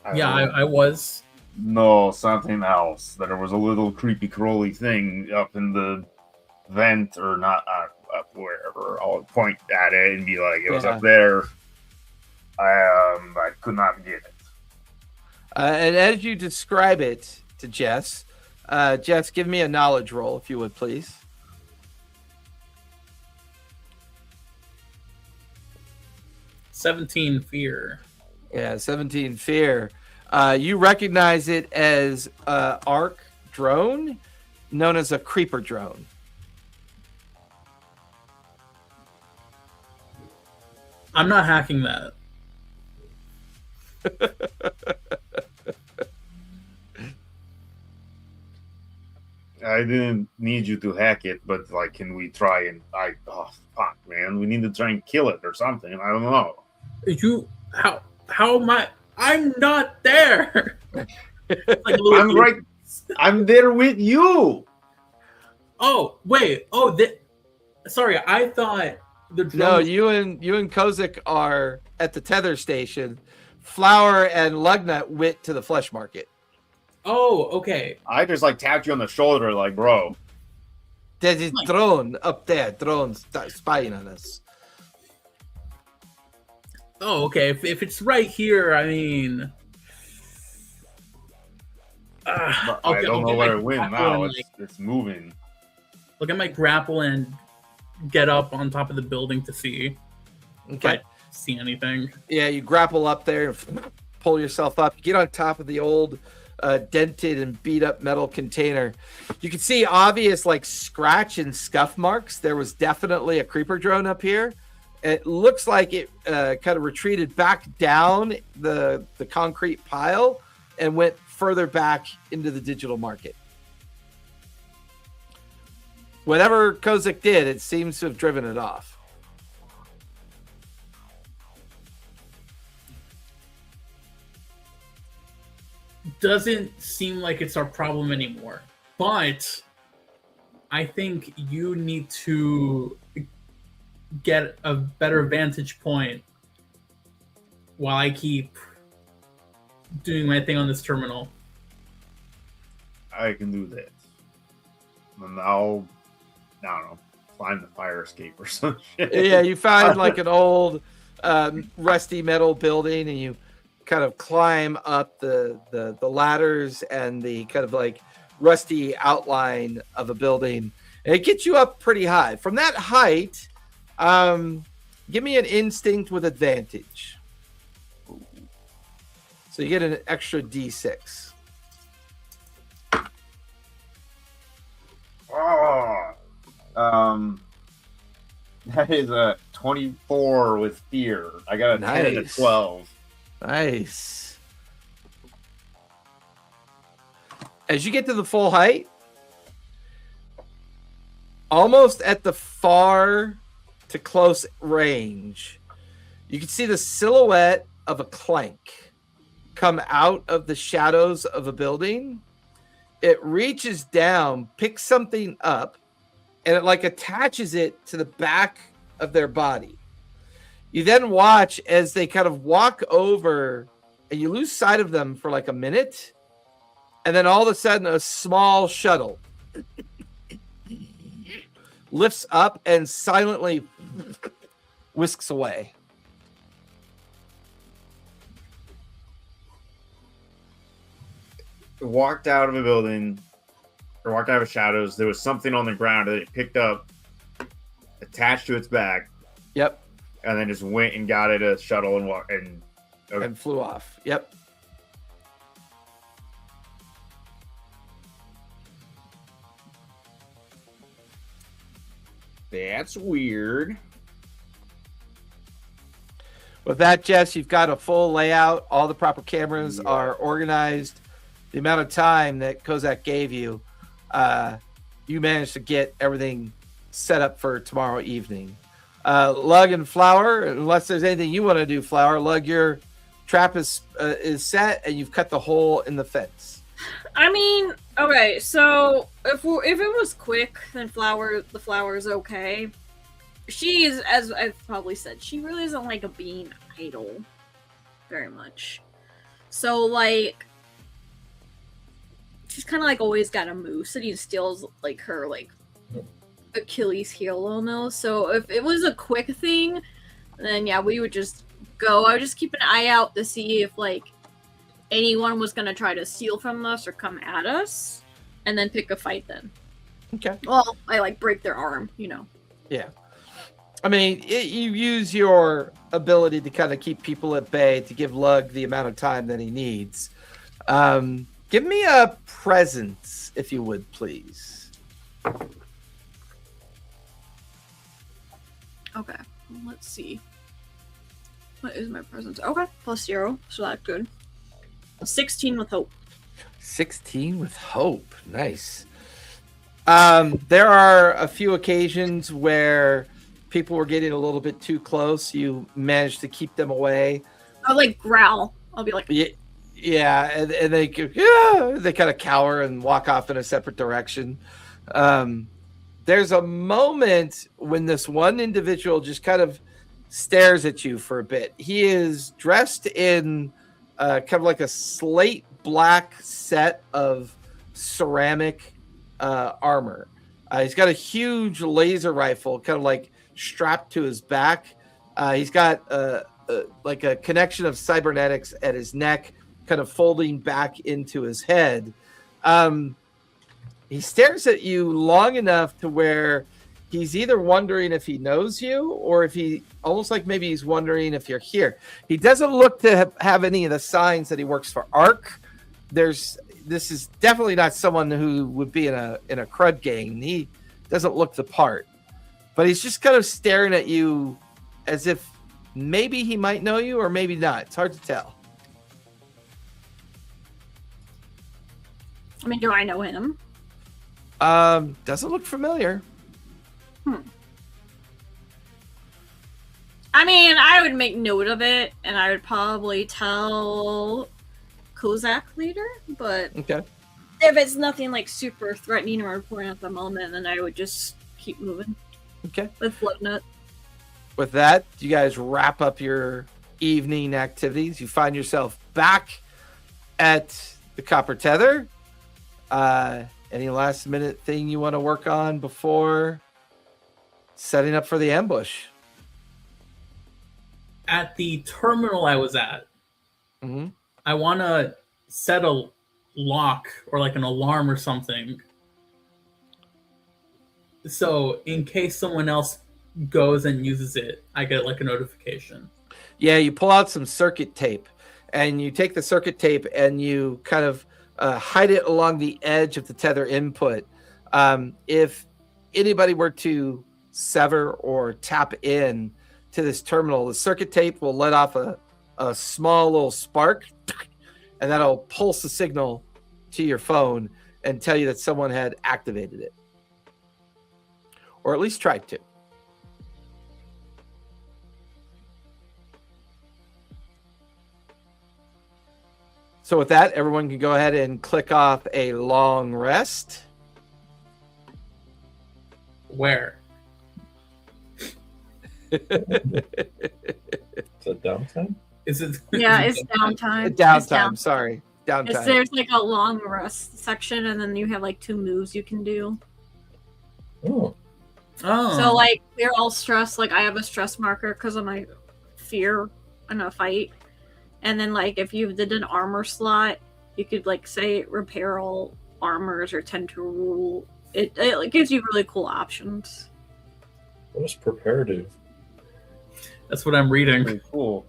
I was No, something else. There was a little creepy crawly thing up in the vent, or not up wherever. I'll point at it and be like, it was up there. I could not get it. And as you describe it to Jess, Jess, give me a knowledge roll, if you would, please. "17 fear." Yeah, 17 fear. You recognize it as ARC drone, known as a creeper drone. I'm not hacking that. I didn't need you to hack it, but like, can we try and oh fuck, man, we need to try and kill it or something. I don't know. How am I? I'm not there. I'm there with you. Oh wait. Oh, sorry. I thought the drone. No, you and Kozik are at the tether station. Flower and Lugnut went to the flesh market. Oh, okay. I just like tapped you on the shoulder, like, bro. There's a drone up there. Drones spying on us. Oh, okay. If it's right here, I mean, I don't know where it went now. It's moving. Look at my grapple and get up on top of the building to see if I see anything. Yeah, you grapple up there, pull yourself up, you get on top of the old dented and beat up metal container. You can see obvious like scratch and scuff marks. There was definitely a creeper drone up here. It looks like it kind of retreated back down the concrete pile and went further back into the digital market. Whatever Kozik did, it seems to have driven it off. Doesn't seem like it's our problem anymore. But I think you need to get a better vantage point while I keep doing my thing on this terminal. I can do that. And I'll, I don't know, climb the fire escape or some shit. Yeah, you find like an old rusty metal building, and you kind of climb up the ladders and the kind of like rusty outline of a building. And it gets you up pretty high. From that height, give me an instinct with advantage. So you get an extra D6. Oh, that is a 24 with fear. I got a 10 and a 12. Nice. As you get to the full height, almost at the far to close range, you can see the silhouette of a clank come out of the shadows of a building. It reaches down, picks something up, and it like attaches it to the back of their body. You then watch as they kind of walk over, and you lose sight of them for like a minute, and then all of a sudden a small shuttle lifts up and silently whisks away. Walked out of a building, or walked out of shadows. There was something on the ground that it picked up, attached to its back. Yep. And then just went and got it a shuttle and walked and flew off. Yep. That's weird. With that, Jess, you've got a full layout. All the proper cameras are organized. The amount of time that Kozak gave you, you managed to get everything set up for tomorrow evening. Lug and Flower, unless there's anything you want to do, Flower. Lug, your trap is set, and you've cut the hole in the fence. I mean, okay, so if it was quick, then the Flower is okay. She is, as I've probably said, she really isn't like a being idle very much. So like, she's kind of like always got a moose that he steals like her like Achilles heel almost. So if it was a quick thing, then yeah, we would just go. I would just keep an eye out to see if like anyone was gonna try to steal from us or come at us, and then pick a fight then. Okay. Well, I like break their arm, you know. Yeah. I mean, you use your ability to kind of keep people at bay to give Lug the amount of time that he needs. Give me a presence, if you would, please. Okay, let's see. What is my presence? Okay, +0, so that's good. 16 with hope. 16 with hope. Nice. There are a few occasions where people were getting a little bit too close. You managed to keep them away. I'll like growl. I'll be like, yeah, and they kind of cower and walk off in a separate direction. There's a moment when this one individual just kind of stares at you for a bit. He is dressed in kind of like a slate black set of ceramic armor. He's got a huge laser rifle kind of like strapped to his back. He's got like a connection of cybernetics at his neck, kind of folding back into his head. He stares at you long enough to where he's either wondering if he knows you or if he almost like maybe he's wondering if you're here. He doesn't look to have any of the signs that he works for ARC. This is definitely not someone who would be in a crud gang. He doesn't look the part, but he's just kind of staring at you as if maybe he might know you or maybe not. It's hard to tell. I mean, do I know him? Doesn't look familiar. I mean, I would make note of it, and I would probably tell Kozak later, but Okay. if it's nothing like super threatening or important at the moment, then I would just keep moving Okay. with Floatnut. With that, you guys wrap up your evening activities. You find yourself back at the Copper Tether. Any last minute thing you want to work on before setting up for the ambush? At the terminal I was at, Mm-hmm. I want to set a lock or like an alarm or something. So in case someone else goes and uses it, I get like a notification. Yeah, you pull out some circuit tape and you take the circuit tape and you kind of hide it along the edge of the tether input. If anybody were to sever or tap in to this terminal, the circuit tape will let off a small little spark, and that'll pulse the signal to your phone and tell you that someone had activated it, or at least tried to. So with that, everyone can go ahead and click off a long rest. Where? Is it downtime? Is it? Yeah, it's downtime. It's Downtime, sorry. Downtime. There's like a long rest section, and then you have like 2 moves you can do. Oh, Oh. So like we're all stressed. Like I have a stress marker because of my fear in a fight. And then like if you did an armor slot, you could like say repair all armors or tend to rule. It gives you really cool options. what does prepare do? That's what I'm reading. Pretty cool.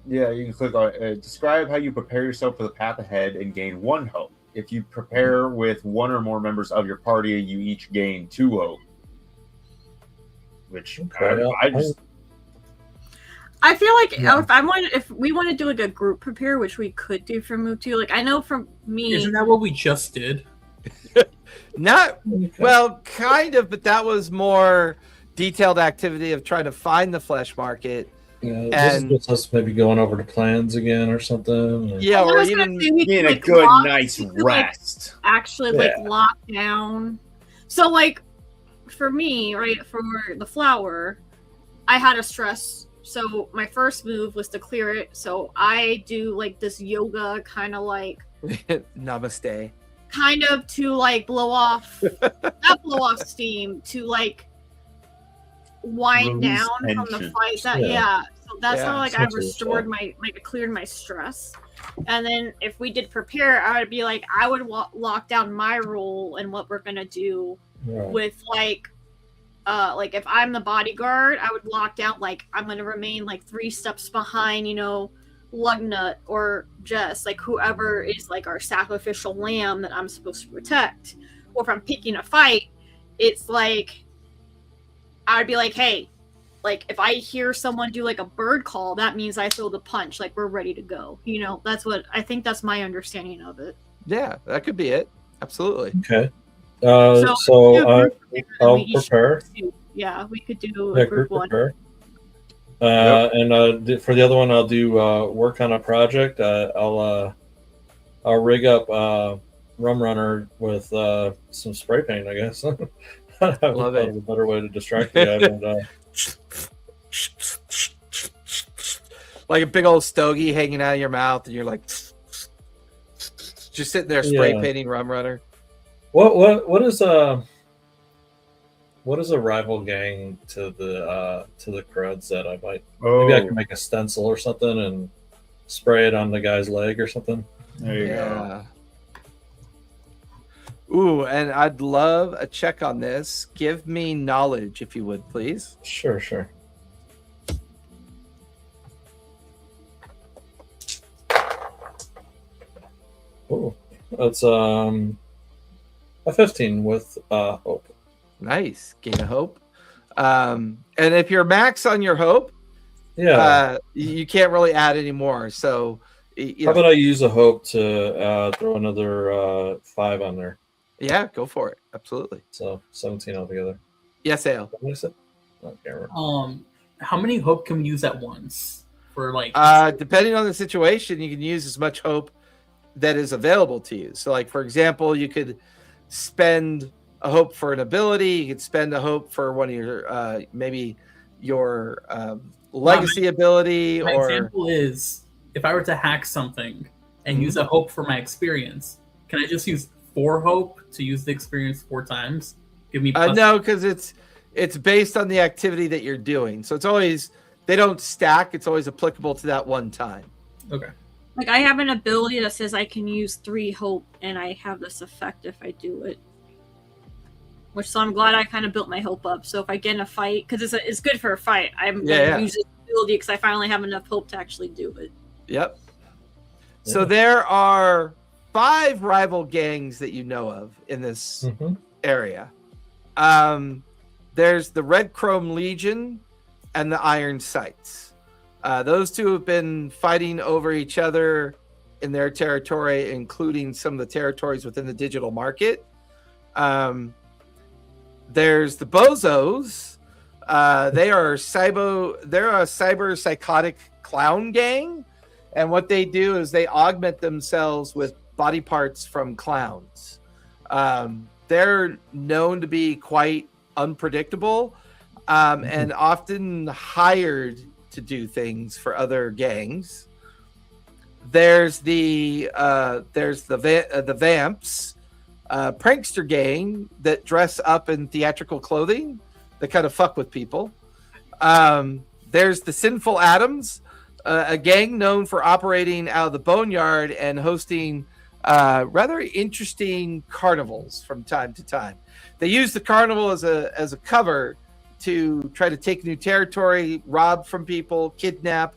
Yeah, you can click on describe how you prepare yourself for the path ahead and gain 1 hope. If you prepare with 1 or more members of your party, you each gain 2 hope. Which Okay, I feel like Yeah. if we want to do like a group prepare, which we could do for move 2, like I know for me, Isn't that what we just did? Not well, kind of, but that was more detailed activity of trying to find the flesh market. Yeah, this And- is just us maybe going over the plans again or something. Or... Yeah, I or was gonna even say we getting could, a like, good lock- night's we could, like, rest. actually like Yeah. lock down. So like for me, right, for the flower, I had a stress. So my first move was to clear it. So I do like this yoga kind of like Namaste. kind of to like blow off, not blow off steam, to like wind Release down from the tension. fight. That Yeah. So that's Yeah, how like I essentially, restored cleared my stress. And then if we did prepare, I would be like, I would lock down my role and what we're gonna do Right. with like if I'm the bodyguard, I would lock down like I'm gonna remain like 3 steps behind, Lugnut or Jess, like whoever is like our sacrificial lamb that I'm supposed to protect. Or if I'm picking a fight, it's like I would be like, hey, like if I hear someone do like a bird call, that means I throw the punch, like we're ready to go. That's what I think. That's my understanding of it. Yeah, that could be it. Absolutely. Okay. So, So I'll we each prepare. Yeah, we could do Yeah, a group one. prepare. And for the other one, I'll do work on a project. I'll rig up Rum Runner with some spray paint, I guess. Love it. A better way to distract the guy. But, Like a big old stogie hanging out of your mouth, and you're like, just sitting there spray Yeah. painting Rum Runner. what is a rival gang to the creds that I might maybe I can make a stencil or something and spray it on the guy's leg or something. There you go. Yeah. Ooh, and I'd love a check on this. Give me knowledge, if you would, please. Sure. Oh, that's a 15 with hope. Nice. Gain a hope. And if you're max on your hope, Yeah. you can't really add any more. So, How about I use a hope to throw another 5 on there? yeah, go for it. Absolutely. So 17 altogether. Yes, Ale. What is it? I can't remember. How many hope can we use at once? For like Depending on the situation, you can use as much hope that is available to you. So, like for example, you could spend a hope for an ability. You could spend a hope for one of your maybe your legacy ability. my Or example is if I were to hack something and use a hope for my experience, can I just use 4 hope to use the experience 4 times? Give me no, because it's based on the activity that you're doing. So it's always, they don't stack. It's always applicable to that one time. Okay. Like I have an ability that says I can use 3 hope, and I have this effect if I do it. So I'm glad I kind of built my hope up. So if I get in a fight, because it's good for a fight, I'm gonna use this ability because I finally have enough hope to actually do it. Yep. So there are 5 rival gangs that you know of in this area. There's the Red Chrome Legion and the Iron Sights. Those two have been fighting over each other in their territory, including some of the territories within the digital market. There's the Bozos. They're a cyber psychotic clown gang, and what they do is they augment themselves with body parts from clowns. They're known to be quite unpredictable, and often hired to do things for other gangs. There's the Vamps, prankster gang that dress up in theatrical clothing that kind of fuck with people. There's the Sinful Atoms, a gang known for operating out of the Boneyard and hosting rather interesting carnivals from time to time. They use the carnival as a cover to try to take new territory, rob from people, kidnap.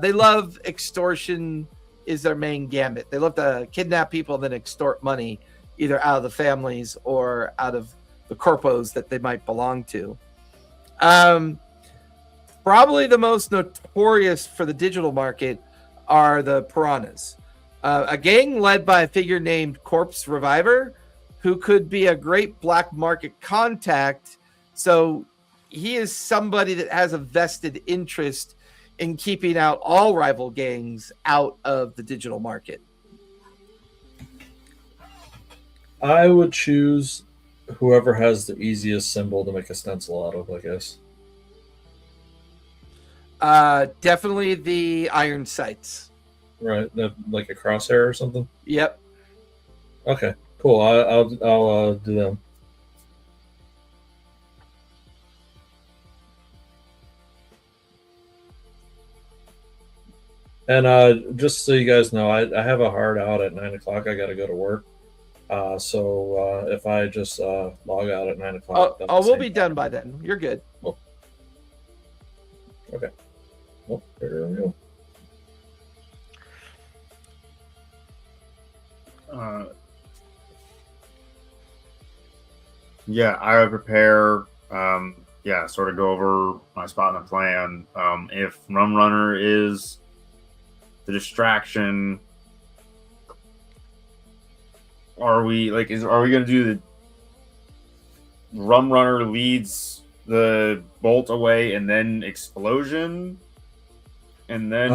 They love extortion is their main gambit. They love to kidnap people and then extort money either out of the families or out of the corpos that they might belong to. Probably the most notorious for the digital market are the Piranhas, a gang led by a figure named Corpse Reviver, who could be a great black market contact. So he is somebody that has a vested interest in keeping out all rival gangs out of the digital market. I would choose whoever has the easiest symbol to make a stencil out of, I guess. Definitely the Iron Sights. Right, like a crosshair or something. Yep. Okay, cool. I'll do them. And just so you guys know, I have a hard out at 9 o'clock. I got to go to work. So if I just log out at 9 o'clock, We'll be done by then. You're good. Okay. Well, there we go. Yeah, I would prepare. Sort of go over my spot in the plan. If Rum Runner is the distraction, are we going to do the Rum Runner leads the bolt away and then explosion, and then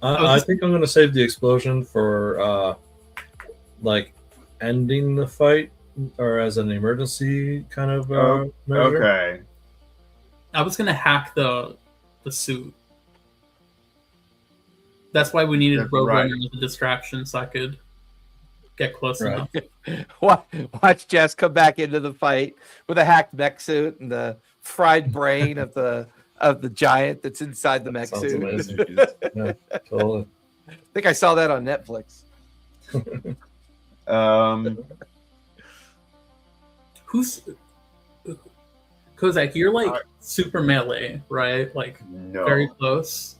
I think I'm going to save the explosion for like ending the fight or as an emergency kind of measure. Okay. I was gonna hack the suit. That's why we needed Roadrunner as a distraction, so I could get close enough. Watch Jess come back into the fight with a hacked mech suit and the fried brain of the giant that's inside the mech Sounds suit. amazing. Yeah, totally. I think I saw that on Netflix. Who's Kozak? You're like super melee, right? Like No. very close.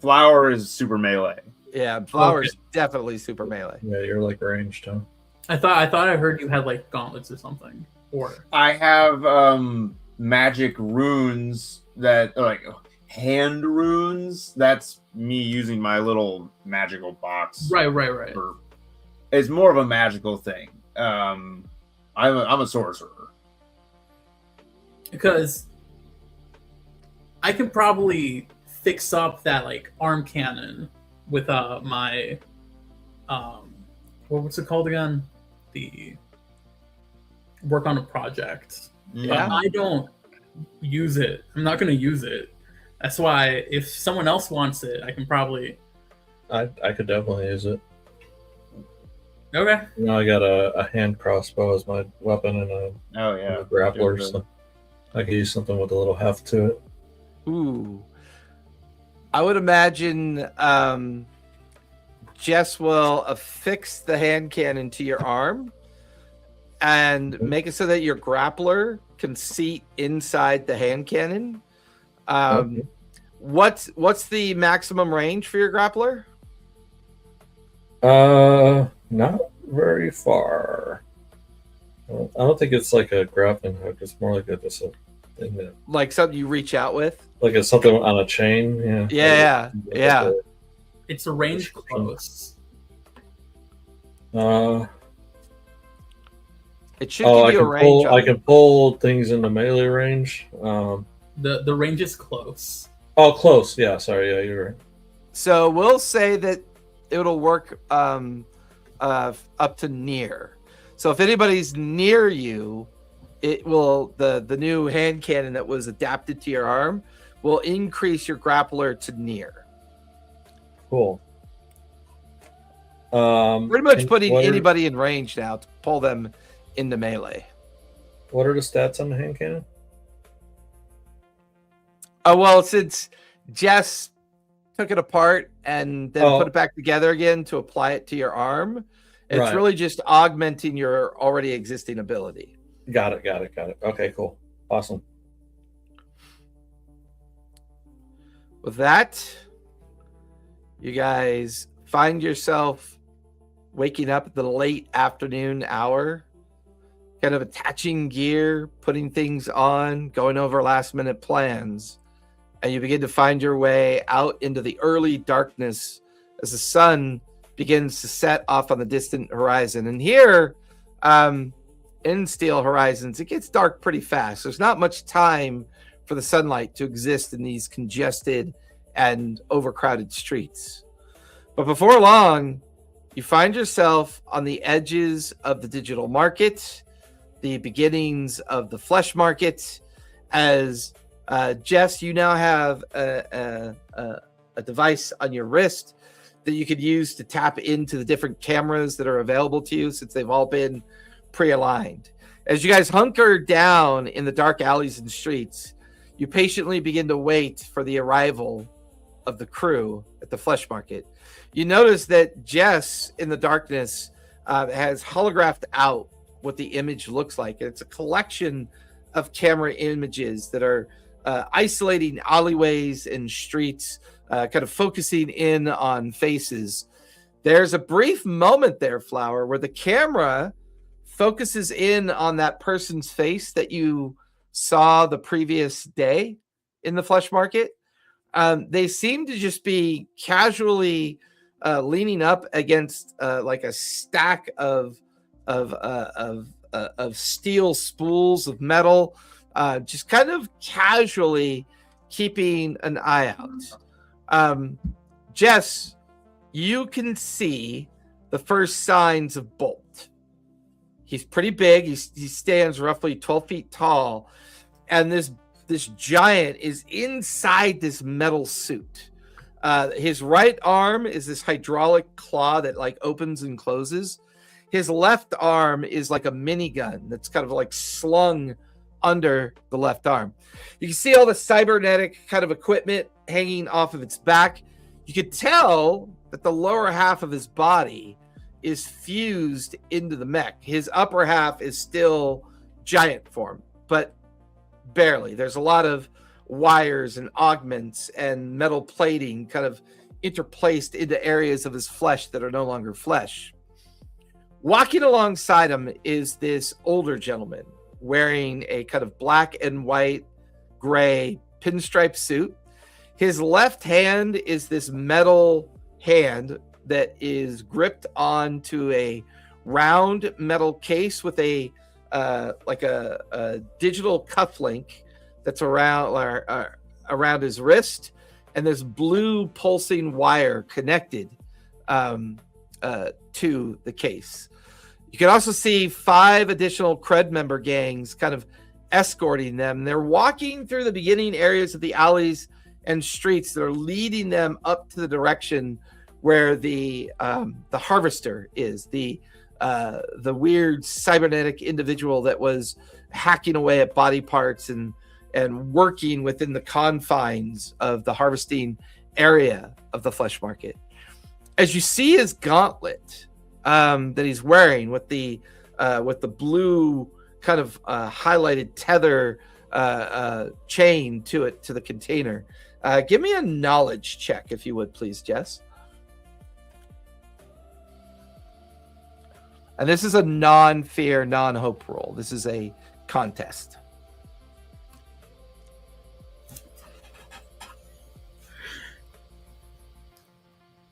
Flower is super melee. Yeah, Flower's definitely super melee. Yeah, you're like ranged, huh? I thought I heard you had like gauntlets or something. Or I have magic runes that like hand runes. That's me using my little magical box. right. It's more of a magical thing. I'm a sorcerer. Because I can probably fix up that like arm cannon with my what's it called again? The work on a project. Yeah. But I don't use it. I'm not going to use it. That's why if someone else wants it, I can probably. I could definitely use it. Okay. You know, I got a hand crossbow as my weapon and a grappler, so I could use something with a little heft to it. Ooh. I would imagine Jess will affix the hand cannon to your arm and make it so that your grappler can seat inside the hand cannon. What's the maximum range for your grappler? Not very far. I don't think it's like a grappling hook. It's more like just a thing that, Like something you reach out with? like it's something on a chain. Yeah. Yeah. It's a range close. It should give you a range. I can pull things into melee range. The range is close. Oh, close. Yeah, sorry. Yeah, you're right. So we'll say that it'll work up to near. So if anybody's near you, it will the new hand cannon that was adapted to your arm will increase your grappler to near. Cool. Pretty much putting anybody in range now to pull them into melee. What are the stats on the hand cannon? Oh, well, since Jess took it apart and then put it back together again to apply it to your arm, it's really just augmenting your already existing ability. Got it. Okay, cool. Awesome. With that, you guys find yourself waking up at the late afternoon hour, kind of attaching gear, putting things on, going over last minute plans, and you begin to find your way out into the early darkness as the sun begins to set off on the distant horizon. And here, in Steel Horizons, it gets dark pretty fast. There's not much time for the sunlight to exist in these congested and overcrowded streets. But before long, you find yourself on the edges of the digital market, the beginnings of the flesh market, as Jess, you now have a a device on your wrist that you could use to tap into the different cameras that are available to you, since they've all been pre-aligned. As you guys hunker down in the dark alleys and streets, you patiently begin to wait for the arrival of the crew at the flesh market. You notice that Jess, in the darkness, has holographed out what the image looks like. It's a collection of camera images that are isolating alleyways and streets, kind of focusing in on faces. There's a brief moment there, Flower, where the camera focuses in on that person's face that you saw the previous day in the flesh market. They seem to just be casually leaning up against like a stack of steel spools of metal, just kind of casually keeping an eye out. Jess, you can see the first signs of Bolt. He's pretty big. He stands roughly 12 feet tall, and this giant is inside this metal suit. His right arm is this hydraulic claw that like opens and closes. His left arm is like a minigun that's kind of like slung under the left arm. You can see all the cybernetic kind of equipment hanging off of its back. You could tell that the lower half of his body is fused into the mech. His upper half is still giant form, but barely. There's a lot of wires and augments and metal plating kind of interplaced into areas of his flesh that are no longer flesh. Walking alongside him is this older gentleman wearing a kind of black and white, gray pinstripe suit. His left hand is this metal hand that is gripped onto a round metal case with a like a digital cufflink that's around his wrist, and there's blue pulsing wire connected to the case. You can also see 5 additional Cred member gangs kind of escorting them. They're walking through the beginning areas of the alleys and streets that are leading them up to the direction where the harvester is, the weird cybernetic individual that was hacking away at body parts and working within the confines of the harvesting area of the flesh market. As you see his gauntlet that he's wearing with the blue kind of highlighted tether chain to it, to the container. Give me a knowledge check, if you would, please, Jess. And this is a non-fear, non-hope roll. This is a contest.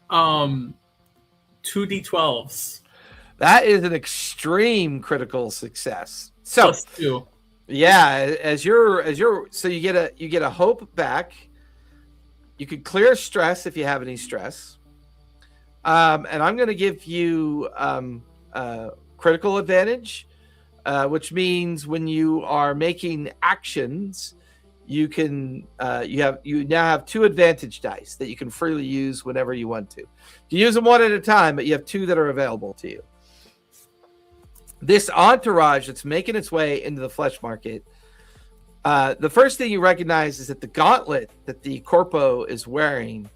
Um, 2d12s. That is an extreme critical success. So, +2. yeah, so you get a hope back. You could clear stress if you have any stress. And I'm going to give you critical advantage, which means when you are making actions, you now have 2 advantage dice that you can freely use whenever you want to. You use them one at a time, but you have 2 that are available to you. This entourage that's making its way into the flesh market, the first thing you recognize is that the gauntlet that the corpo is wearing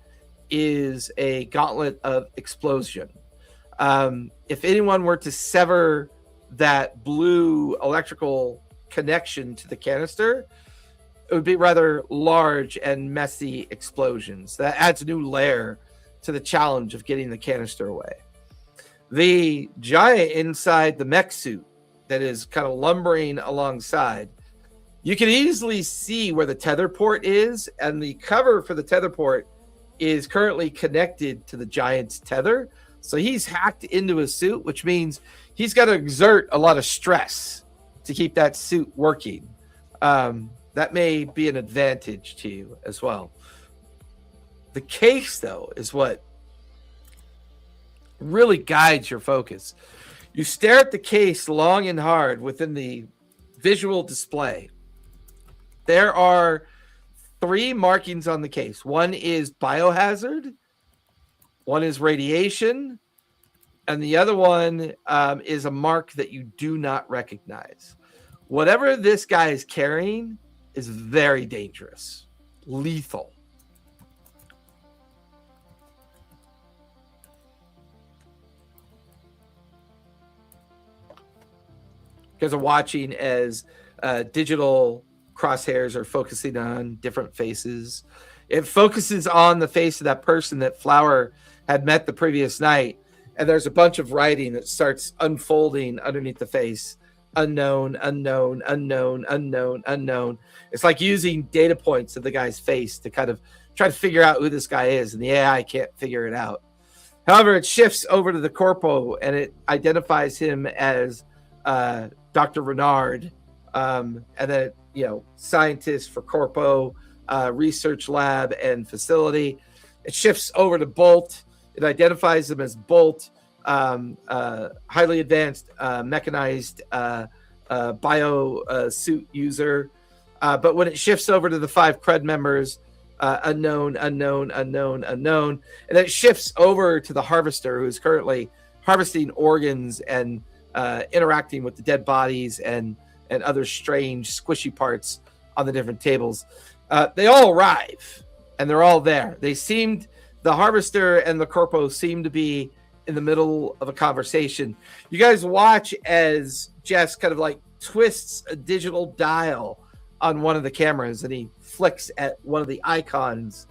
is a gauntlet of explosion. If anyone were to sever that blue electrical connection to the canister, it would be rather large and messy explosions. That adds a new layer to the challenge of getting the canister away. The giant inside the mech suit that is kind of lumbering alongside, you can easily see where the tether port is, and the cover for the tether port is currently connected to the giant's tether. So he's hacked into his suit, which means he's got to exert a lot of stress to keep that suit working. That may be an advantage to you as well. The case, though, is what really guides your focus. You stare at the case long and hard within the visual display. There are 3 markings on the case. One is biohazard, one is radiation, and the other one is a mark that you do not recognize. Whatever this guy is carrying is very dangerous, lethal. You guys are watching as digital crosshairs are focusing on different faces. It focuses on the face of that person that Flower had met the previous night, and there's a bunch of writing that starts unfolding underneath the face. Unknown, unknown, unknown, unknown, unknown. It's like using data points of the guy's face to kind of try to figure out who this guy is, and the AI can't figure it out. However, it shifts over to the corpo, and it identifies him as Dr. Renard, and then, scientist for corpo, research lab and facility. It shifts over to Bolt. It identifies him as Bolt, highly advanced mechanized bio suit user. But when it shifts over to the 5 cred members, unknown, unknown, unknown, unknown, and then it shifts over to the harvester, who's currently harvesting organs and interacting with the dead bodies and other strange squishy parts on the different tables. They all arrive, and they're all there. The harvester and the corpo seem to be in the middle of a conversation. You guys watch as Jess kind of like twists a digital dial on one of the cameras, and he flicks at one of the icons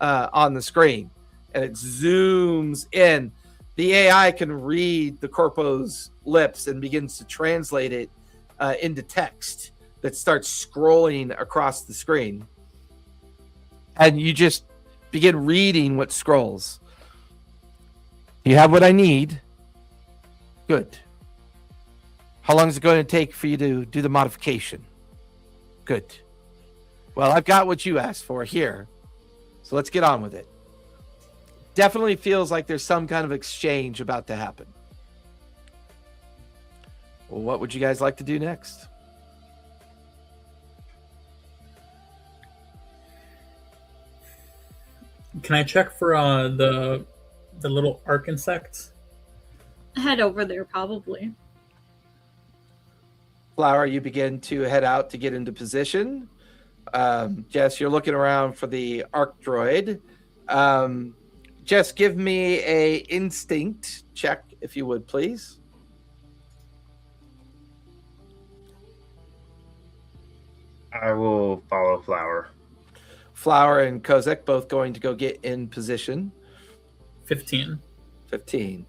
on the screen, and it zooms in. The AI can read the corpo's lips and begins to translate it into text that starts scrolling across the screen. And you just begin reading what scrolls. You have what I need. Good. How long is it going to take for you to do the modification? Good. Well, I've got what you asked for here. So let's get on with it. Definitely feels like there's some kind of exchange about to happen. Well, what would you guys like to do next? Can I check for the little arc insects? Head over there, probably. Flower, you begin to head out to get into position. Jess, you're looking around for the arc droid. Jess, give me a instinct check, if you would, please. I will follow Flower. Flower and Kozak both going to go get in position. 15. 15.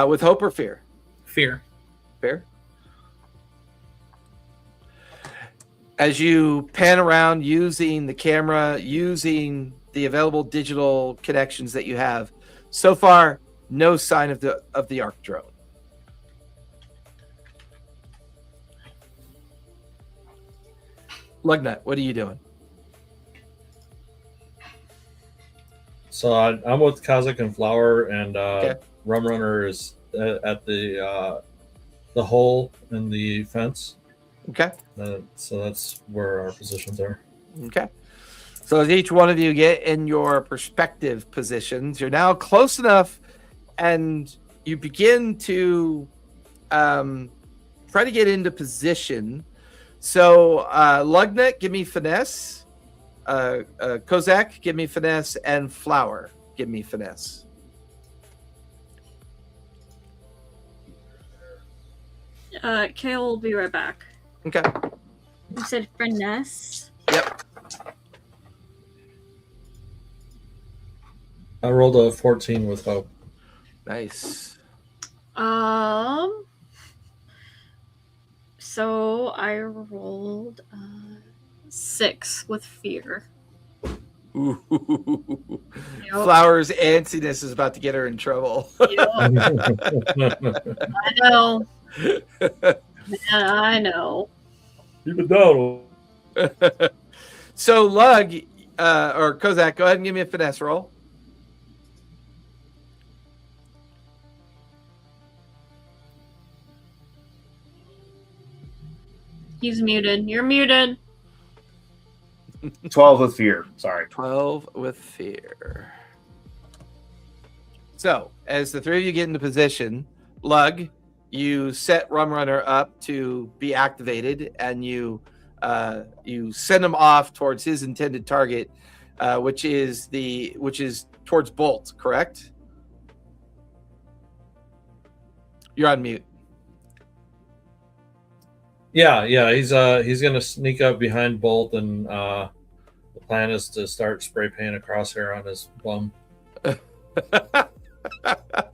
With hope or fear? Fear. Fear. As you pan around using the camera, using the available digital connections that you have, so far, no sign of the arc drone. Lugnut, what are you doing? So I'm with Kazakh and Flower, and Okay. Rum Runner is at the hole in the fence. Okay. So that's where our positions are. Okay. So as each one of you get in your perspective positions, you're now close enough, and you begin to try to get into position. So Lugnut, give me finesse. Kozak, give me finesse, and Flower, give me finesse. Kale will be right back. Okay. You said finesse? Yep. I rolled a 14 with hope. Nice. So I rolled 6 with fear. Ooh. Yep. Flower's antsiness is about to get her in trouble. Yep. I know. Yeah, I know. Keep it down. So Lug, or Kozak, go ahead and give me a finesse roll. He's muted. You're muted. 12 with fear. Sorry. 12 with fear. So, as the three of you get into position, Lug, you set Rum Runner up to be activated, and you send him off towards his intended target, which is towards Bolt. Correct? You're on mute. Yeah. He's gonna sneak up behind Bolt, and the plan is to start spray painting a crosshair on his bum.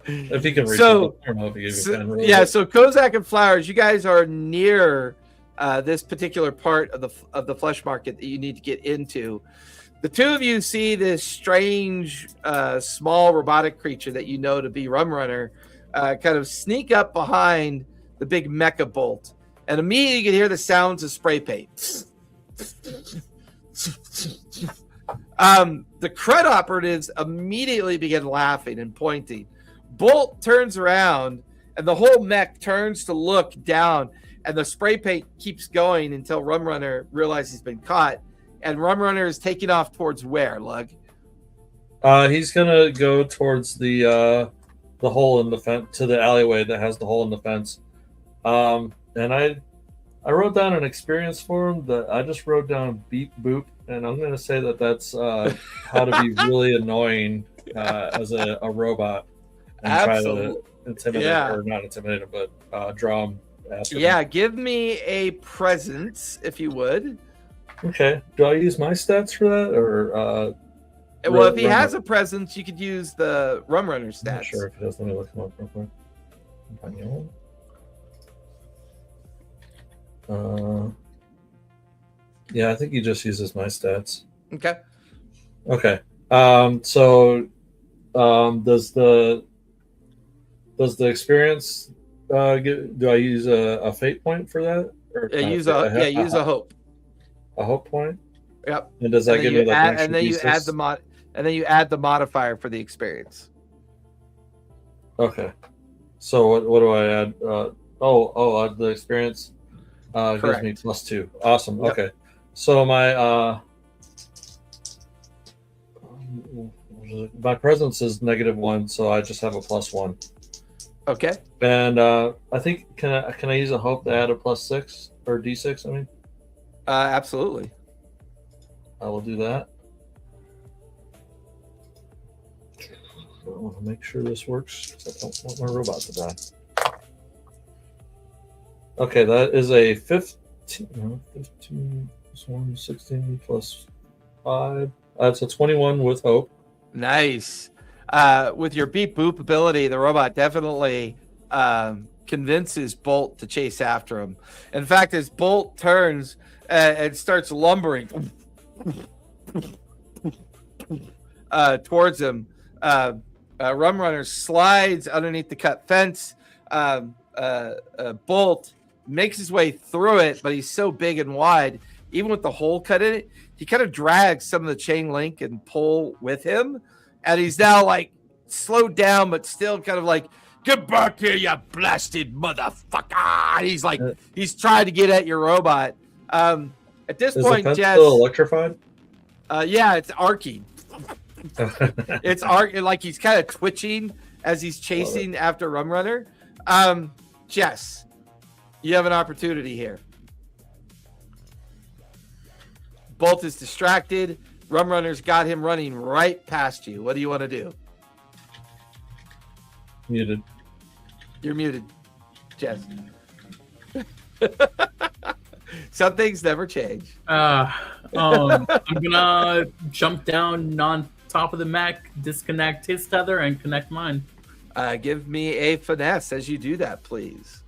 If he can reach it. I don't know if he can really. Yeah, so Kozak and Flowers, you guys are near this particular part of the flesh market that you need to get into. The two of you see this strange, small robotic creature that you know to be Rum Runner kind of sneak up behind the big mecha Bolt, and immediately you can hear the sounds of spray paint. The Crud operatives immediately begin laughing and pointing. Bolt turns around, and the whole mech turns to look down, and the spray paint keeps going until Rum Runner realizes he's been caught, and Rum Runner is taking off towards where, Lug? He's gonna go towards the hole in the fence, to the alleyway that has the hole in the fence. And I wrote down an experience for him that I just wrote down beep boop, and I'm gonna say that's how to be really annoying as a robot and Absolutely. try to intimidate, or not intimidate him, but draw him after him. Yeah, give me a presence, if you would. Okay. Do I use my stats for that, or Well, if he has a presence, you could use the Rum Runner I'm stats. not sure if he does. Let me look him up real quick. Yeah, I think he just uses my stats. Okay. Okay. So does the experience do I use a fate point for that? Or can I Use say a use a hope. a hope point? Yep. And does that And then give me you like add- an extra and then you D6? add the modifier for the experience. Okay. So what do I add? The experience gives Correct. me +2. Awesome. Yep. Okay. So my presence is -1, so I just have a +1. Okay. And I think can I use a hope to add a +6 or D6? I mean, Absolutely. I will do that. I want to make sure this works because I don't want my robot to die. Okay, that is a 15 plus 1, 16 plus 5. That's a 21 with hope. Nice. With your beep boop ability, the robot definitely convinces Bolt to chase after him. In fact, as Bolt turns and starts lumbering towards him, Rum Runner slides underneath the cut fence. Bolt makes his way through it, but he's so big and wide, even with the hole cut in it, he kind of drags some of the chain link and pull with him. And he's now like slowed down, but still kind of like, get back here, you blasted motherfucker. He's like, he's trying to get at your robot. At this Is point, the fence Jess, still electrified? yeah, it's arcing. It's like he's kind of twitching as he's chasing after Rum Runner. Jess, you have an opportunity here. Bolt is distracted. Rum Runner's got him running right past you. What do you want to do? Muted. You're muted, Jess. Some things never change. I'm gonna jump down on top of the mech, disconnect his tether, and connect mine. Give me a finesse as you do that, please.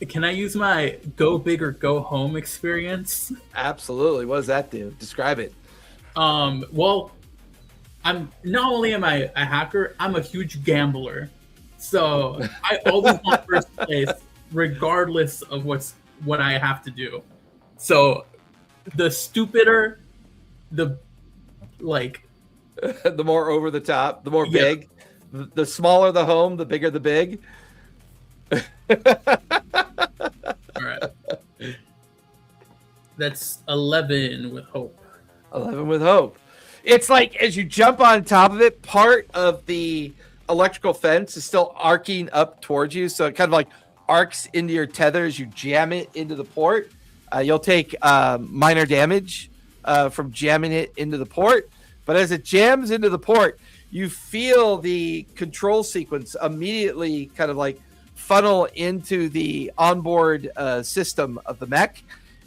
Can I use my go big or go home experience? Absolutely. What does that do? Describe it. Well, I'm not only am I a hacker, I'm a huge gambler. So I always want first place, regardless of what I have to do. So the stupider, the The more over the top, the more Yeah. big. The smaller the home, the bigger the big. That's 11 with hope. 11 with hope. It's like as you jump on top of it, part of the electrical fence is still arcing up towards you. So it kind of like arcs into your tether as you jam it into the port. You'll take minor damage from jamming it into the port. But as it jams into the port, you feel the control sequence immediately kind of like funnel into the onboard system of the mech.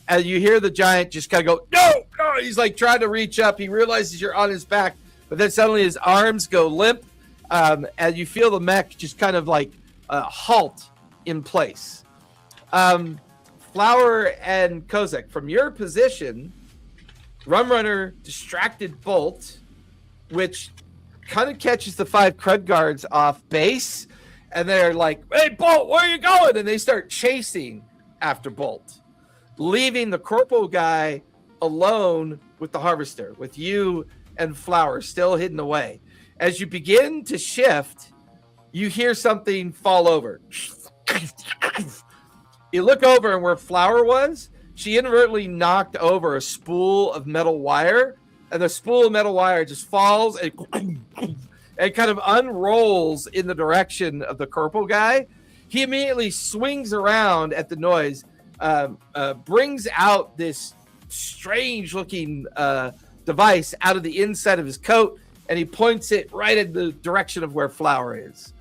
And you hear the giant just kind of go, no. He's like trying to reach up. He realizes you're on his back, but then suddenly his arms go limp. And you feel the mech just kind of like halt in place. Flower and Kozak, from your position, Rum Runner distracted Bolt, which kind of catches the 5 Crud guards off base. And they're like, hey, Bolt, where are you going? And they start chasing after Bolt, leaving the corporal guy alone with the harvester, with you and Flower still hidden away. As you begin to shift, you hear something fall over. You look over, and where Flower was, she inadvertently knocked over a spool of metal wire, and the spool of metal wire just falls and kind of unrolls in the direction of the corporal guy. He immediately swings around at the noise, brings out this strange looking device out of the inside of his coat, and he points it right in the direction of where Flower is.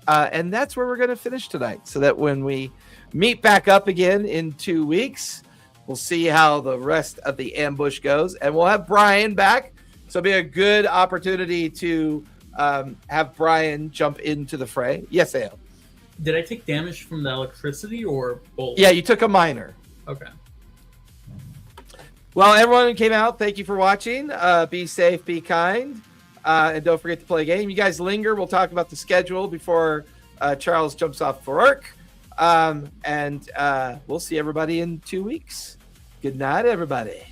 And that's where we're going to finish tonight, so that when we meet back up again in 2 weeks, we'll see how the rest of the ambush goes, and we'll have Brian back. So it'll be a good opportunity to have Brian jump into the fray. Yes, Ale. Did I take damage from the electricity or both? Yeah, you took a minor. Okay. Well, everyone who came out, thank you for watching. Be safe, be kind, and don't forget to play a game. You guys linger. We'll talk about the schedule before Charles jumps off for work. And we'll see everybody in 2 weeks. Good night, everybody.